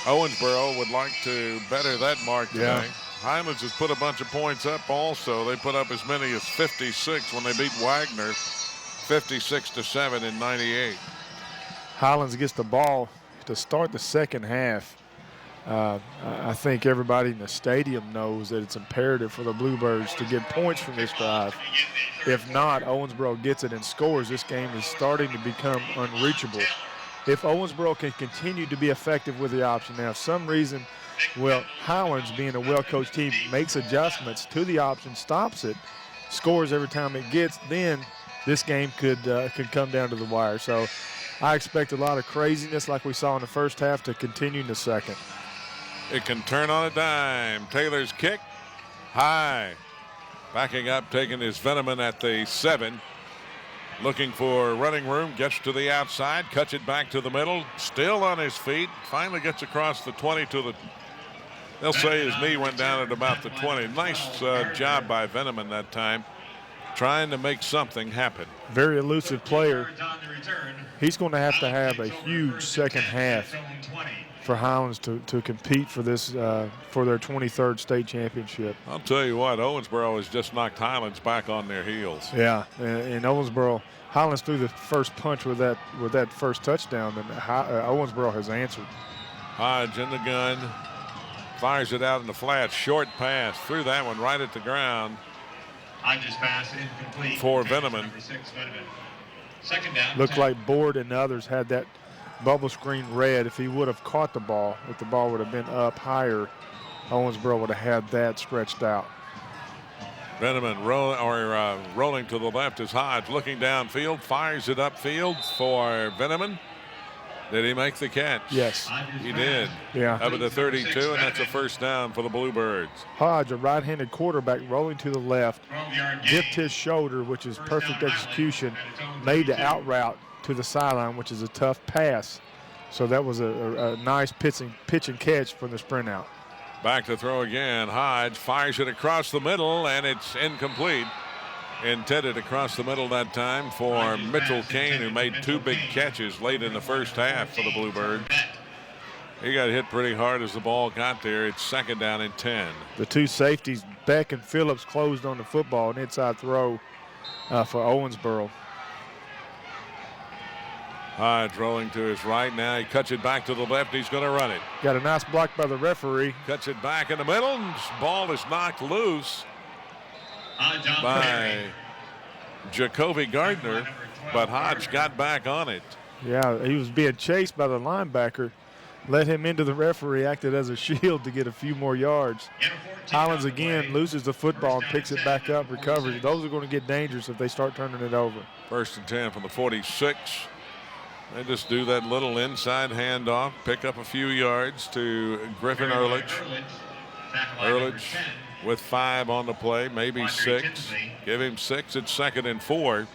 N: Owensboro would like to better that mark today.
O: Yeah.
N: Highlands has put a bunch of points up also. They put up as many as 56 when they beat Wagner, 56-7 in 98.
O: Highlands gets the ball to start the second half. I think everybody in the stadium knows that it's imperative for the Bluebirds to get points from this drive. If not, Owensboro gets it and scores. This game is starting to become unreachable. If Owensboro can continue to be effective with the option, now, if some reason, well, Highlands, being a well-coached team, makes adjustments to the option, stops it, scores every time it gets, then this game could come down to the wire. So I expect a lot of craziness like we saw in the first half to continue in the second.
N: It can turn on a dime. Taylor's kick, high. Backing up, taking his Veneman at the 7. Looking for running room, gets to the outside, cuts it back to the middle, still on his feet, finally gets across the 20 to the, they'll say his knee went down at about the 20. Nice job by Veneman that time, trying to make something happen.
O: Very elusive player. He's going to have a huge second half for Highlands to compete for this for their 23rd state championship.
N: I'll tell you what, Owensboro has just knocked Highlands back on their heels.
O: Yeah, and Highlands threw the first punch with that first touchdown, and Owensboro has answered.
N: Hodge in the gun, fires it out in the flat, short pass, threw that one right at the ground.
A: Hodge's pass incomplete
N: for Veneman.
A: Second down.
O: Looked like Board and others had that bubble screen red. If he would have caught the ball, if the ball would have been up higher, Owensboro would have had that stretched out.
N: Veneman rolling to the left is Hodge, looking downfield, fires it upfield for Veneman. Did he make the catch?
O: Yes.
N: He did.
O: Yeah.
N: Up at the 32, and that's a first down for the Bluebirds.
O: Hodge, a right-handed quarterback, rolling to the left, dipped his shoulder, which is perfect execution, made the out route to the sideline, which is a tough pass. So that was a nice pitch and catch from the sprint out.
N: Back to throw again. Hodge fires it across the middle, and it's incomplete. Intended across the middle that time for Mitchell Kane, who made 2 big catches late in the first half for the Bluebirds. He got hit pretty hard as the ball got there. It's second down and 10.
O: The 2 safeties, Beck and Phillips, closed on the football. An inside throw for Owensboro.
N: Hodge rolling to his right now. He cuts it back to the left. He's going to run it.
O: Got a nice block by the referee.
N: Cuts it back in the middle. Ball is knocked loose by Jacoby Gardner, but Hodge got back on it.
O: Yeah, he was being chased by the linebacker. Let him into the referee, acted as a shield to get a few more yards. Highlands again loses the football and picks it back up, recovers. Those are going to get dangerous if they start turning it over.
N: First and 10 from the 46. They just do that little inside handoff, pick up a few yards to Griffin Ehrlich. Ehrlich with 5 on the play, maybe 6. Give him 6. It's second and 4.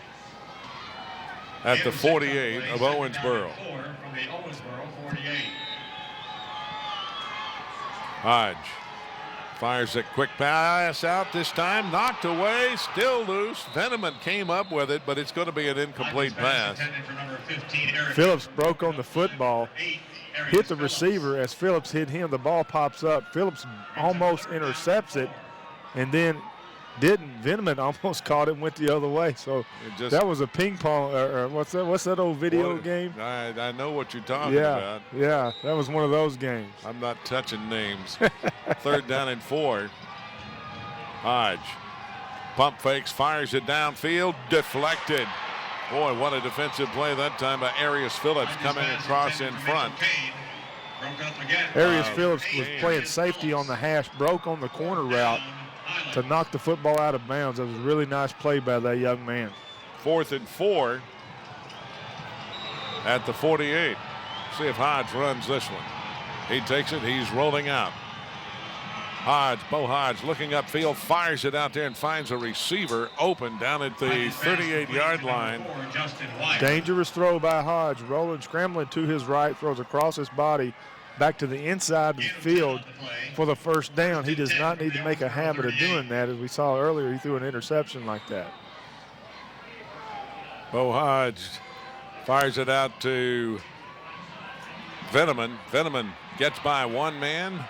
N: at the 48 of Owensboro. Hodge fires a quick pass out this time, knocked away, still loose. Veneman came up with it, but it's going to be an incomplete pass.
O: Phillips broke on the football, hit the receiver. As Phillips hit him, the ball pops up. Phillips almost intercepts it, and then didn't. Veneman almost caught it and went the other way. So that was a ping pong, or what's that old video game?
N: I know what you're talking about.
O: Yeah, that was one of those games.
N: I'm not touching names. 3rd down and 4. Hodge pump fakes, fires it downfield, deflected. Boy, what a defensive play that time by Arius Phillips coming across in front.
O: Arius Phillips was playing safety on the hash, broke on the corner route to knock the football out of bounds. It was a really nice play by that young man.
N: 4th and 4 at the 48. See if Hodge runs this one. He takes it, he's rolling out. Hodge, Bo Hodge looking upfield, fires it out there and finds a receiver open down at the 38-yard line.
O: Dangerous throw by Hodge, rolling, scrambling to his right, throws across his body back to the inside of the field for the first down. He does not need to make a habit of doing that. As we saw earlier, he threw an interception like that.
N: Bo Hodge fires it out to Veneman. Veneman gets by one man.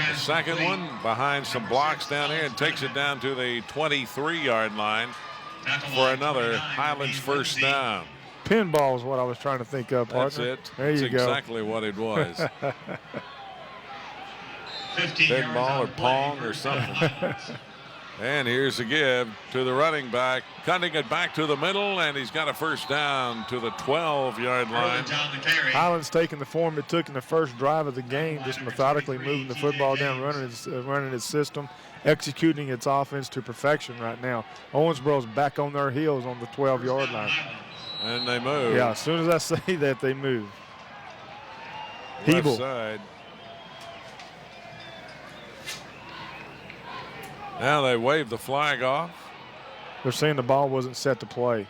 N: The second one behind some blocks down here and takes it down to the 23-yard line for another Highlands first down.
O: Pinball is what I was trying to think of, partner.
N: That's it.
O: There you
N: That's
O: go.
N: exactly what it was. Pinball or Pong or something. And here's the give to the running back, cutting it back to the middle, and he's got a first down to the 12-yard line.
O: Highlands taking the form it took in the first drive of the game, just methodically moving the football down, running its system, executing its offense to perfection right now. Owensboro's back on their heels on the 12-yard line.
N: And they move.
O: Yeah, as soon as I say that, they move.
N: Left
O: Hebel.
N: side. Now they wave the flag off.
O: They're saying the ball wasn't set to play.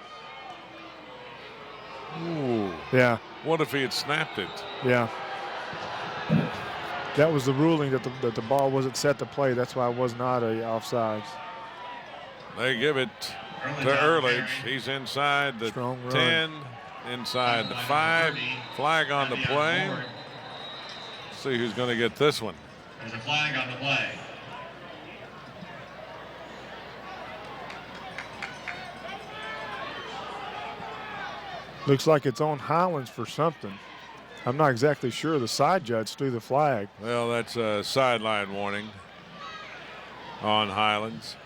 N: Ooh.
O: Yeah.
N: What if he had snapped it?
O: Yeah. That was the ruling that the ball wasn't set to play. That's why it was not a offsides.
N: They give it to Earledge. He's inside the
O: Strong run.
N: 10, inside the 5. Flag on the play. See who's going to get this one.
A: There's a flag on the play.
O: Looks like it's on Highlands for something. I'm not exactly sure. The side judge threw the flag.
N: Well, that's a sideline warning on Highlands.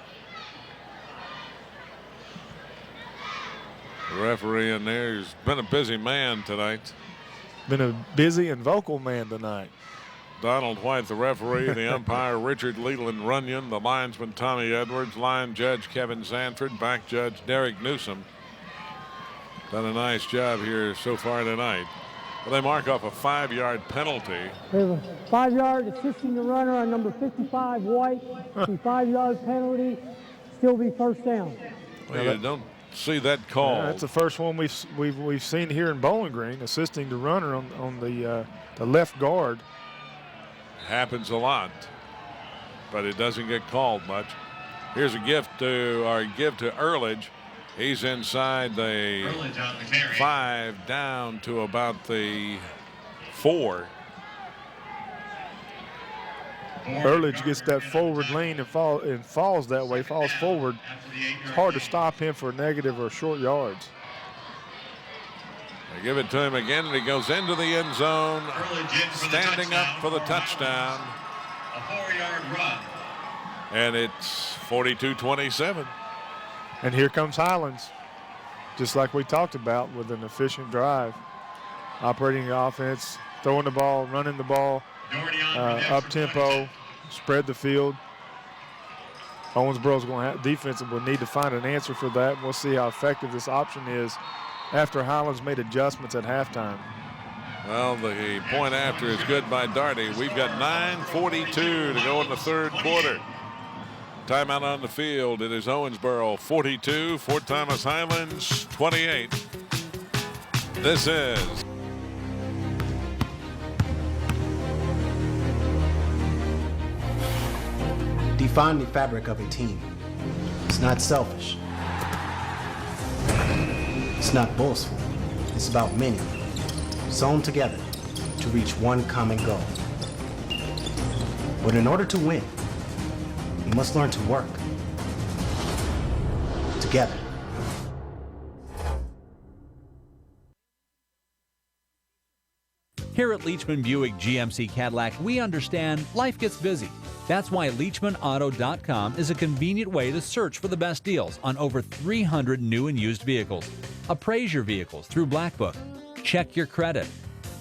N: The referee in there has been a busy man tonight.
O: Been a busy and vocal man tonight.
N: Donald White, the referee, the umpire, Richard Leland Runyon, the linesman, Tommy Edwards, line judge, Kevin Sanford, back judge, Derek Newsom. Done a nice job here so far tonight. Well, they mark off a 5-yard penalty.
R: We have a 5-yard assisting the runner on number 55, White. The 5-yard penalty, still be first down.
N: Well, you don't see that call.
O: Yeah, that's the first one we've seen here in Bowling Green, assisting the runner on the left guard.
N: Happens a lot, but it doesn't get called much. Here's a give to Earledge. He's inside the 5 down to about the 4.
O: Earledge gets that forward lane and falls that way, falls forward. It's hard to stop him for negative or short yards.
N: They give it to him again, and he goes into the end zone, standing up for the touchdown.
A: A 4-yard run.
N: And it's 42-27.
O: And here comes Highlands, just like we talked about, with an efficient drive. Operating the offense, throwing the ball, running the ball, up-tempo, spread the field. Owensboro's going to have defense will need to find an answer for that. And we'll see how effective this option is after Highlands made adjustments at halftime.
N: Well, the point after is good by Darty. We've got 9:42 to go in the third quarter. Timeout on the field. It is Owensboro 42, Fort Thomas Highlands 28. This is
S: Define the fabric of a team. It's not selfish. It's not boastful. It's about many, sewn together to reach one common goal. But in order to win, you must learn to work together.
T: Here at Leachman Buick GMC Cadillac, we understand life gets busy. That's why LeachmanAuto.com is a convenient way to search for the best deals on over 300 new and used vehicles. Appraise your vehicles through Black Book. Check your credit.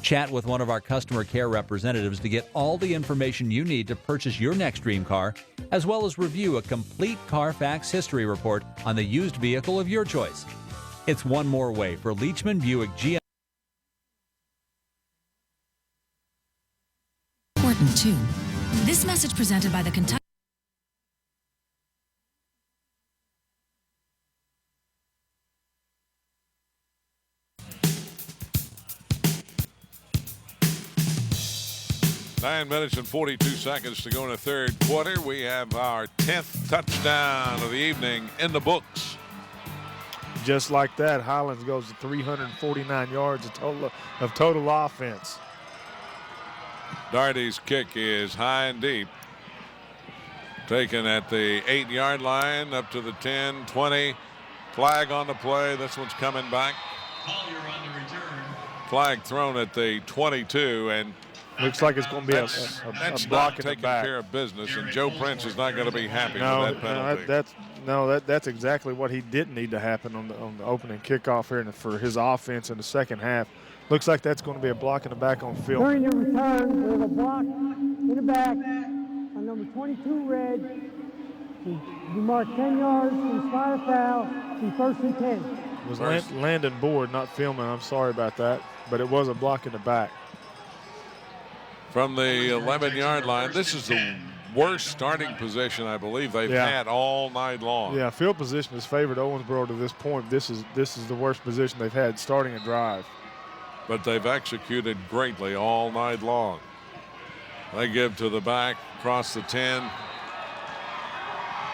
T: Chat with one of our customer care representatives to get all the information you need to purchase your next dream car, as well as review a complete Carfax history report on the used vehicle of your choice. It's one more way for Leachman Buick GMC.
J: Important too. This message presented by the Kentucky.
N: Nine minutes and 42 seconds to go in the third quarter. We have our 10th touchdown of the evening in the books.
O: Just like that, Highlands goes to 349 yards of total offense.
N: Darty's kick is high and deep. Taken at the 8-yard line up to the 10, 20. Flag on the play. This one's coming back.
A: Collier on the return.
N: Flag thrown at the 22, and
O: looks like it's going to be
N: that's
O: a block
N: not
O: in the
N: taking
O: back.
N: care of business, and Joe Prince is not going to be happy with that penalty.
O: That's exactly what he didn't need to happen on the opening kickoff here for his offense in the second half. Looks like that's going to be a block in the back on field.
R: During the return, there's a block in the back on number 22 red. He marked 10 yards and inspired foul. Be first and 10.
O: It was Landon Board, not filming. I'm sorry about that, but it was a block in the back.
N: From the 11-yard line, this is the worst starting position I believe they've had all night long.
O: Yeah, field position has favored Owensboro to this point. This is the worst position they've had starting a drive.
N: But they've executed greatly all night long. They give to the back, across the 10,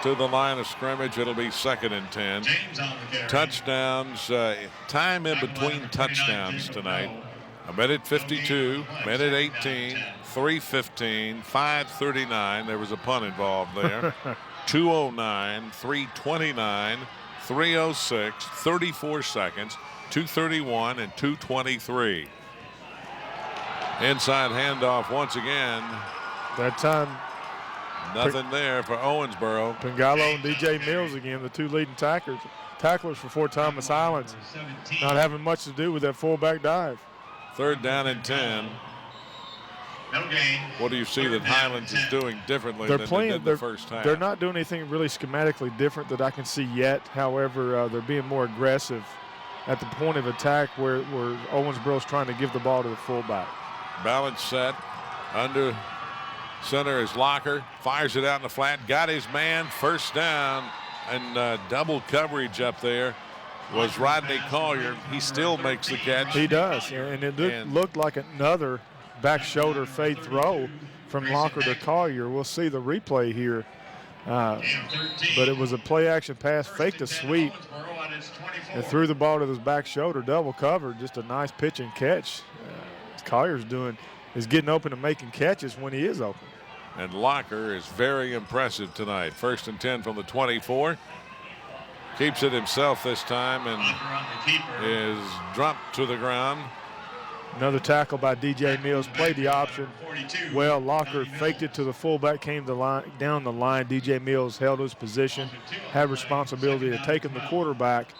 N: to the line of scrimmage. It'll be 2nd and 10. Touchdowns, time in between touchdowns tonight. A minute 52, minute 18, 3:15, 5:39. There was a punt involved there. 2:09, 3:29, 3:06, 34 seconds, 2:31, and 2:23. Inside handoff once again.
O: That time,
N: nothing there for Owensboro.
O: Pingalo and DJ Mills again, the two leading tacklers for Fort Thomas Highlands, not having much to do with that fullback dive.
N: 3rd down and 10. What do you see that Highlands is doing differently than they did the first half?
O: They're not doing anything really schematically different that I can see yet. However, they're being more aggressive at the point of attack where Owensboro's trying to give the ball to the fullback.
N: Balance set. Under center is Locker. Fires it out in the flat. Got his man. First down. And double coverage up there was Rodney Collier. He still makes the catch.
O: He does. And it looked like another back shoulder fade throw from Locker to Collier. We'll see the replay here. But it was a play action pass, faked a sweep, and threw the ball to his back shoulder, double covered. Just a nice pitch and catch. Collier's is getting open and making catches when he is open.
N: And Locker is very impressive tonight. 1st and 10 from the 24. Keeps it himself this time and is dropped to the ground.
O: Another tackle by DJ Mills. Played the option well. Locker faked it to the fullback, came down the line. DJ Mills held his position, had responsibility of taking the quarterback,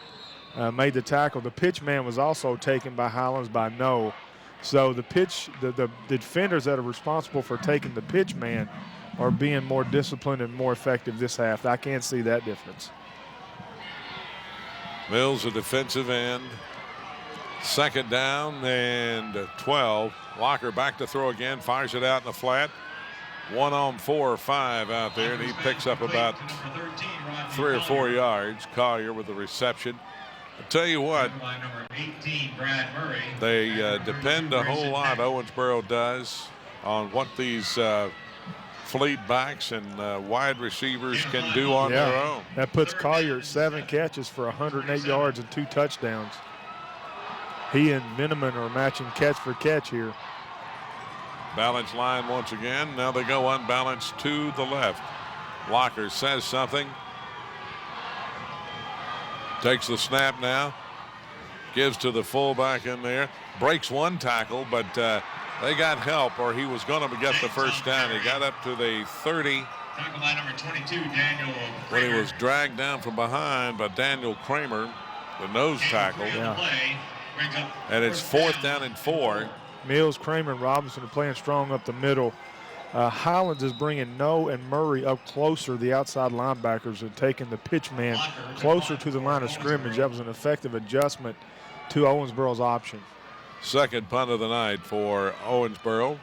O: made the tackle. The pitch man was also taken by Highlands by No. So the defenders that are responsible for taking the pitch man are being more disciplined and more effective this half. I can't see that difference.
N: Mills, a defensive end. 2nd down and 12. Locker back to throw again. Fires it out in the flat. 1 on 4 or 5 out there, and he picks up about 3 or 4 yards. Collier with the reception. I'll tell you what,
A: By number 18, Brad Murray.
N: they depend a whole lot, Owensboro does, on what these fleet backs and wide receivers can do on their own.
O: That puts Collier at 7 catches for 108 yards and 2 touchdowns. He and Veneman are matching catch for catch here.
N: Balanced line once again. Now they go unbalanced to the left. Locker says something. Takes the snap now. Gives to the fullback in there. Breaks one tackle, but they got help, or he was going to get the first down. He got up to the 30.
A: Tackle by number 22, Daniel
N: When he
A: Kramer.
N: was dragged down from behind by Daniel Kramer, the nose tackle. And it's 4th down and 4.
O: Mills, Kramer, and Robinson are playing strong up the middle. Highlands is bringing No and Murray up closer. The outside linebackers are taking the pitch man closer to the line of scrimmage. That was an effective adjustment to Owensboro's option.
N: Second punt of the night for Owensboro.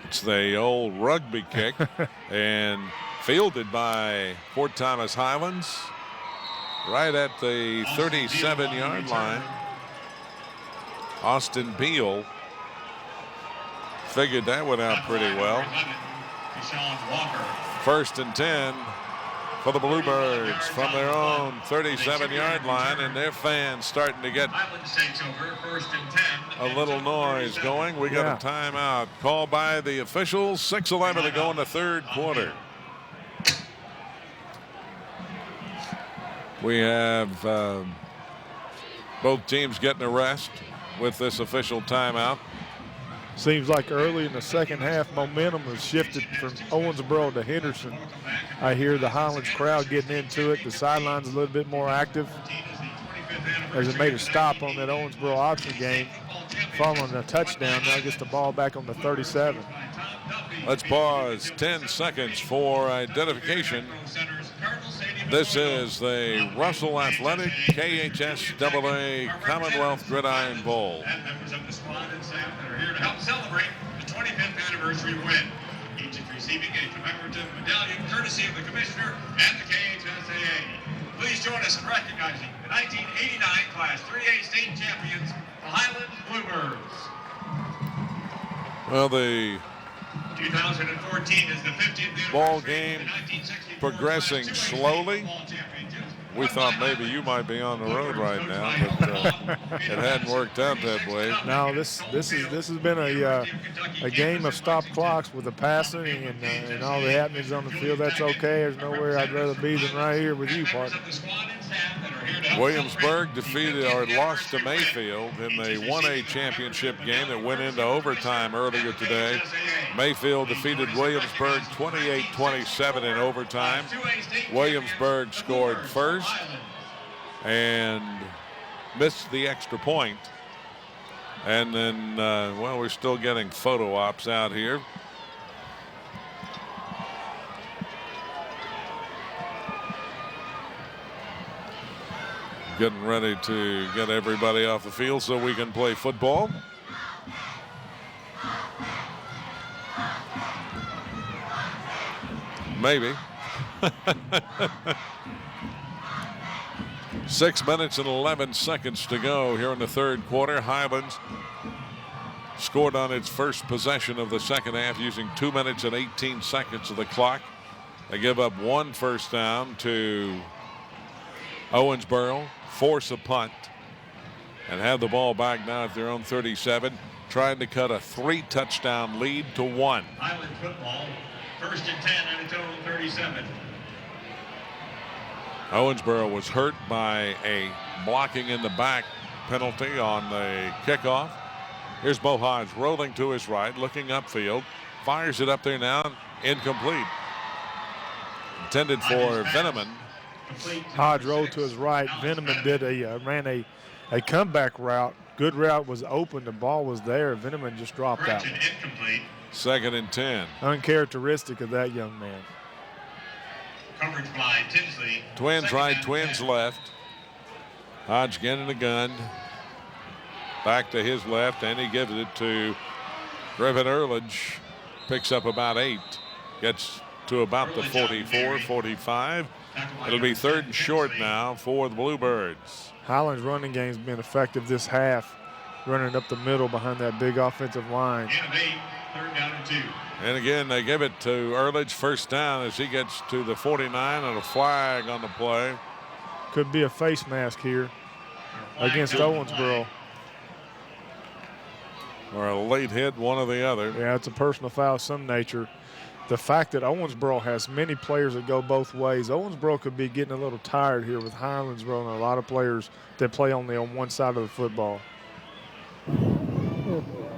N: It's the old rugby kick and fielded by Fort Thomas Highlands right at the 37-yard line. Austin Beal figured that one out pretty well. First and 10 for the Bluebirds from their own 37-yard line, and their fans starting to get a little noise going. We got a timeout called by the officials. 6:11 to go in the third quarter. We have both teams getting a rest with this official timeout.
O: Seems like early in the second half, momentum has shifted from Owensboro to Henderson. I hear the Highlands crowd getting into it. The sideline's a little bit more active as it made a stop on that Owensboro option game following a touchdown. Now gets the ball back on the 37.
N: Let's pause 10 seconds for identification. This is the Russell Athletic KHSAA Commonwealth Gridiron Bowl.
A: And members of the squad and staff that are here to help celebrate the 25th anniversary win. Each is receiving a commemorative medallion courtesy of the Commissioner and the KHSAA. Please join us in recognizing the 1989 Class 3A state champions, the Highlands Bluebirds.
N: Well, the
A: 2014 is the 50th
N: ball game progressing slowly. We thought maybe you might be on the road right now, but it hadn't worked out that way.
O: No, this has been a game of stop clocks with the passing and all the happenings on the field. That's okay. There's nowhere I'd rather be than right here with you, partner.
N: Williamsburg defeated or lost to Mayfield in the 1A championship game that went into overtime earlier today. Mayfield defeated Williamsburg 28-27 in overtime. Williamsburg scored first and missed the extra point. And then, well, we're still getting photo ops out here. Getting ready to get everybody off the field so we can play football. Maybe. 6 minutes and 11 seconds to go here in the third quarter. Highlands scored on its first possession of the second half using 2 minutes and 18 seconds of the clock. They give up one first down to Owensboro, force a punt, and have the ball back now at their own 37, trying to cut a 3-touchdown lead to 1.
A: Highland football, first and 10 at its own 37.
N: Owensboro was hurt by a blocking in the back penalty on the kickoff. Here's Bo Hodge rolling to his right, looking upfield, fires it up there now, incomplete. Intended for Veneman.
O: Hodge rolled to his right. Veneman ran a comeback route. Good route was open. The ball was there. Veneman just dropped out.
N: Second and 10.
O: Uncharacteristic of that young man.
A: Coverage by Tinsley.
N: Twins right, twins left. Hodge getting the gun. Back to his left, and he gives it to Griffin Earledge. Picks up about 8. Gets to about the 44, 45. It'll be 3rd and short now for the Bluebirds.
O: Highland's running game's been effective this half, running up the middle behind that big offensive line.
A: 3rd down and 2.
N: And again, they give it to Ehrlich, first down as he gets to the 49, and a flag on the play.
O: Could be a face mask here against Owensboro.
N: Or a late hit, one or the other.
O: Yeah, it's a personal foul of some nature. The fact that Owensboro has many players that go both ways, Owensboro could be getting a little tired here with Highlandsboro and a lot of players that play only on one side of the football.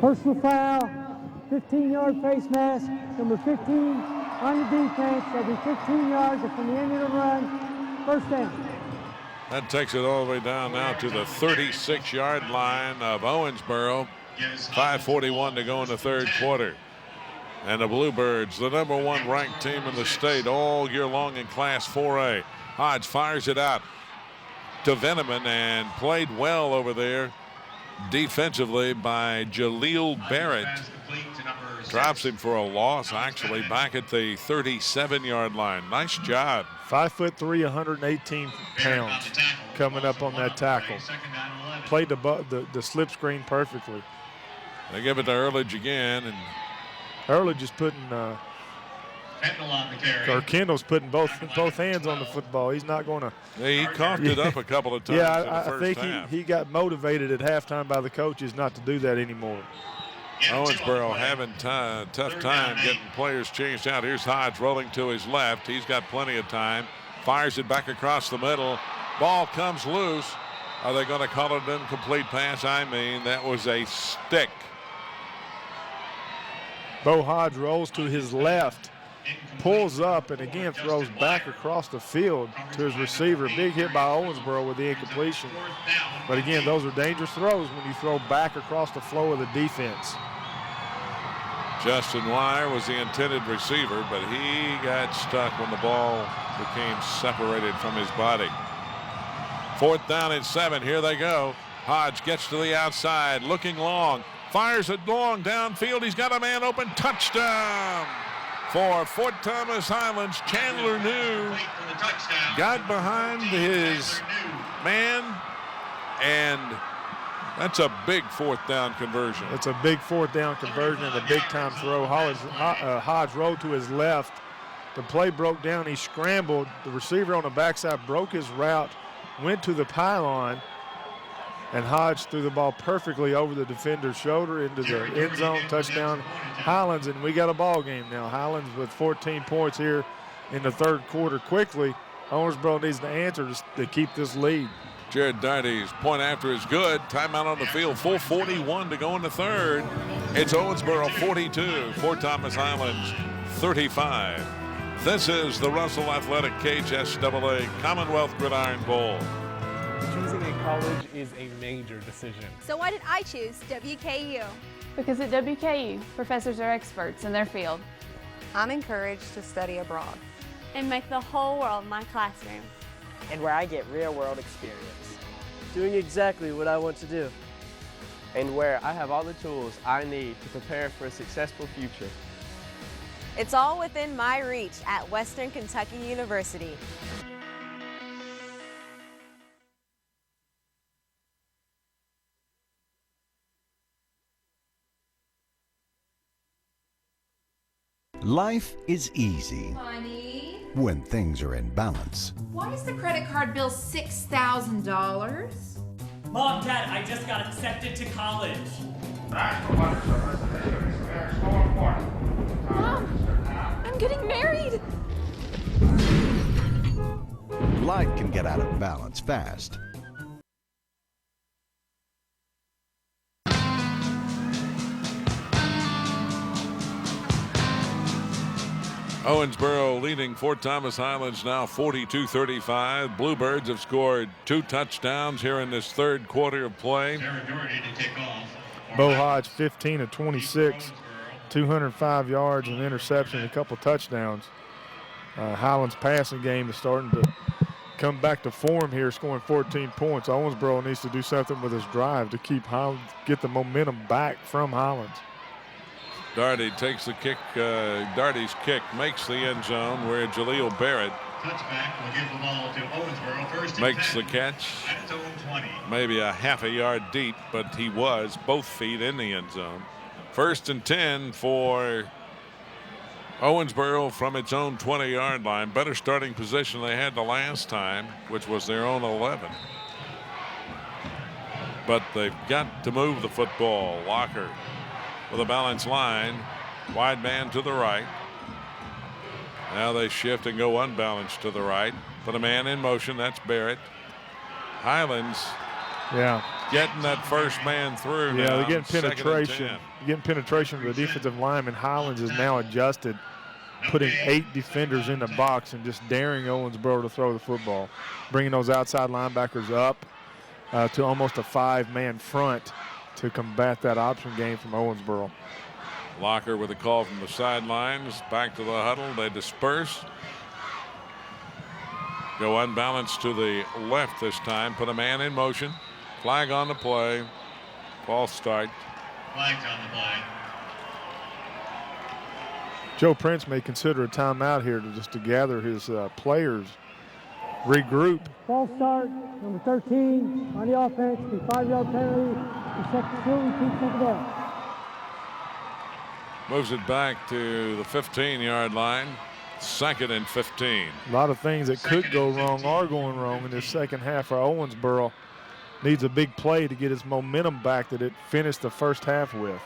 R: Personal foul, 15-yard face mask, number 15 on the defense. That'll be 15 yards from the end of the run, first down.
N: That takes it all the way down now to the 36-yard line of Owensboro. 5:41 to go in the 3rd quarter. And the Bluebirds, the #1 ranked team in the state all year long in Class 4A. Hodge fires it out to Veneman and played well over there defensively by Jaleel Barrett. Drops him for a loss, actually, back at the 37-yard line. Nice job.
O: 5'3", 118 pounds coming up on that tackle. Played the slip screen perfectly.
N: They give it to Ehrlich again, and
O: Ehrlich is putting
A: Kendall on the carry.
O: or Kendall's putting both hands on the football. He's not going to.
N: Yeah, he coughed it up a couple of times
O: Yeah,
N: in the
O: I
N: first
O: think
N: half.
O: he got motivated at halftime by the coaches not to do that anymore.
N: Owensboro having tough time getting players changed out. Here's Hodge rolling to his left. He's got plenty of time. Fires it back across the middle. Ball comes loose. Are they going to call it an incomplete pass? I mean, that was a stick.
O: Bo Hodge rolls to his left, pulls up, and again throws back across the field to his receiver. Big hit by Owensboro with the incompletion. But again, those are dangerous throws when you throw back across the flow of the defense.
N: Justin Wire was the intended receiver, but he got stuck when the ball became separated from his body. 4th down and 7. Here they go. Hodge gets to the outside, looking long. Fires it long downfield. He's got a man open. Touchdown for Fort Thomas Highlands. Chandler New got behind his man, and that's a big 4th down conversion.
O: It's a big 4th down conversion and a big-time throw. Hodge rolled to his left. The play broke down. He scrambled. The receiver on the backside broke his route, went to the pylon, and Hodge threw the ball perfectly over the defender's shoulder into the end zone. Touchdown Highlands, and we got a ball game now. Highlands with 14 points here in the 3rd quarter. Quickly, Owensboro needs to answer to keep this lead.
N: Jared Darty's point after is good. Timeout on the field. 4:41 to go in the 3rd. It's Owensboro 42, Fort Thomas Highlands 35. This is the Russell Athletic KHSAA Commonwealth Gridiron Bowl.
G: Choosing a college is a major decision.
F: So why did I choose WKU?
K: Because at WKU, professors are experts in their field.
F: I'm encouraged to study abroad.
K: And make the whole world my classroom.
V: And where I get real-world experience. Doing exactly what I want to do. And where I have all the tools I need to prepare for a successful future.
F: It's all within my reach at Western Kentucky University.
C: Life is easy
E: Honey,
C: when things are in balance.
E: why is the credit card bill $6,000?
Q: Mom, Dad, I just got accepted to college.
K: Mom, I'm getting married.
C: Life can get out of balance fast.
N: Owensboro leading Fort Thomas Highlands now 42-35. Bluebirds have scored 2 touchdowns here in this 3rd quarter of play.
O: Bo Hodge 15 of 26, 205 yards, an interception, a couple touchdowns. Highlands passing game is starting to come back to form here, scoring 14 points. Owensboro needs to do something with his drive to keep Highlands, get the momentum back from Highlands.
N: Darty takes the kick. Darty's kick makes the end zone where Jaleel Barrett
A: touchback will give the ball to Owensboro. First and
N: Makes
A: 10
N: the catch.
A: at its own 20.
N: Maybe a half a yard deep, but he was both feet in the end zone. First and 10 for Owensboro from its own 20-yard line. Better starting position they had the last time, which was their own 11. But they've got to move the football. Locker with a balanced line. Wide man to the right. Now they shift and go unbalanced to the right. Put a man in motion. That's Barrett. Highlands.
O: Yeah.
N: Getting that first man through.
O: Yeah,
N: now.
O: they're getting
N: Second and
O: penetration.
N: 10.
O: Getting penetration to the defensive lineman. Highlands is now adjusted, putting 8 defenders in the box and just daring Owensboro to throw the football. Bringing those outside linebackers up to almost a 5-man front to combat that option game from Owensboro.
N: Locker with a call from the sidelines. Back to the huddle. They disperse. Go unbalanced to the left this time. Put a man in motion. Flag on the play. False start.
A: Flags on the play.
O: Joe Prince may consider a timeout here to gather his players, regroup.
R: False start, number 13 on the offense, the 5-yard penalty, the second penalty, second down.
N: Moves it back to the 15-yard line. Second and 15.
O: A lot of things that could go wrong are going wrong in this second half for Owensboro. Needs a big play to get its momentum back that it finished the first half with.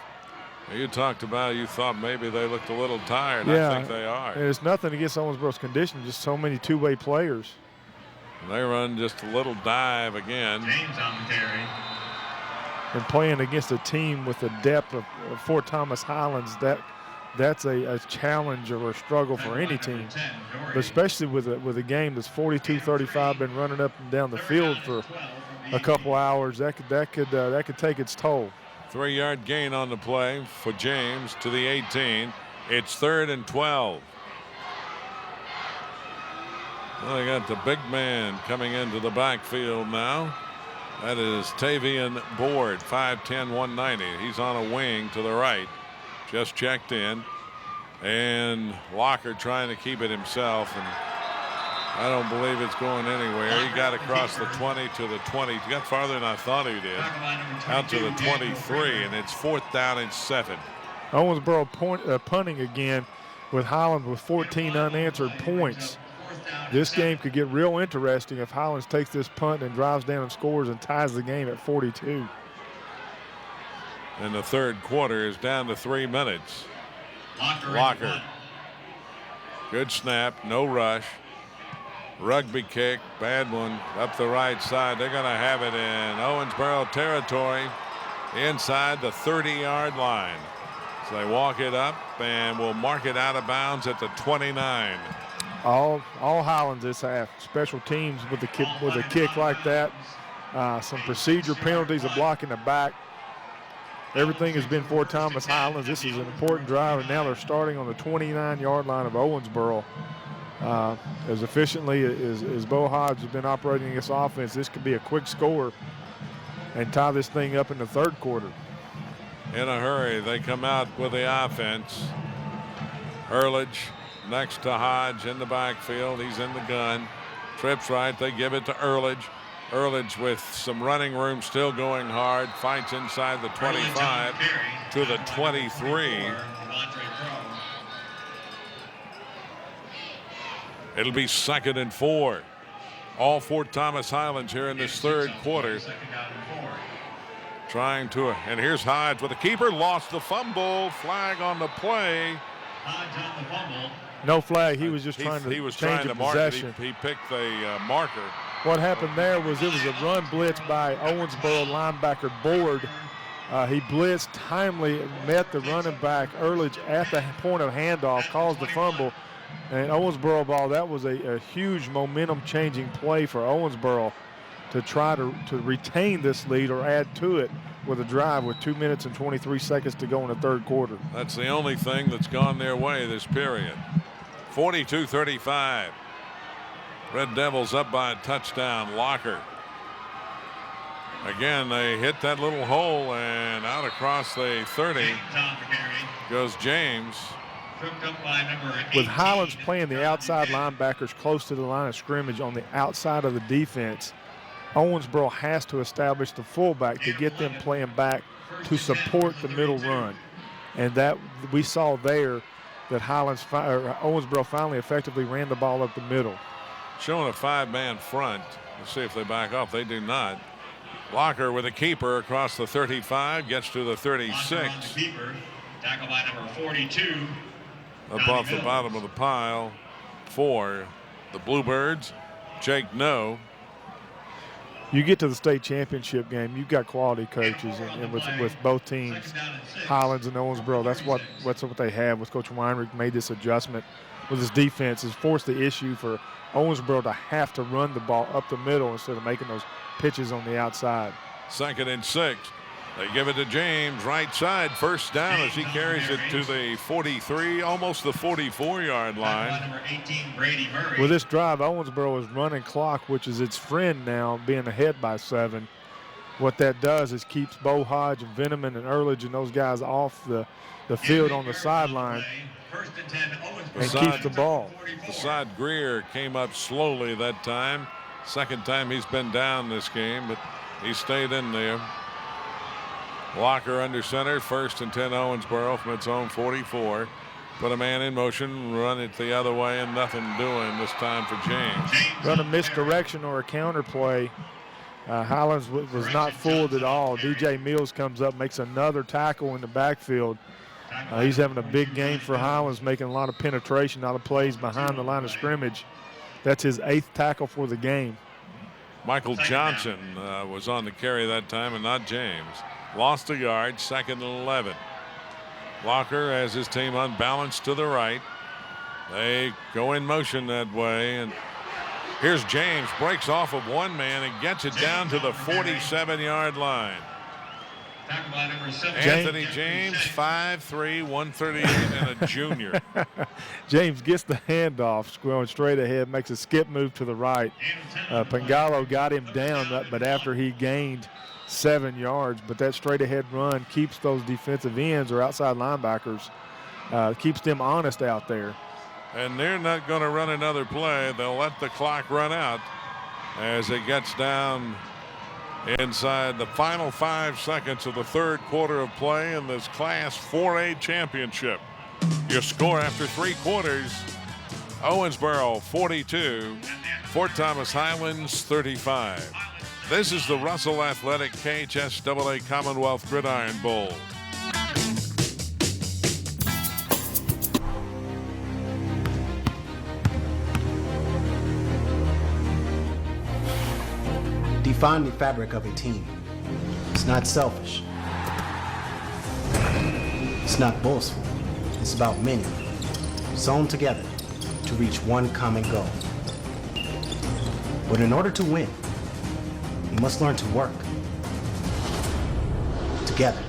N: You talked about, you thought maybe they looked a little tired.
O: Yeah,
N: I think they are.
O: And it's nothing against Owensboro's condition, just so many two-way players.
N: They run just a little dive again.
A: James on the carry.
O: And playing against a team with the depth of Fort Thomas Highlands, that's a challenge or a struggle for any team, but especially with a game that's 42-35, been running up and down the field for a couple hours. That could take its toll.
N: 3-yard gain on the play for James to the 18. It's 3rd and 12. Well, they got the big man coming into the backfield now. That is Tavian Board, 5'10", 190. He's on a wing to the right. Just checked in. And Locker trying to keep it himself. And I don't believe it's going anywhere. He got across the 20 to the 20. He got farther than I thought he did. Out to the 23, and it's 4th down and 7.
O: Owensboro punting again with Highlands with 14 unanswered points. This game could get real interesting if Highlands takes this punt and drives down and scores and ties the game at 42.
N: And the third quarter is down to 3 minutes. Locker. Good snap, no rush. Rugby kick, bad one, up the right side. They're going to have it in Owensboro territory inside the 30-yard line. So they walk it up and will mark it out of bounds at the 29.
O: All Highlands this half. Special teams with a kick like that. Some procedure penalties of blocking the back. Everything has been for Thomas Highlands. This is an important drive, and now they're starting on the 29-yard line of Owensboro. As efficiently as Bo Hodge has been operating this offense, this could be a quick score and tie this thing up in the third quarter.
N: In a hurry, they come out with the offense. Hurlage next to Hodge in the backfield. He's in the gun. Trips right. They give it to Earledge. Earledge with some running room, still going hard. Fights inside the 25 to the 23. It'll be 2nd and 4. All Fort Thomas Highlands here in this third quarter. Trying to, and here's Hodge with the keeper. Lost the fumble. Flag on the play.
A: Hodge on the fumble.
O: No flag. He was just trying to change the possession.
N: He picked the marker.
O: What happened there was it was a run blitz by Owensboro linebacker Board. He blitzed timely, met the running back Earledge at the point of handoff, caused the fumble. And Owensboro ball, that was a huge momentum-changing play for Owensboro to try to retain this lead or add to it with a drive with 2 minutes and 23 seconds to go in the third quarter.
N: That's the only thing that's gone their way this period. 42-35. Red Devils up by a touchdown. Locker. Again, they hit that little hole, and out across the 30 goes James.
A: Tripped up by number 18.
O: With Highlands playing the outside linebackers close to the line of scrimmage on the outside of the defense, Owensboro has to establish the fullback to get them playing back to support the middle run. And that we saw there that Owensboro finally effectively ran the ball up the middle.
N: Showing a 5-man front. Let's see if they back off. They do not. Locker with a keeper across the 35, gets to the 36.
A: Tackle by number 42.
N: Up off the bottom of the pile for the Bluebirds, Jake No.
O: You get to the state championship game, you've got quality coaches, and with both teams, Highlands and Owensboro, that's what they have. With Coach Weinrich made this adjustment with his defense, has forced the issue for Owensboro to have to run the ball up the middle instead of making those pitches on the outside.
N: 2nd and 6. They give it to James, right side, first down as he carries it to the 43, almost the 44-yard line.
A: Number 18, Brady Murray.
O: With this drive, Owensboro is running clock, which is its friend now, being ahead by 7. What that does is keeps Bo Hodge and Veneman and Earledge and those guys off the field on the sideline and keeps the ball.
N: Assad Greer came up slowly that time. Second time he's been down this game, but he stayed in there. Locker under center, 1st and 10 Owensboro from its own 44. Put a man in motion, run it the other way, and nothing doing this time for James.
O: Run a misdirection or a counter play. Highlands was not fooled at all. DJ Mills comes up, makes another tackle in the backfield. He's having a big game for Highlands, making a lot of penetration, a lot of plays behind the line of scrimmage. That's his 8th tackle for the game.
N: Michael Johnson was on the carry that time and not James. Lost a yard, 2nd and 11. Locker has his team unbalanced to the right. They go in motion that way, and here's James, breaks off of one man and gets it down to the 47-yard line. Anthony James, 5'3", 138, and a junior.
O: James gets the handoff, going straight ahead, makes a skip move to the right. Pangalo got him down, but after he gained 7 yards, but that straight ahead run keeps those defensive ends or outside linebackers, keeps them honest out there.
N: And they're not going to run another play. They'll let the clock run out as it gets down inside the final 5 seconds of the 3rd quarter of play in this Class 4A championship. Your score after 3 quarters, Owensboro 42, Fort Thomas Highlands 35. This is the Russell Athletic KHSAA Commonwealth Gridiron Bowl.
S: Define the fabric of a team. It's not selfish. It's not boastful. It's about many, sewn together to reach one common goal. But in order to win, you must learn to work together.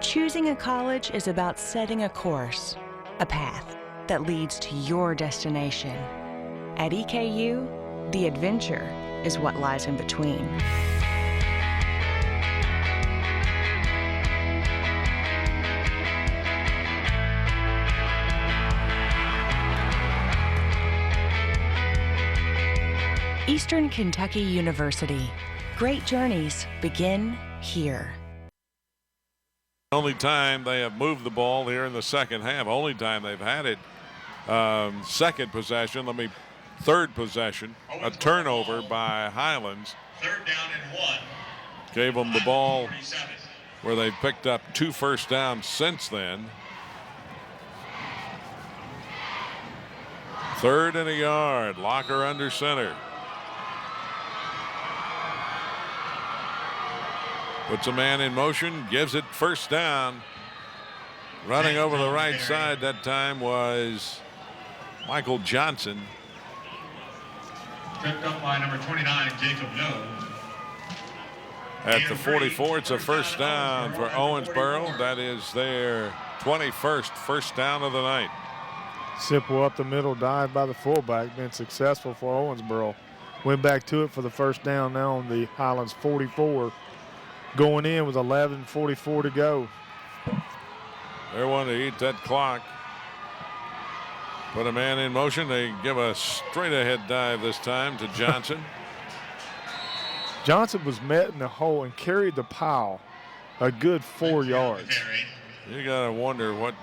X: Choosing a college is about setting a course, a path that leads to your destination. At EKU, the adventure is what lies in between. Eastern Kentucky University. Great journeys begin here.
N: Only time they have moved the ball here in the second half. Only time they've had it. Second possession. Third possession. A turnover by Highlands.
A: 3rd down and 1.
N: Gave them the ball where they've picked up 2 first downs since then. 3rd and a yard. Locker under center. Puts a man in motion, gives it first down. Running over the right side that time was Michael Johnson.
A: Tripped up by number 29, Jacob No.
N: At the 44, it's a first down for Owensboro. That is their 21st first down of the night.
O: Simple up the middle dive by the fullback, been successful for Owensboro. went back to it for the first down now on the Highlands 44. Going in with 11:44 to go.
N: They want to eat that clock. Put a man in motion. They give a straight ahead dive this time to Johnson.
O: Johnson was met in the hole and carried the pile a good 4 yards.
N: You got to wonder what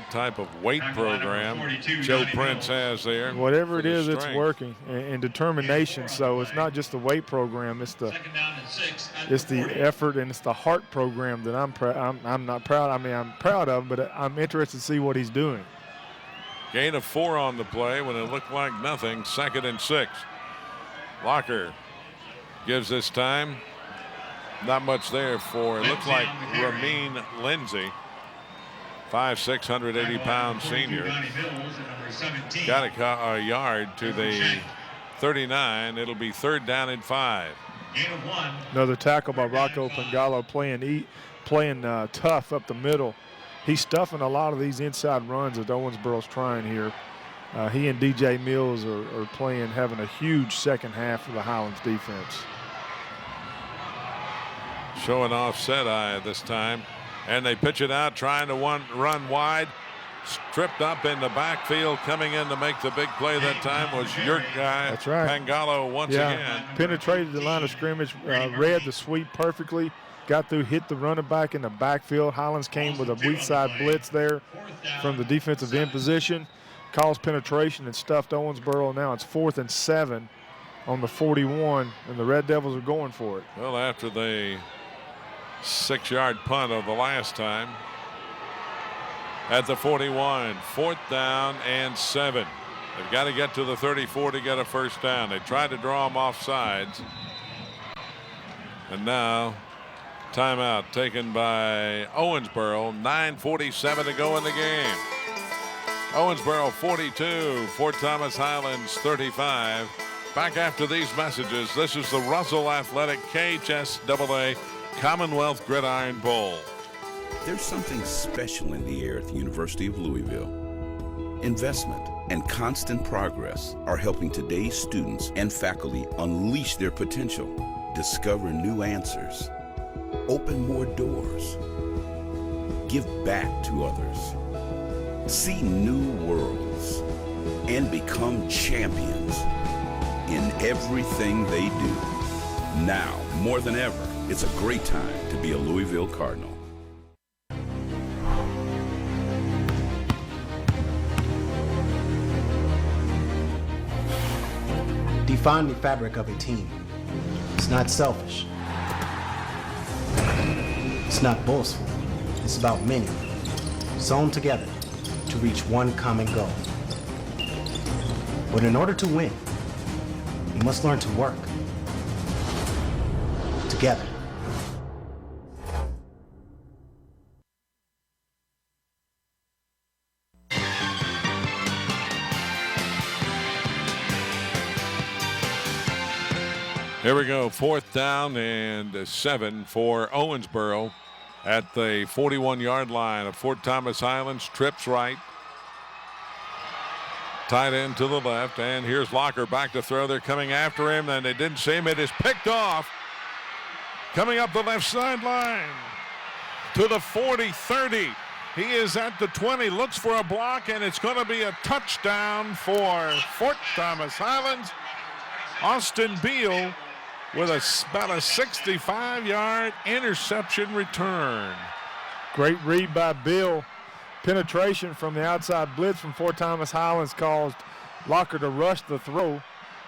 N: type of weight program Joe Prince has there.
O: Whatever it is, it's working, and determination. So it's not just the weight program; it's the effort and it's the heart program that I'm not proud. I mean, I'm proud of, but I'm interested to see what he's doing.
N: Gain of 4 on the play when it looked like nothing. 2nd and 6. Locker gives this time. Not much there for, it looks like Ramin Lindsay. 5'6", 180-pound senior. Got a yard to the 39. It'll be 3rd down and 5.
O: Another tackle by Rocco Pangalo playing tough up the middle. He's stuffing a lot of these inside runs that Owensboro's trying here. He and DJ Mills are having a huge second half for the Highlands defense.
N: Showing off set eye this time. And they pitch it out, trying to run wide. Stripped up in the backfield. Coming in to make the big play that time was your guy.
O: That's right.
N: Pangalo once again.
O: Penetrated the line of scrimmage, read the sweep perfectly. Got through, hit the running back in the backfield. Highlands came with a weak side blitz there from the defensive end position. Caused penetration and stuffed Owensboro. Now it's 4th and 7 on the 41, and the Red Devils are going for it.
N: Well, after the 6-yard punt of the last time. At the 41, 4th down and 7. They've got to get to the 34 to get a first down. They tried to draw them off sides. And now timeout taken by Owensboro. 9:47 to go in the game. Owensboro 42, Fort Thomas Highlands 35. Back after these messages, this is the Russell Athletic KHSAA Commonwealth Gridiron Bowl.
B: There's something special in the air at the University of Louisville. Investment and constant progress are helping today's students and faculty unleash their potential, discover new answers, open more doors, give back to others, see new worlds, and become champions in everything they do. Now, more than ever, it's a great time to be a Louisville Cardinal.
S: Define the fabric of a team. It's not selfish. It's not boastful. It's about many, sewn together to reach one common goal. But in order to win, you must learn to work together.
N: Here we go, 4th down and 7 for Owensboro at the 41-yard line of Fort Thomas Highlands. Trips right. Tight end to the left, and here's Locker back to throw. They're coming after him, and they didn't see him. It is picked off. Coming up the left sideline to the 40-30. He is at the 20, looks for a block, and it's going to be a touchdown for Fort Thomas Highlands. Austin Beal with about a 65-yard interception return.
O: Great read by Bill. Penetration from the outside blitz from Fort Thomas Highlands caused Locker to rush the throw.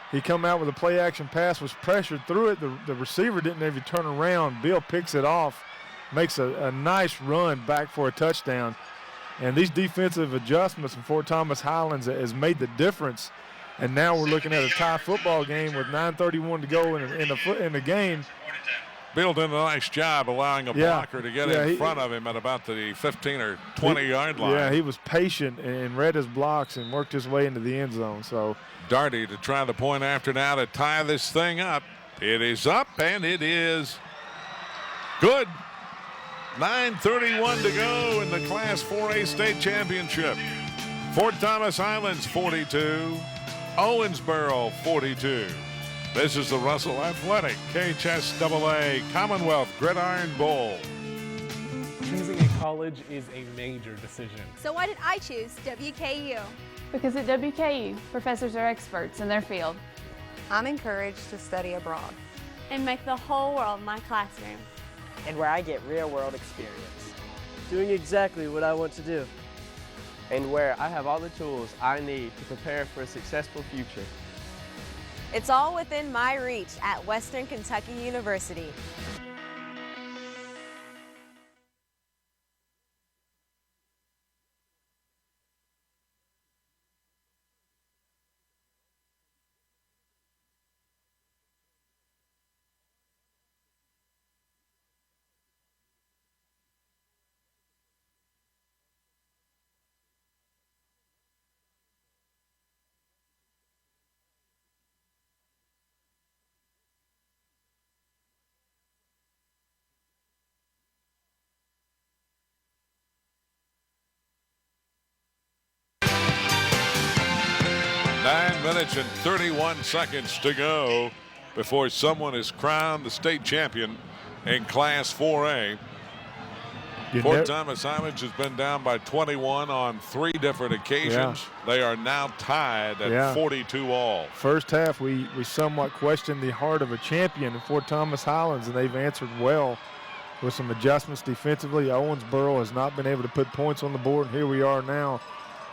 O: He come out with a play action pass, was pressured through it. The receiver didn't even turn around. Bill picks it off, makes a nice run back for a touchdown. And these defensive adjustments from Fort Thomas Highlands has made the difference. And now we're looking at a tie football game with 9:31 to go in the game.
N: Bill did a nice job allowing a blocker to get in front of him at about the 15 or 20-yard line.
O: Yeah, he was patient and read his blocks and worked his way into the end zone. So
N: Darty to try the point after now to tie this thing up. It is up, and it is good. 9:31 to go in the Class 4A state championship. Fort Thomas Highlands 42, Owensboro 42. This is the Russell Athletic KHSAA Commonwealth Gridiron Bowl.
G: Choosing a college is a major decision.
F: So why did I choose WKU?
K: Because at WKU, professors are experts in their field.
M: I'm encouraged to study abroad.
F: And make the whole world my classroom.
V: And where I get real-world experience. Doing exactly what I want to do. And where I have all the tools I need to prepare for a successful future.
F: It's all within my reach at Western Kentucky University.
N: Minutes and 31 seconds to go before someone is crowned the state champion in Class 4A. Fort Thomas Highlands has been down by 21 on 3 different occasions. They are now tied at 42 all.
O: First half, we somewhat questioned the heart of a champion in Fort Thomas Highlands, and they've answered well with some adjustments defensively. Owensboro has not been able to put points on the board, and here we are now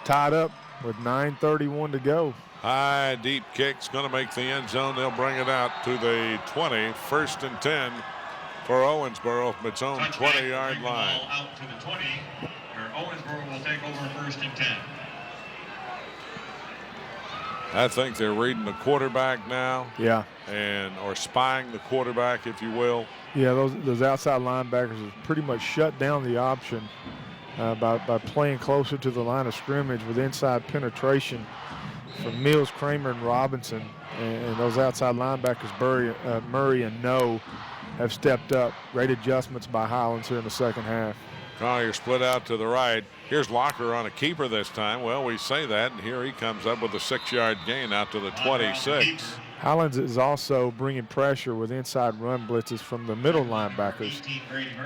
O: tied up with 9:31 to go.
N: High, deep kick's going to make the end zone. They'll bring it out to the 20. 1st and 10 for Owensboro from its own 20-yard line.
A: Out to the 20, where Owensboro will take over 1st and 10.
N: I think they're reading the quarterback now.
O: Yeah.
N: Or spying the quarterback, if you will.
O: Yeah, those outside linebackers have pretty much shut down the option by playing closer to the line of scrimmage with inside penetration from Mills, Kramer, and Robinson. And those outside linebackers, Murray and No, have stepped up. Great adjustments by Highlands here in the second half.
N: Collier split out to the right. Here's Locker on a keeper this time. Well, we say that, and here he comes up with a 6-yard gain out to the 26.
O: Highlands is also bringing pressure with inside run blitzes from the middle linebackers,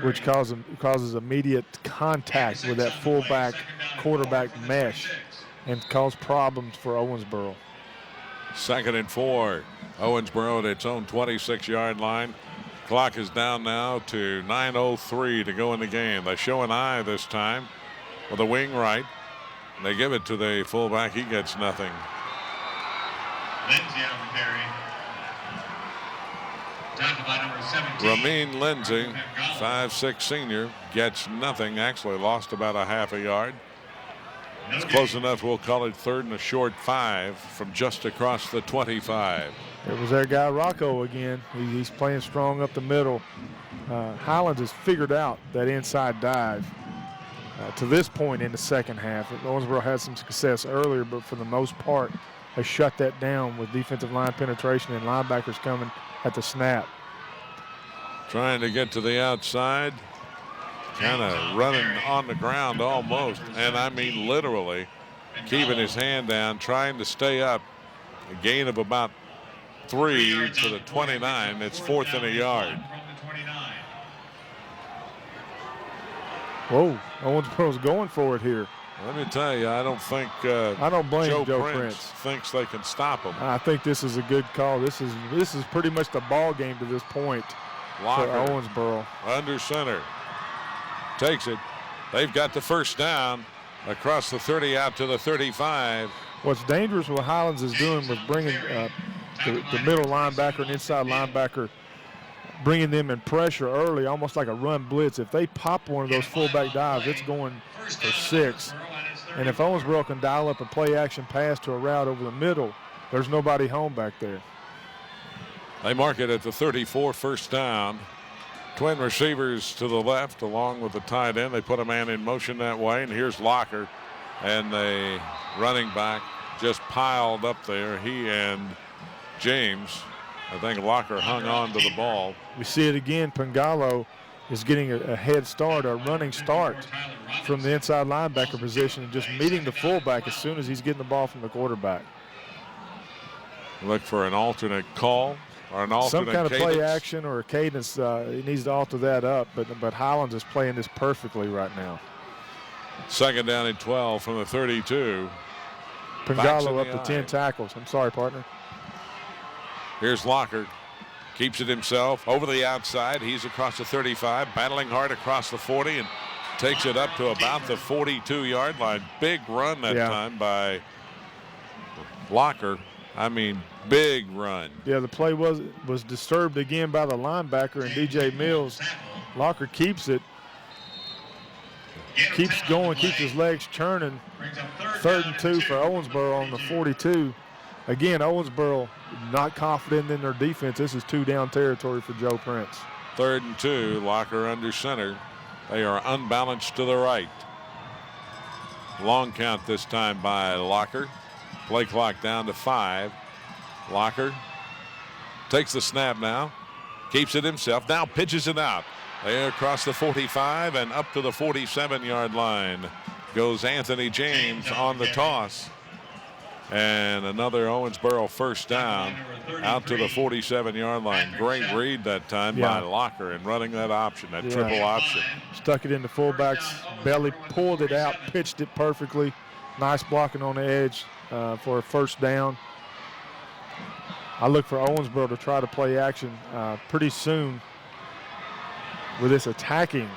O: which causes immediate contact with that fullback quarterback mesh and cause problems for Owensboro.
N: 2nd and 4. Owensboro at its own 26-yard line. Clock is down now to 9:03 to go in the game. They show an eye this time with a wing right. They give it to the fullback. He gets nothing.
A: Lindsay on the carry. Tackled by number 17.
N: Ramin Lindsay, 5'6" senior, gets nothing. Actually lost about a half a yard. It's close enough. We'll call it 3rd and a short 5 from just across the 25.
O: It was their guy Rocco again. He's playing strong up the middle. Highlands has figured out that inside dive to this point in the second half. Owensboro had some success earlier, but for the most part, they shut that down with defensive line penetration and linebackers coming at the snap.
N: Trying to get to the outside. Kind of running on the ground almost, and I mean literally keeping his hand down, trying to stay up. A gain of about 3 to the 29. It's 4th and a yard.
O: Whoa, Owensboro's going for it here.
N: Let me tell you, I don't think
O: I don't blame Joe
N: Prince thinks they can stop him.
O: I think this is a good call. This is pretty much the ball game to this point
N: Locker,
O: for Owensboro.
N: Under center. Takes it. They've got the first down across the 30 out to the 35.
O: What's dangerous what Highlands is doing with bringing the middle linebacker and inside linebacker, bringing them in pressure early, almost like a run blitz. If they pop one of those fullback dives, it's going for 6. And if Owensboro can dial up a play action pass to a route over the middle, there's nobody home back there.
N: They mark it at the 34, first down. Twin receivers to the left along with the tight end. They put a man in motion that way, and here's Locker. And the running back just piled up there. He and James. I think Locker hung on to the ball.
O: We see it again. Pangalo is getting a head start, a running start from the inside linebacker position and just meeting the fullback as soon as he's getting the ball from the quarterback.
N: Look for an alternate call or an alternate
O: some kind of
N: cadence.
O: play action or a cadence. He needs to alter that up, but Highlands is playing this perfectly right now.
N: Second down and 12 from the 32.
O: Pangalo up to 10 tackles. I'm sorry, partner.
N: Here's Locker. Keeps it himself over the outside. He's across the 35, battling hard across the 40 and takes it up to about the 42-yard line. Big run that time by Locker. I mean, big run.
O: Yeah, the play was disturbed again by the linebacker and DJ Mills. Locker keeps it. Keeps going, keeps his legs churning. 3rd and 2 for Owensboro on the 42. Again, Owensboro not confident in their defense. This is 2-down territory for Joe Prince.
N: 3rd and 2, Locker under center. They are unbalanced to the right. Long count this time by Locker. Play clock down to 5. Locker takes the snap now. Keeps it himself. Now pitches it out. There across the 45 and up to the 47-yard line goes Anthony James on the toss. And another Owensboro first down out to the 47-yard line. Great read that time by Locker and running that option, that triple option.
O: Stuck it in the fullback's belly, pulled it out, pitched it perfectly. Nice blocking on the edge for a first down. I look for Owensboro to try to play action pretty soon with this attacking,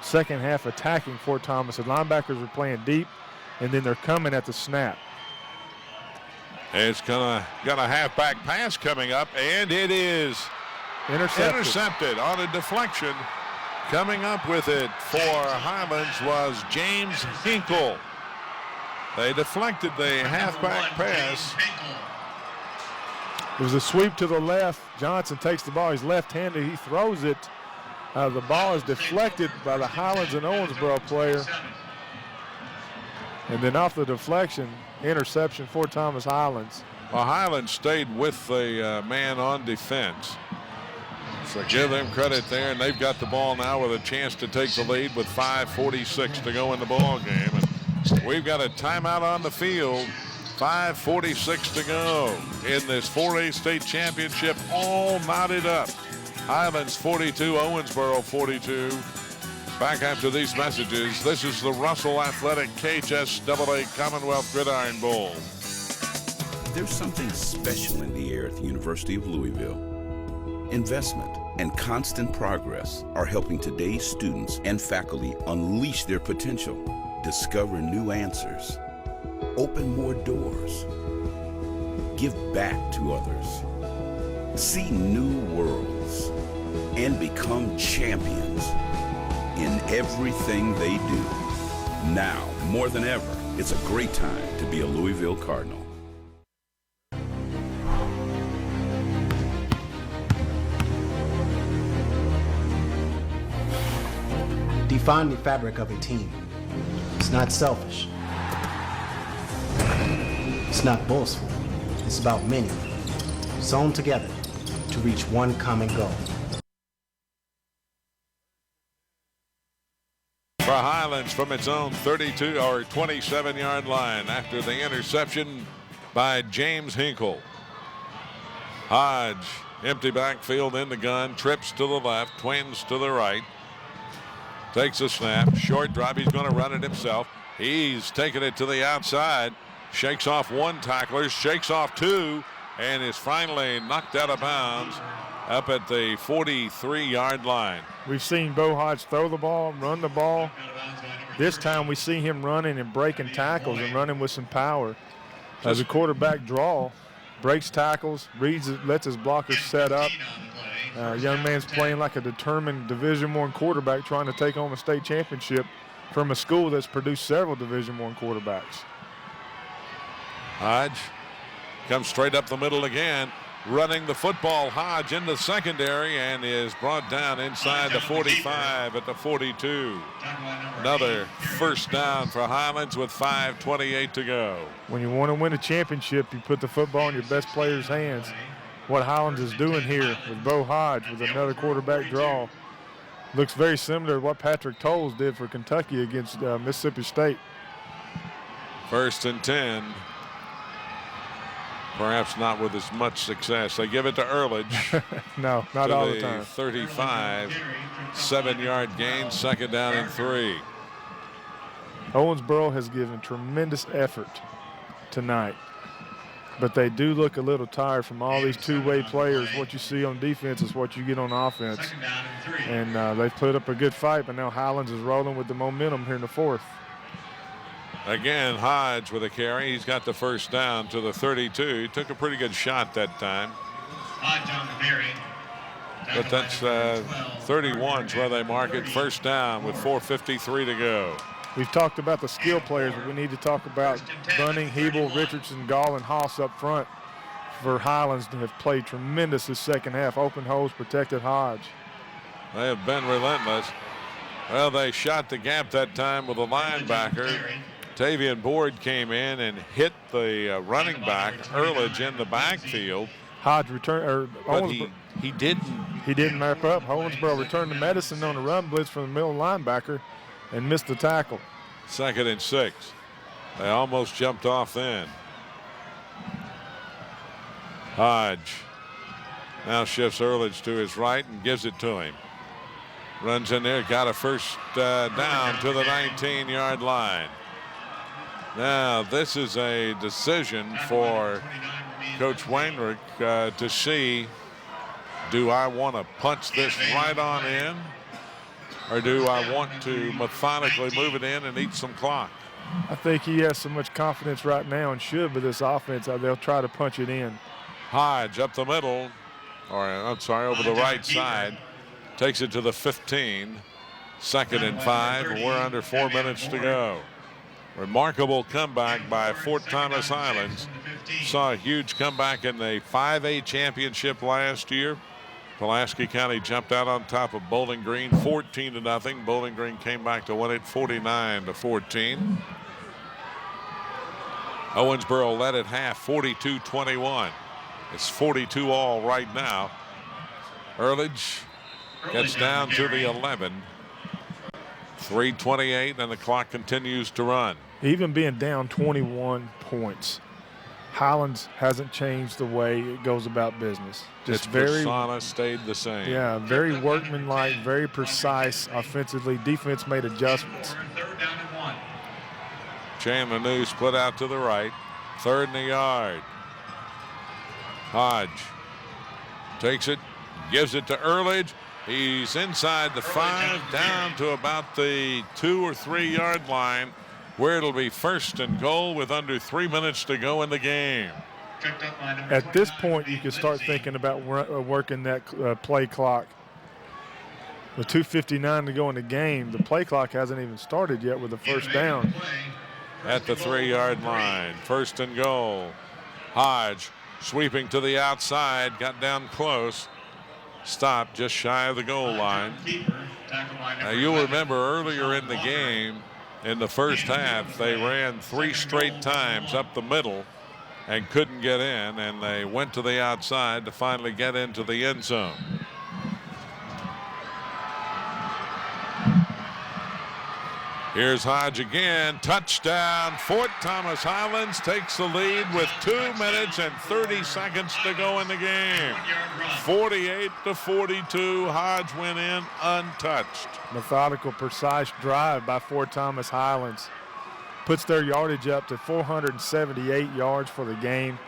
O: second half attacking Fort Thomas. The linebackers are playing deep, and then they're coming at the snap.
N: It's got a halfback pass coming up, and it is intercepted on a deflection. Coming up with it for Highlands was James Hinkle. They deflected the halfback pass.
O: It was a sweep to the left. Johnson takes the ball. He's left-handed. He throws it. The ball is deflected by the Highlands and Owensboro player. And then off the deflection, interception for Thomas Highlands.
N: Well, Highlands stayed with the man on defense. So give them credit there, and they've got the ball now with a chance to take the lead with 5:46 to go in the ball game. And we've got a timeout on the field. 5:46 to go in this 4A state championship, all knotted up. Highlands 42, Owensboro 42. Back after these messages, this is the Russell Athletic KHSAA Commonwealth Gridiron Bowl.
B: There's something special in the air at the University of Louisville. Investment and constant progress are helping today's students and faculty unleash their potential, discover new answers, open more doors, give back to others, see new worlds, and become champions in everything they do. Now, more than ever, it's a great time to be a Louisville Cardinal.
S: Define the fabric of a team. It's not selfish. It's not boastful. It's about many, sewn together to reach one common goal.
N: For Highlands from its own 32 or 27-yard line after the interception by James Hinkle. Hodge, empty backfield in the gun, trips to the left, twins to the right. Takes a snap, short drop, he's going to run it himself. He's taking it to the outside, shakes off one tackler, shakes off two, and is finally knocked out of bounds up at the 43-yard line.
O: We've seen Bo Hodge throw the ball, run the ball. This time we see him running and breaking tackles and running with some power. As a quarterback draw, breaks tackles, reads it, lets his blockers set up. Young man's playing like a determined Division I quarterback trying to take home a state championship from a school that's produced several Division I quarterbacks.
N: Hodge comes straight up the middle again, running the football. Hodge in the secondary and is brought down inside the 45 at the 42. Another first down for Highlands with 5:28 to go.
O: When you want to win a championship, you put the football in your best player's hands. What Highlands is doing here with Bo Hodge with another quarterback draw looks very similar to what Patrick Tolles did for Kentucky against Mississippi State.
N: 1st and 10. Perhaps not with as much success. They give it to Earledge.
O: No, not all the time.
N: 35, 7-yard gain, second down and 3.
O: Owensboro has given tremendous effort tonight, but they do look a little tired from all these two-way players. What you see on defense is what you get on offense. And they've put up a good fight, but now Highlands is rolling with the momentum here in the fourth.
N: Again, Hodge with a carry. He's got the first down to the 32. He took a pretty good shot that time.
A: Hodge on the carry.
N: But that's 31's where they mark it. First down with 4:53 to go.
O: We've talked about the skill players, but we need to talk about Bunning, Hebel, Richardson, Gall, and Haas up front for Highlands to have played tremendous this second half. Open holes, protected Hodge.
N: They have been relentless. Well, they shot the gap that time with a linebacker. Tavian Board came in and hit the running back, Earledge, in the backfield.
O: Hodge returned,
N: but he didn't.
O: He didn't map up. Owensboro returned to Medicine on a run blitz from the middle linebacker and missed the tackle.
N: 2nd and 6. They almost jumped off then. Hodge now shifts Earledge to his right and gives it to him. Runs in there, got a first down to the 19-yard line. Now, this is a decision for Coach Wainwright to see, do I want to punch this right on in, or do I want to methodically move it in and eat some clock?
O: I think he has so much confidence right now and should with this offense. They'll try to punch it in.
N: Hodge up the middle, or I'm sorry, over the right side. Takes it to the 15. 2nd and 5. We're under 4 minutes to go. Remarkable comeback by Fort Thomas Highlands. Saw a huge comeback in the 5A championship last year. Pulaski County jumped out on top of Bowling Green 14-0. Bowling Green came back to win it 49-14. Owensboro led at half 42-21. It's 42 all right now. Earledge gets down to the 11. 3:28 and the clock continues to run.
O: Even being down 21 points, Highlands hasn't changed the way it goes about business.
N: Its persona stayed the same.
O: Yeah, very workmanlike, very precise offensively. Defense made adjustments.
N: Chandler New split out to the right. 3rd and a yard. Hodge takes it, gives it to Earledge. He's inside the 5, down to about the 2 or 3 yard line, where it'll be 1st and goal with under 3 minutes to go in the game.
O: At this point, you can start thinking about working that play clock. With 2:59 to go in the game, the play clock hasn't even started yet with the first down.
N: At the 3 yard line, 1st and goal. Hodge sweeping to the outside, got down close. Stopped just shy of the goal line. Now you'll remember earlier in the game, in the first half, they ran 3 straight times up the middle and couldn't get in, and they went to the outside to finally get into the end zone. Here's Hodge again. Touchdown. Fort Thomas Highlands takes the lead with 2 minutes and 30 seconds to go in the game. 48-42. Hodge went in untouched.
O: Methodical, precise drive by Fort Thomas Highlands. Puts their yardage up to 478 yards for the game.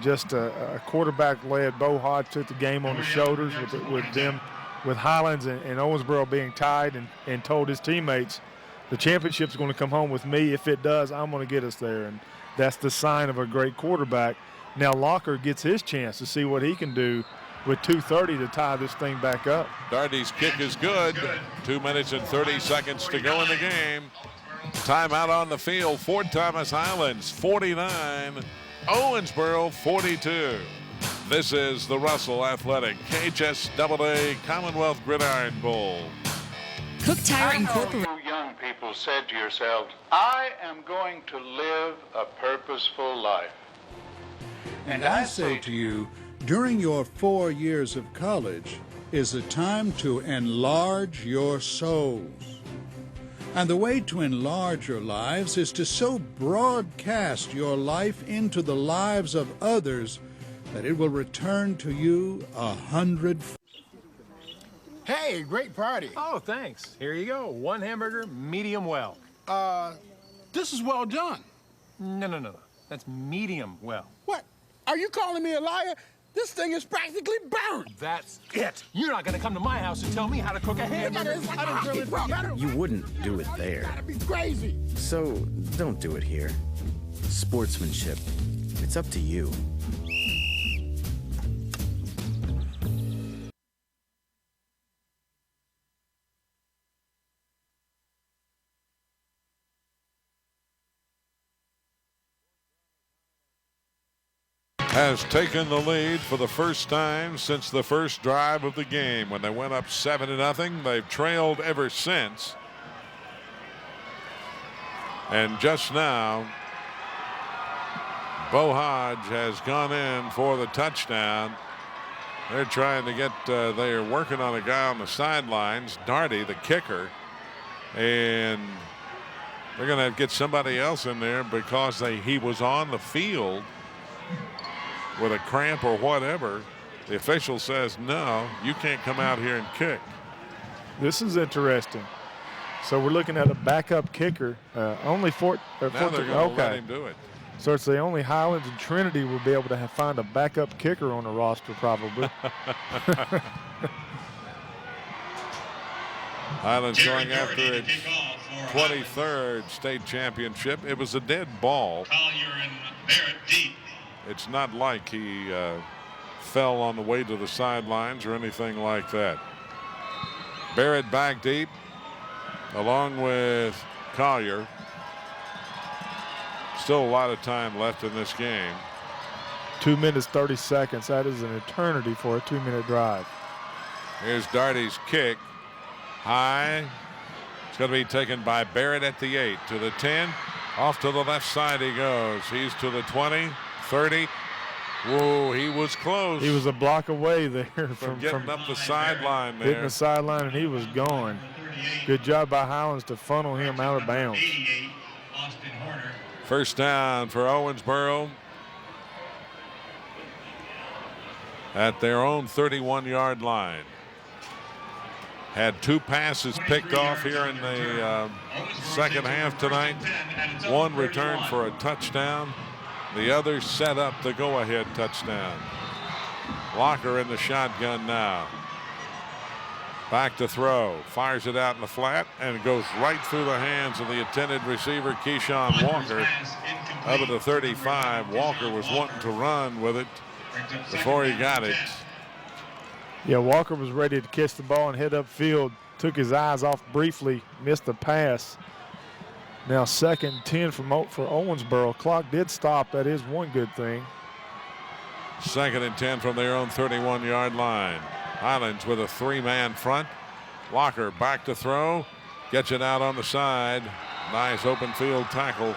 O: Just a quarterback-led. Bo Hodge took the game on the shoulders with Highlands and Owensboro being tied and told his teammates, the championship's going to come home with me. If it does, I'm going to get us there. And that's the sign of a great quarterback. Now Locker gets his chance to see what he can do with 2:30 to tie this thing back up.
N: Darty's kick is good. 2 minutes and 30 seconds to go in the game. Timeout on the field. Fort Thomas Highlands 49, Owensboro 42. This is the Russell Athletic KHSAA Commonwealth Gridiron Bowl.
J: Cook Tire Incorporated.
I: You young people said to yourselves, I am going to live a purposeful life. And I say to you, during your 4 years of college is a time to enlarge your souls. And the way to enlarge your lives is to so broadcast your life into the lives of others that it will return to you 100-fold.
D: Hey, great party. Oh, thanks. Here you go. One hamburger, medium well.
H: This is well done.
D: No. That's medium well.
H: What? Are you calling me a liar? This thing is practically burned.
D: That's it. You're not gonna come to my house and tell me how to cook a hamburger. I don't grill it better.
L: You wouldn't do it there.
H: Gotta be crazy.
L: So don't do it here. Sportsmanship. It's up to you.
N: Has taken the lead for the first time since the first drive of the game when they went up 7-0. They've trailed ever since. And just now, Bo Hodge has gone in for the touchdown. They're trying to get, they're working on a guy on the sidelines, Darty, the kicker. And they're going to get somebody else in there because he was on the field with a cramp or whatever. The official says, no, you can't come out here and kick.
O: This is interesting. So we're looking at a backup kicker. Only
N: Now they're going to let him do it.
O: So it's the only Highlands and Trinity will be able to find a backup kicker on the roster probably.
N: Highlands going after its 23rd state championship. It was a dead ball.
A: Collier and Barrett deep.
N: It's not like he fell on the way to the sidelines or anything like that. Barrett back deep along with Collier. Still a lot of time left in this game.
O: 2 minutes, 30 seconds. That is an eternity for a 2-minute drive.
N: Here's Darty's kick. High. It's going to be taken by Barrett at the 8 to the 10. Off to the left side he goes. He's to the 20. 30. Whoa, he was close.
O: He was a block away there
N: from getting up the sideline there.
O: Hitting the sideline, and he was gone. Good job by Highlands to funnel him out of bounds.
N: First down for Owensboro at their own 31-yard line. Had 2 passes picked off here in the second half tonight. One returned for a touchdown. The other set up the go-ahead touchdown. Locker in the shotgun now. Back to throw. Fires it out in the flat, and it goes right through the hands of the intended receiver, Keyshawn Walker. Up at the 35. Walker was wanting to run with it before he got it.
O: Yeah, Walker was ready to catch the ball and head upfield. Took his eyes off briefly, missed the pass. Now 2nd and 10 for Owensboro. Clock did stop. That is one good thing.
N: 2nd and 10 from their own 31-yard line. Highlands with a 3-man front. Locker back to throw. Gets it out on the side. Nice open field tackle.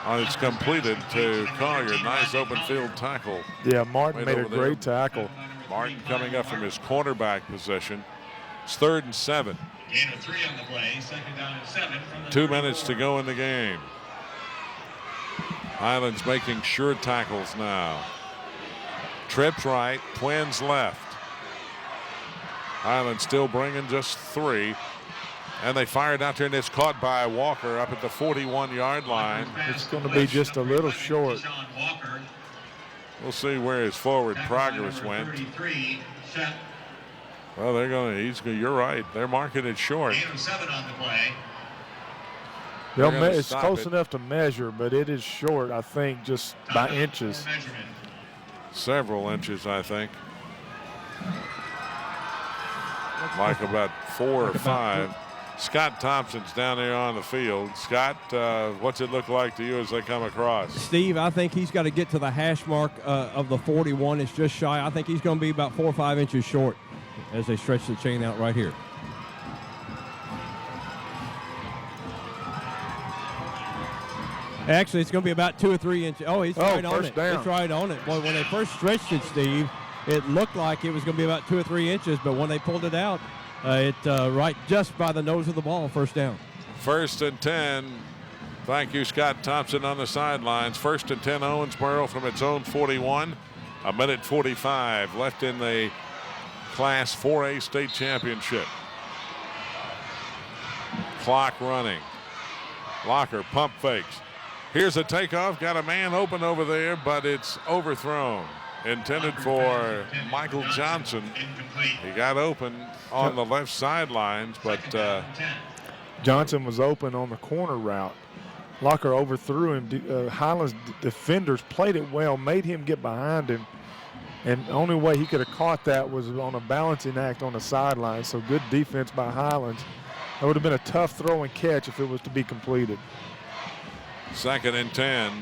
N: It's completed to Collier. Nice open field tackle.
O: Yeah, Martin made a great tackle.
N: Martin coming up from his cornerback position. It's 3rd and 7.
A: Gain of 3 on the play. 2nd down and 7 from the
N: 2 minutes to go in the game. Highlands making sure tackles now. Trips right, Twins left. Highlands still bringing just 3. And they fired out there, and it's caught by Walker up at the 41-yard line.
O: It's going to be just a little short.
N: We'll see where his forward progress went. Well, they're going to, you're right. They're marking it short.
A: Gain of 7 on the play.
O: It's close enough to measure, but it is short, I think, just by inches.
N: Several inches, I think. Like about 4 or 5. Scott Thompson's down there on the field. Scott, what's it look like to you as they come across?
P: Steve, I think he's got to get to the hash mark of the 41. It's just shy. I think he's going to be about 4 or 5 inches short as they stretch the chain out right here. Actually, it's going to be about 2 or 3 inches. Oh, he's right on it.
O: Down.
P: It's right on it. Boy, when they first stretched it, Steve, it looked like it was going to be about 2 or 3 inches, but when they pulled it out, right just by the nose of the ball, first down.
N: 1st and 10. Thank you, Scott Thompson on the sidelines. 1st and 10, Owensboro from its own 41. 1:45 left in the Class 4A state championship. Clock running. Locker pump fakes. Here's a takeoff. Got a man open over there, but it's overthrown. Intended for Michael Johnson. He got open on the left sidelines, but
O: Johnson was open on the corner route. Locker overthrew him. Highlands defenders played it well, made him get behind him. And the only way he could have caught that was on a balancing act on the sideline. So good defense by Highlands. That would have been a tough throw and catch if it was to be completed.
N: 2nd and 10.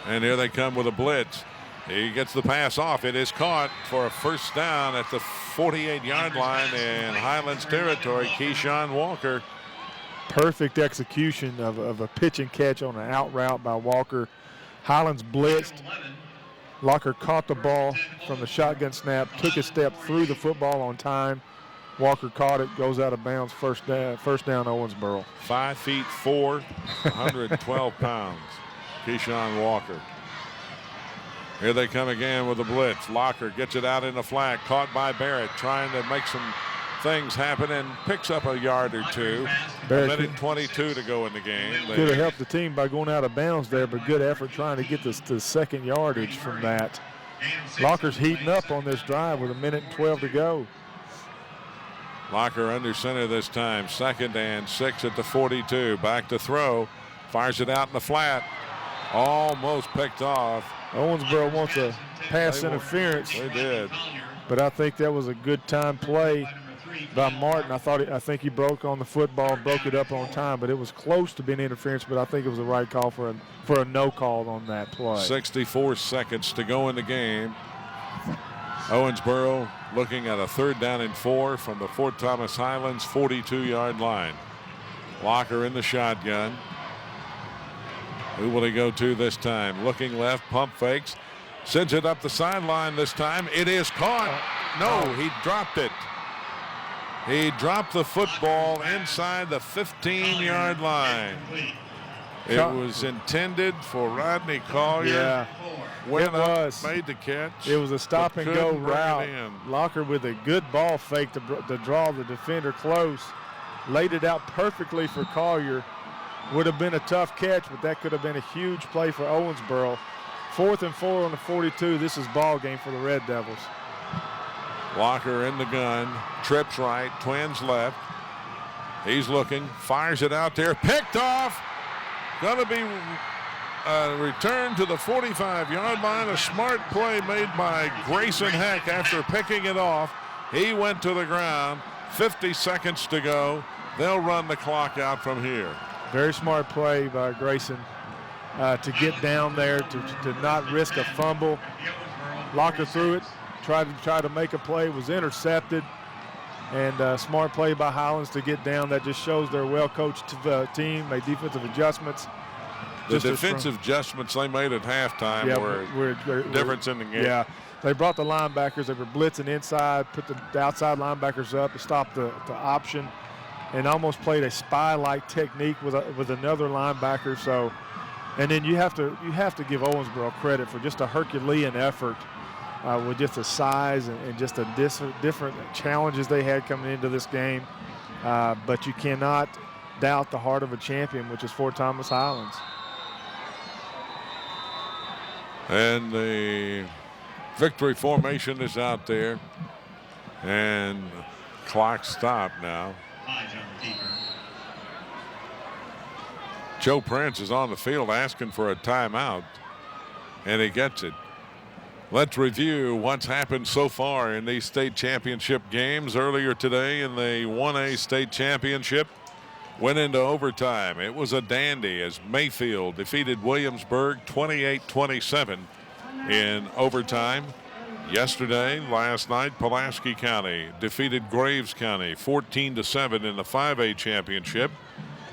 N: And here they come with a blitz. He gets the pass off. It is caught for a first down at the 48-yard line in Highlands territory. Keyshawn Walker.
O: Perfect execution of a pitch and catch on an out route by Walker. Highlands blitzed. Locker caught the ball from the shotgun snap, took a step through the football on time. Walker caught it, goes out of bounds, first down Owensboro.
N: 5'4", 112 pounds. Keyshawn Walker. Here they come again with a blitz. Locker gets it out in the flat, caught by Barrett, trying to make some things happen and picks up a yard or two.
O: Barrett,
N: 1:22 to go in the game.
O: Could have helped the team by going out of bounds there, but good effort trying to get this to second yardage from that. Locker's heating up on this drive with 1:12 to go.
N: Locker under center this time. 2nd and 6 at the 42. Back to throw. Fires it out in the flat. Almost picked off.
O: Owensboro wants a pass interference.
N: They did.
O: But I think that was a good time play by Martin. I think he broke on the football, broke it up on time, but it was close to being interference, but I think it was the right call for a no call on that play.
N: 64 seconds to go in the game. Owensboro looking at a 3rd down and 4 from the Fort Thomas Highlands 42-yard line. Locker in the shotgun. Who will he go to this time? Looking left, pump fakes. Sends it up the sideline this time. It is caught. No, he dropped it. He dropped the football inside the 15-yard line. It was intended for Rodney Collier.
O: Yeah,
N: Went up, made the catch.
O: It was a stop and go route. Locker with a good ball fake to draw the defender close. Laid it out perfectly for Collier. Would have been a tough catch, but that could have been a huge play for Owensboro. 4th and 4 on the 42. This is ball game for the Red Devils.
N: Locker in the gun, trips right, twins left. He's looking, fires it out there, picked off. Going to be returned to the 45-yard line. A smart play made by Grayson Heck after picking it off. He went to the ground. 50 seconds to go. They'll run the clock out from here.
O: Very smart play by Grayson to get down there, to not risk a fumble. Locker threw it, tried to make a play, was intercepted. And smart play by Highlands to get down. That just shows they're a well-coached team, made defensive adjustments.
N: The defensive adjustments they made at halftime were difference in the game.
O: Yeah, they brought the linebackers. They were blitzing inside, put the outside linebackers up to stop the option, and almost played a spy-like technique with another linebacker. So, and then you have to give Owensboro credit for just a Herculean effort. With just the size and just the different challenges they had coming into this game. But you cannot doubt the heart of a champion, which is Fort Thomas Highlands.
N: And the victory formation is out there. And clock stopped now. Joe Prince is on the field asking for a timeout, and he gets it. Let's review what's happened so far in these state championship games. Earlier today in the 1A state championship, went into overtime. It was a dandy as Mayfield defeated Williamsburg 28-27 in overtime. Last night, Pulaski County defeated Graves County 14-7 in the 5A championship.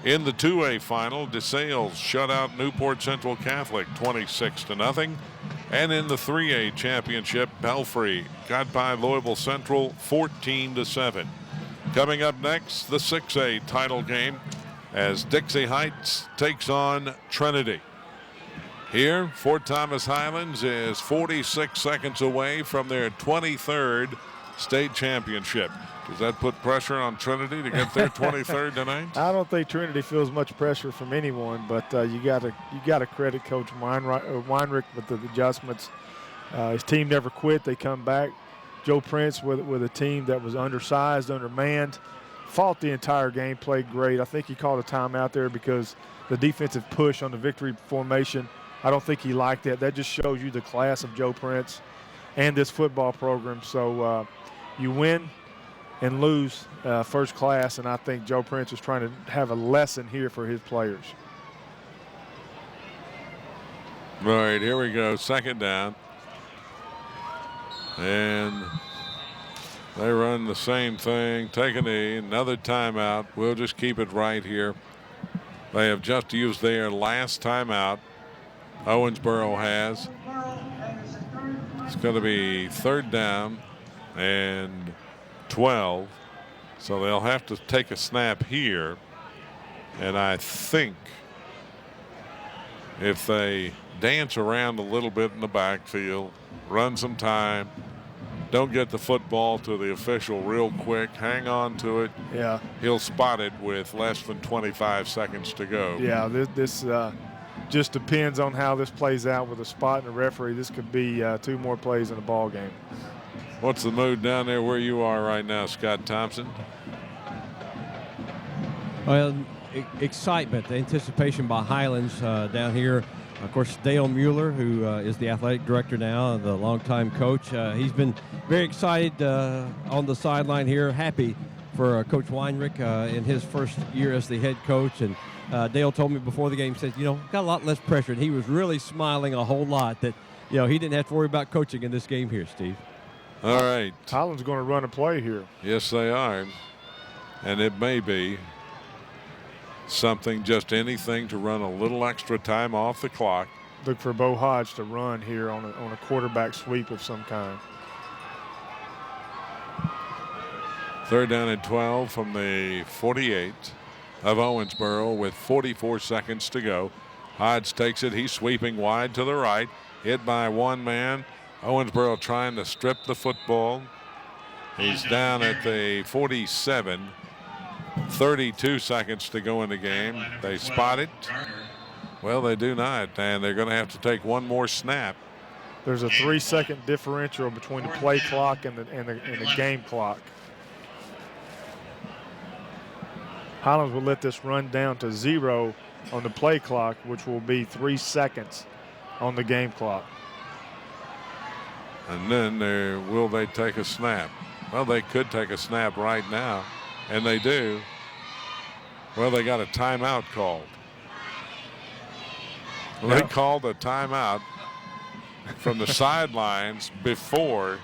N: In the 2A final, DeSales shut out Newport Central Catholic 26-0. And in the 3A championship, Belfry got by Louisville Central 14-7. Coming up next, the 6A title game as Dixie Heights takes on Trinity. Here, Fort Thomas Highlands is 46 seconds away from their 23rd state championship. Does that put pressure on Trinity to get their 23rd tonight?
O: I don't think Trinity feels much pressure from anyone, but you got to credit Coach Weinrich with the adjustments. His team never quit. They come back. Joe Prince with a team that was undersized, undermanned, fought the entire game, played great. I think he called a timeout there because the defensive push on the victory formation, I don't think he liked that. That just shows you the class of Joe Prince and this football program. So you win and lose first class, and I think Joe Prince is trying to have a lesson here for his players.
N: All right, here we go, second down. And they run the same thing, take a knee, another timeout. We'll just keep it right here. They have just used their last timeout. Owensboro has. It's going to be third down and 12. So they'll have to take a snap here. And I think if they dance around a little bit in the backfield, run some time, don't get the football to the official real quick, hang on to it.
O: Yeah.
N: He'll spot it with less than 25 seconds to go.
O: Yeah, this just depends on how this plays out with a spot and a referee. This could be 2 more plays in the ball game.
N: What's the mood down there where you are right now, Scott Thompson?
P: Well, excitement, anticipation by Highlands down here. Of course, Dale Mueller, who is the athletic director now, the longtime coach, he's been very excited on the sideline here, happy for Coach Weinrich in his first year as the head coach. And Dale told me before the game, said, got a lot less pressure. And he was really smiling a whole lot that, he didn't have to worry about coaching in this game here, Steve.
N: All right.
O: Highland's going to run a play here.
N: Yes, they are. And it may be something, just anything to run a little extra time off the clock.
O: Look for Bo Hodge to run here on a quarterback sweep of some kind.
N: Third down and 12 from the 48 of Owensboro with 44 seconds to go. Hodge takes it. He's sweeping wide to the right. Hit by one man. Owensboro trying to strip the football. He's down at the 47. 32 seconds to go in the game. They spot it. Well, they do not, and they're going to have to take one more snap.
O: There's a 3-second differential between the play clock and the game clock. Highlands will let this run down to 0 on the play clock, which will be 3 seconds on the game clock.
N: And then will they take a snap? Well, they could take a snap right now, and they do. Well, they got a timeout called. Well, they called a timeout from the sidelines before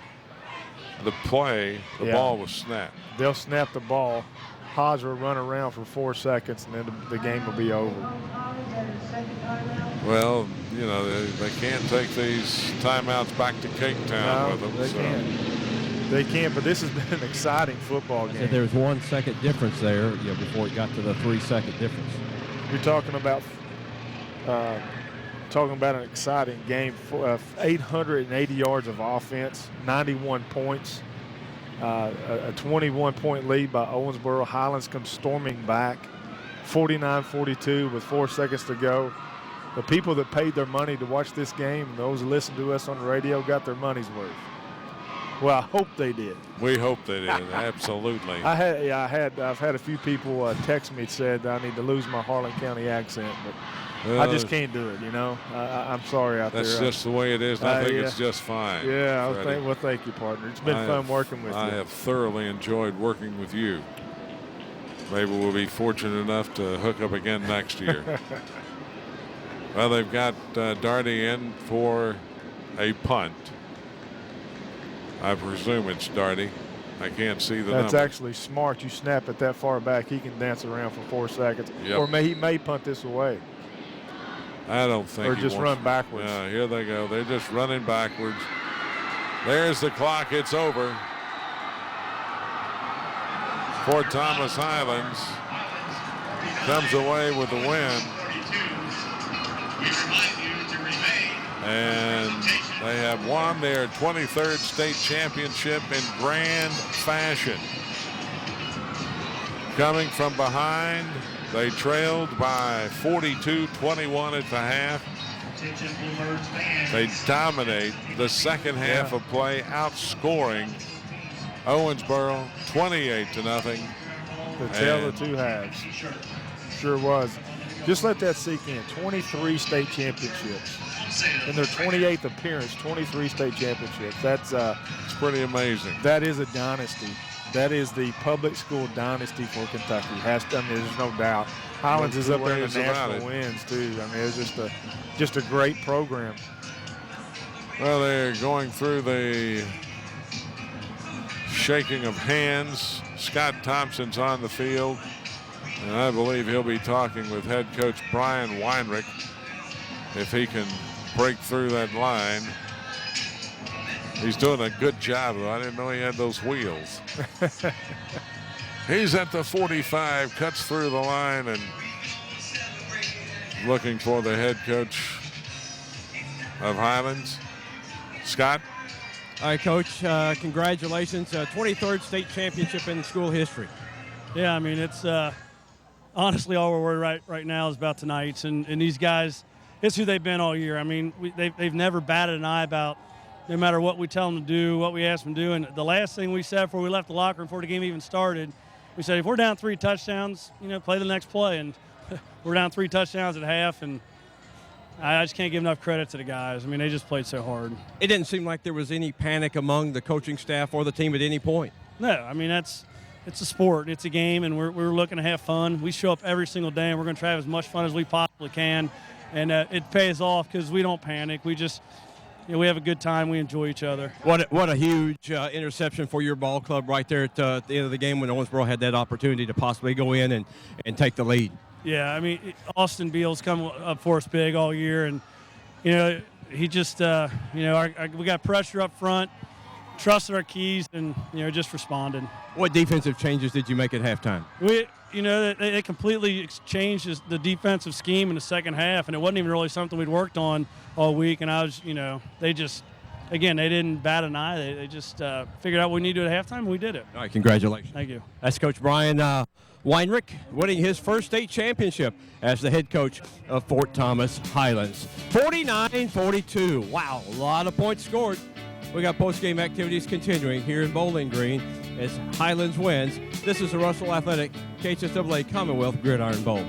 N: the play. The ball was snapped.
O: They'll snap the ball. Hodge will run around for 4 seconds, and then the game will be over.
N: Well, they can't take these timeouts back to Cape Town with them.
O: They can't. They can't, but this has been an exciting football game.
P: There was 1 second difference there before it got to the 3-second difference.
O: You're talking about an exciting game. 880 yards of offense, 91 points, a 21-point lead by Owensboro. Highlands comes storming back, 49-42 with 4 seconds to go. The people that paid their money to watch this game, those who listened to us on the radio, got their money's worth. Well, I hope they did.
N: We hope they did. Absolutely.
O: I've had a few people text me said I need to lose my Harlan County accent, but I just can't do it. I'm sorry out there.
N: That's just the way it is. I think it's just fine.
O: Yeah, well, thank you, partner. It's been fun working with you.
N: I have thoroughly enjoyed working with you. Maybe we'll be fortunate enough to hook up again next year. Well, they've got Darty in for a punt. I presume it's Darty. I can't see the
O: That's
N: number.
O: actually smart. You snap it that far back, he can dance around for 4 seconds.
N: Yep.
O: Or he may punt this away.
N: I don't think
O: Or
N: he
O: just
N: wants
O: run
N: to.
O: backwards.
N: Yeah, here they go. They're just running backwards. There's the clock. It's over. Fort Thomas Highlands comes away with the win. And they have won their 23rd state championship in grand fashion. Coming from behind, they trailed by 42-21 at the half. They dominate the second half of play, outscoring Owensboro 28-0.
O: The tale of two halves. Sure was. Just let that sink in. 23 state championships. In their 28th appearance, 23 state championships. That's
N: it's pretty amazing.
O: That is a dynasty. That is the public school dynasty for Kentucky. There's no doubt. Highlands is up there in the national wins too. I mean, it's just a great program.
N: Well, they're going through the shaking of hands. Scott Thompson's on the field, and I believe he'll be talking with head coach Brian Weinrich if he can break through that line. He's doing a good job, though. I didn't know he had those wheels. He's at the 45, cuts through the line, and looking for the head coach of Highlands. Scott?
P: All right, Coach, congratulations. 23rd state championship in school history.
E: Yeah, I mean, it's honestly all we're worried right now is about tonight's. And these guys, it's who they've been all year. I mean, they've never batted an eye about no matter what we tell them to do, what we ask them to do. And the last thing we said before we left the locker room, before the game even started, we said, if we're down 3 touchdowns, play the next play. And we're down 3 touchdowns at half, and I just can't give enough credit to the guys. I mean, they just played so hard.
P: It didn't seem like there was any panic among the coaching staff or the team at any point.
E: No, I mean, it's a sport. It's a game, and we're looking to have fun. We show up every single day, and we're going to try to have as much fun as we possibly can. And it pays off because we don't panic. We just we have a good time. We enjoy each other.
P: What a huge interception for your ball club right there at the end of the game when Owensboro had that opportunity to possibly go in and take the lead.
E: Yeah, I mean, Austin Beal's come up for us big all year, and he just we got pressure up front, trusted our keys, and just responded.
P: What defensive changes did you make at halftime?
E: They completely changed the defensive scheme in the second half, and it wasn't even really something we'd worked on all week. And I was, they just, again, they didn't bat an eye. They just figured out what we needed to do at halftime, and we did it.
P: All right, congratulations.
E: Thank you.
P: That's Coach Brian Weinrich winning his first state championship as the head coach of Fort Thomas Highlands. 49-42. Wow, a lot of points scored. We got post-game activities continuing here in Bowling Green as Highlands wins. This is the Russell Athletic KHSAA Commonwealth Gridiron Bowl.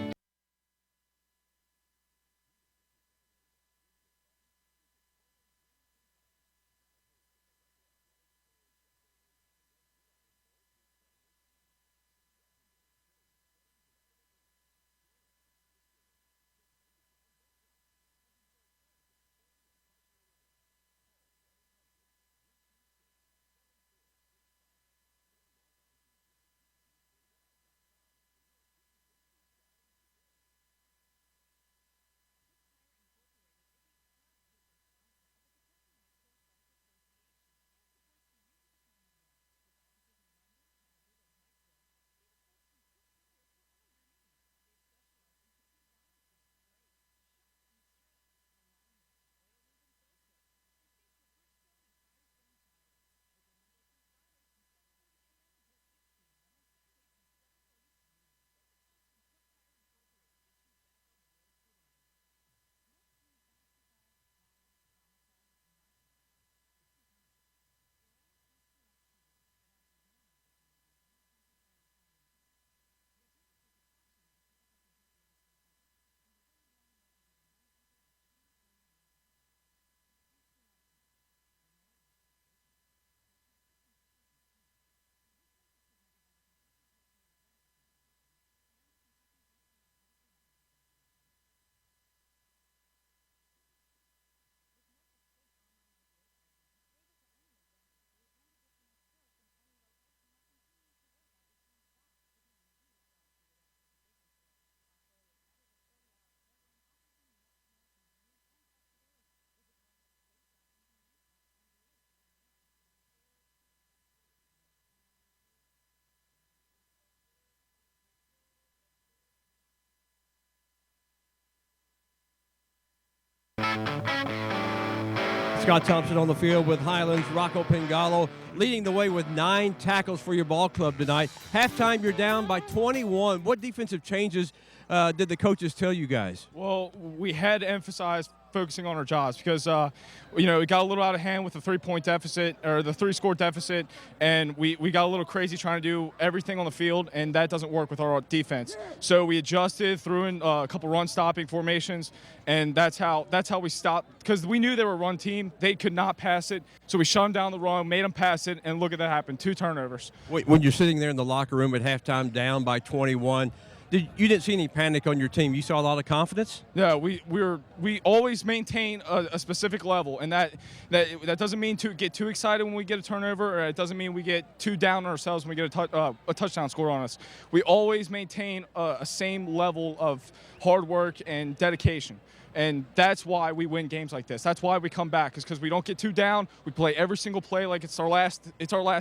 P: Scott Thompson on the field with Highlands. Rocco Pingalo leading the way with 9 tackles for your ball club tonight. Halftime, you're down by 21. What defensive changes did the coaches tell you guys?
Q: Well, we had to emphasize focusing on our jobs because, you know, it got a little out of hand with the 3-point deficit or the 3-score deficit, and we got a little crazy trying to do everything on the field, and that doesn't work with our defense. So we adjusted, threw in a couple run-stopping formations, and that's how we stopped because we knew they were a run team. They could not pass it, so we shut them down the run, made them pass it, and look at that happen, 2 turnovers.
P: When you're sitting there in the locker room at halftime down by 21, you didn't see any panic on your team. You saw a lot of confidence?
Q: Yeah, we always maintain a specific level, and that doesn't mean to get too excited when we get a turnover, or it doesn't mean we get too down on ourselves when we get a touchdown score on us. We always maintain a same level of hard work and dedication. And that's why we win games like this. That's why we come back, is because we don't get too down. We play every single play like it's our last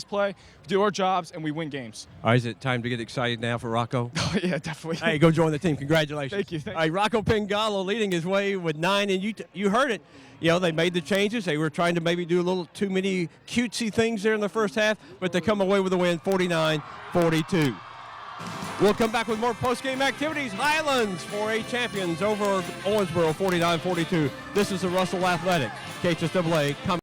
Q: play. We do our jobs, and we win games.
P: All right, is it time to get excited now for Rocco?
Q: Yeah, definitely.
P: Hey, go join the team. Congratulations.
Q: Thank you.
P: All right, Rocco Pingalo leading his way with 9, and you heard it. You know, they made the changes. They were trying to maybe do a little too many cutesy things there in the first half, but they come away with a win, 49-42. We'll come back with more post-game activities. Highlands 4A champions over Owensboro 49-42. This is the Russell Athletic. KHSAA coming.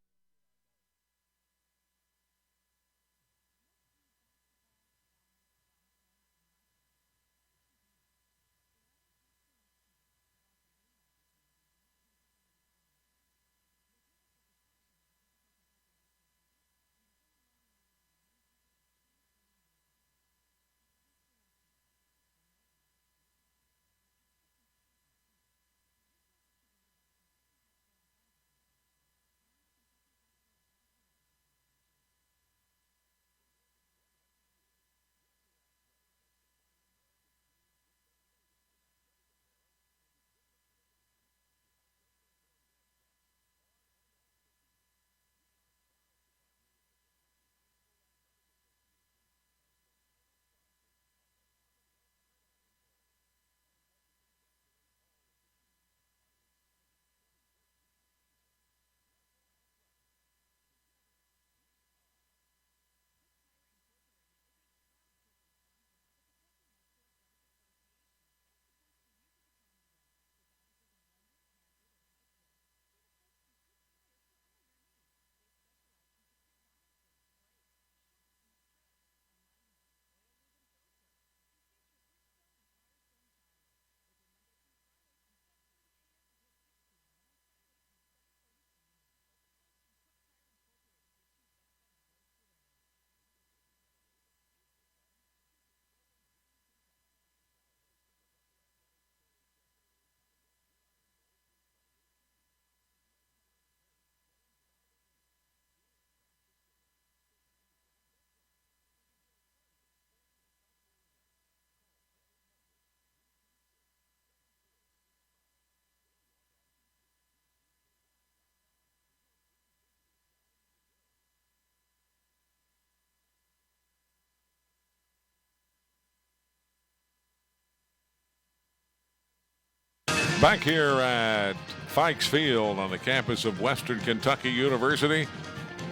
N: Back here at Fikes Field on the campus of Western Kentucky University.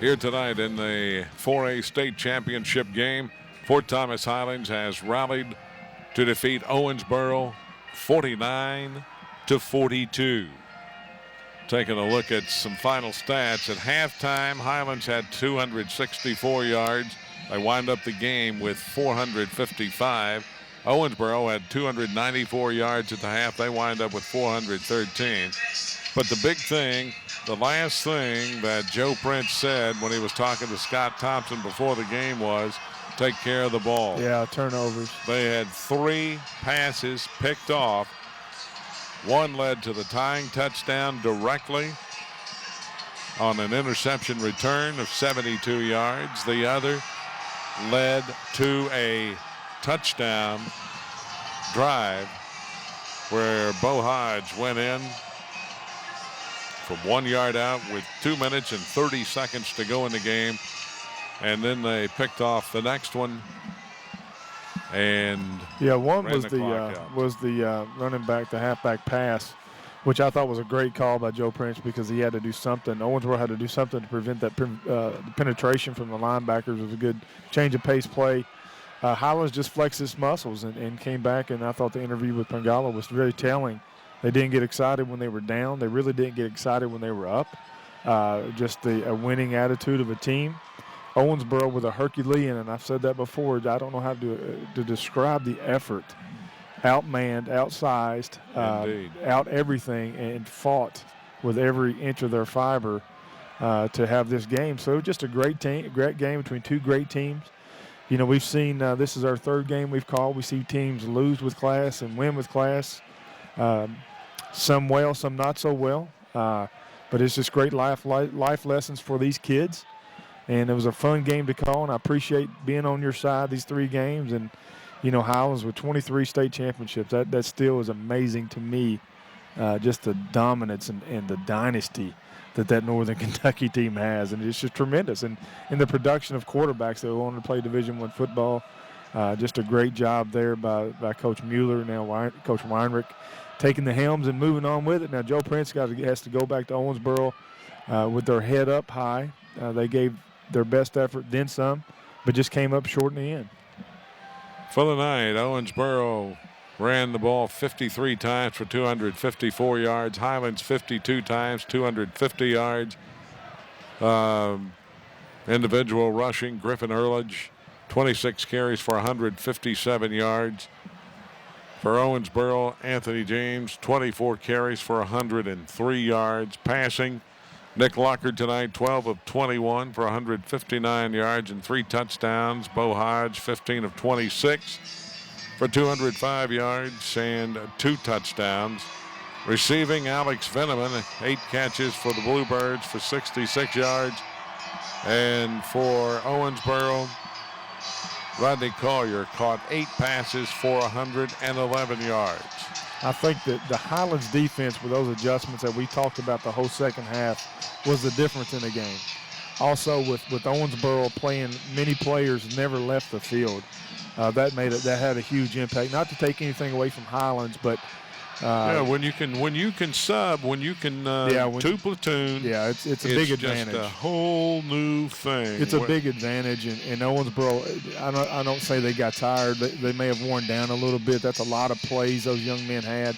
N: Here tonight in the 4A state championship game, Fort Thomas Highlands has rallied to defeat Owensboro 49-42. Taking a look at some final stats. At halftime, Highlands had 264 yards. They wind up the game with 455. Owensboro had 294 yards at the half. They wind up with 413. But the big thing, the last thing that Joe Prince said when he was talking to Scott Thompson before the game was, take care of the ball.
O: Yeah, turnovers.
N: They had 3 passes picked off. One led to the tying touchdown directly on an interception return of 72 yards. The other led to a touchdown drive where Bo Hodge went in from 1 yard out with 2 minutes and 30 seconds to go in the game, and then they picked off the next one. And
O: yeah, one was the running back, the halfback pass which I thought was a great call by Joe Prince because he had to do something. Owensboro had to do something to prevent that penetration from the linebackers. It was a good change of pace play. Highlands just flexed his muscles and came back, and I thought the interview with Pangala was very telling. They didn't get excited when they were down. They really didn't get excited when they were up. Just a winning attitude of a team. Owensboro was a Herculean, and I've said that before. I don't know how to describe the effort. Outmanned, outsized, out everything, and fought with every inch of their fiber to have this game. So just a great game between two great teams. You know, we've seen this is our third game we've called. We see teams lose with class and win with class. Some well, some not so well. But it's just great life lessons for these kids. And it was a fun game to call, and I appreciate being on your side these 3 games. And you know, Highlands with 23 state championships, that still is amazing to me, just the dominance and the dynasty that Northern Kentucky team has. And it's just tremendous. And in the production of quarterbacks that want to play Division I football, just a great job there by Coach Mueller, now Coach Weinrich, taking the helms and moving on with it. Now Joe Prince has to go back to Owensboro with their head up high. They gave their best effort, then some, but just came up short in the end.
N: For the night, Owensboro ran the ball 53 times for 254 yards. Highlands 52 times, 250 yards. Individual rushing, Griffin Earledge, 26 carries for 157 yards. For Owensboro, Anthony James, 24 carries for 103 yards. Passing, Nick Lockard tonight, 12 of 21 for 159 yards and 3 touchdowns. Bo Hodge, 15 of 26 for 205 yards and 2 touchdowns. Receiving, Alex Veneman, 8 catches for the Bluebirds for 66 yards. And for Owensboro, Rodney Collier caught 8 passes for 111 yards.
O: I think that the Highlands defense with those adjustments that we talked about the whole second half was the difference in the game. Also with Owensboro playing, many players never left the field. That had a huge impact. Not to take anything away from Highlands, but
N: when you can sub, two platoon.
O: Yeah, it's a big advantage.
N: It's just a whole new thing.
O: It's a big advantage, and Owensboro, I don't say they got tired. They may have worn down a little bit. That's a lot of plays those young men had.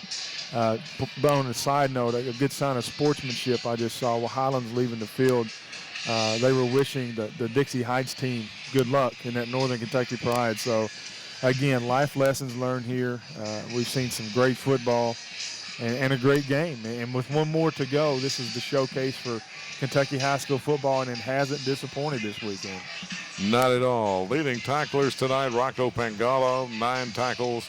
O: But on a side note, a good sign of sportsmanship I just saw while Highlands leaving the field. They were wishing the Dixie Heights team good luck in that Northern Kentucky pride. So, again, life lessons learned here. We've seen some great football and a great game. And with one more to go, this is the showcase for Kentucky high school football, and it hasn't disappointed this weekend.
N: Not at all. Leading tacklers tonight, Rocco Pangalo, 9 tackles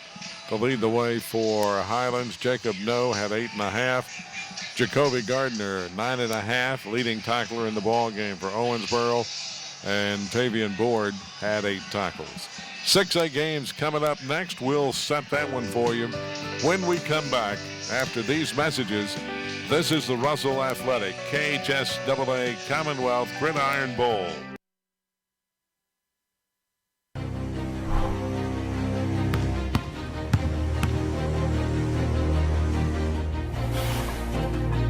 N: to lead the way for Highlands. Jacob No had 8.5. Jacoby Gardner, 9.5, leading tackler in the ball game for Owensboro. And Tavian Board had 8 tackles. 6A games coming up next. We'll set that one for you when we come back after these messages. This is the Russell Athletic KHSAA Commonwealth Gridiron Bowl.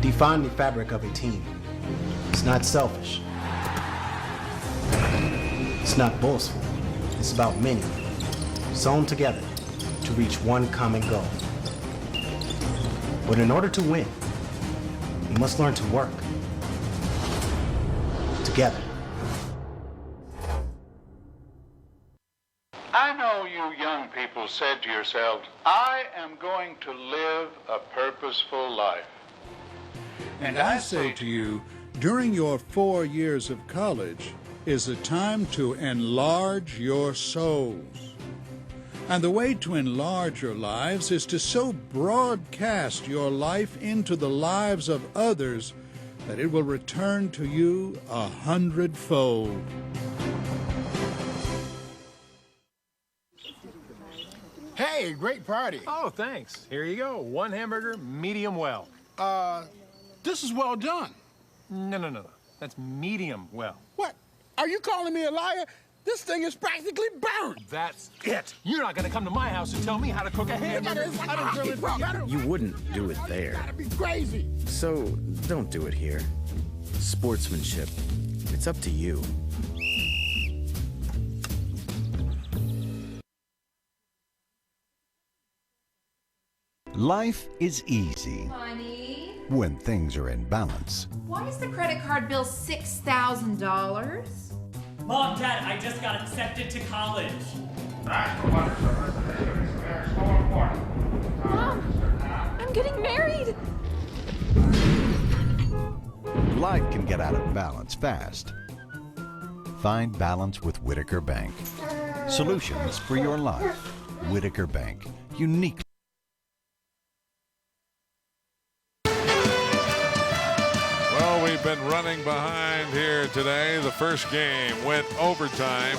S: Define the fabric of a team. It's not selfish. It's not boastful. It's about many, sewn together to reach one common goal. But in order to win, you must learn to work together.
I: I know you young people said to yourselves, I am going to live a purposeful life. And I say to you, during your 4 years of college is a time to enlarge your souls. And the way to enlarge your lives is to so broadcast your life into the lives of others that it will return to you 100-fold.
D: Hey, great party. Oh, thanks. Here you go. 1 hamburger, medium well.
H: This is well done.
D: No. That's medium well.
H: What? Are you calling me a liar? This thing is practically burned.
D: That's it. You're not going to come to my house and tell me how to cook a hamburger.
H: I don't really think
L: You wouldn't do it there.
H: That'd be crazy.
L: So don't do it here. Sportsmanship. It's up to you.
C: Life is easy
T: Honey,
C: when things are in balance.
T: why is the credit card bill $6,000?
U: Mom, Dad, I just got accepted to college.
T: Mom, I'm getting married.
C: Life can get out of balance fast. Find balance with Whitaker Bank. Solutions for your life. Whitaker Bank. Unique.
N: Well, we've been running behind here today. The first game went overtime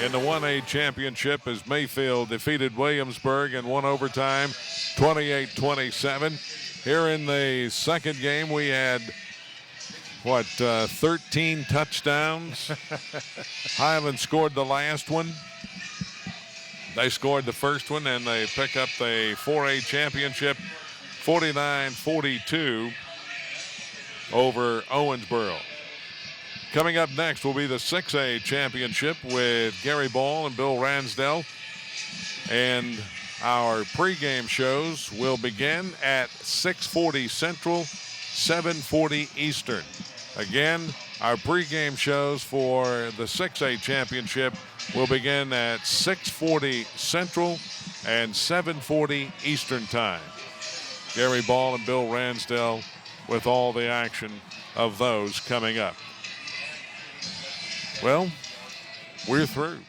N: in the 1A championship as Mayfield defeated Williamsburg and won overtime 28-27. Here in the second game, we had 13 touchdowns. Highland scored the last one. They scored the first one, and they pick up the 4A championship 49-42 over Owensboro. Coming up next will be the 6A championship with Gary Ball and Bill Ransdell. And our pregame shows will begin at 6:40 Central, 7:40 Eastern. Again, our pregame shows for the 6A championship will begin at 6:40 Central and 7:40 Eastern time. Gary Ball and Bill Ransdell with all the action of those coming up. Well, we're through.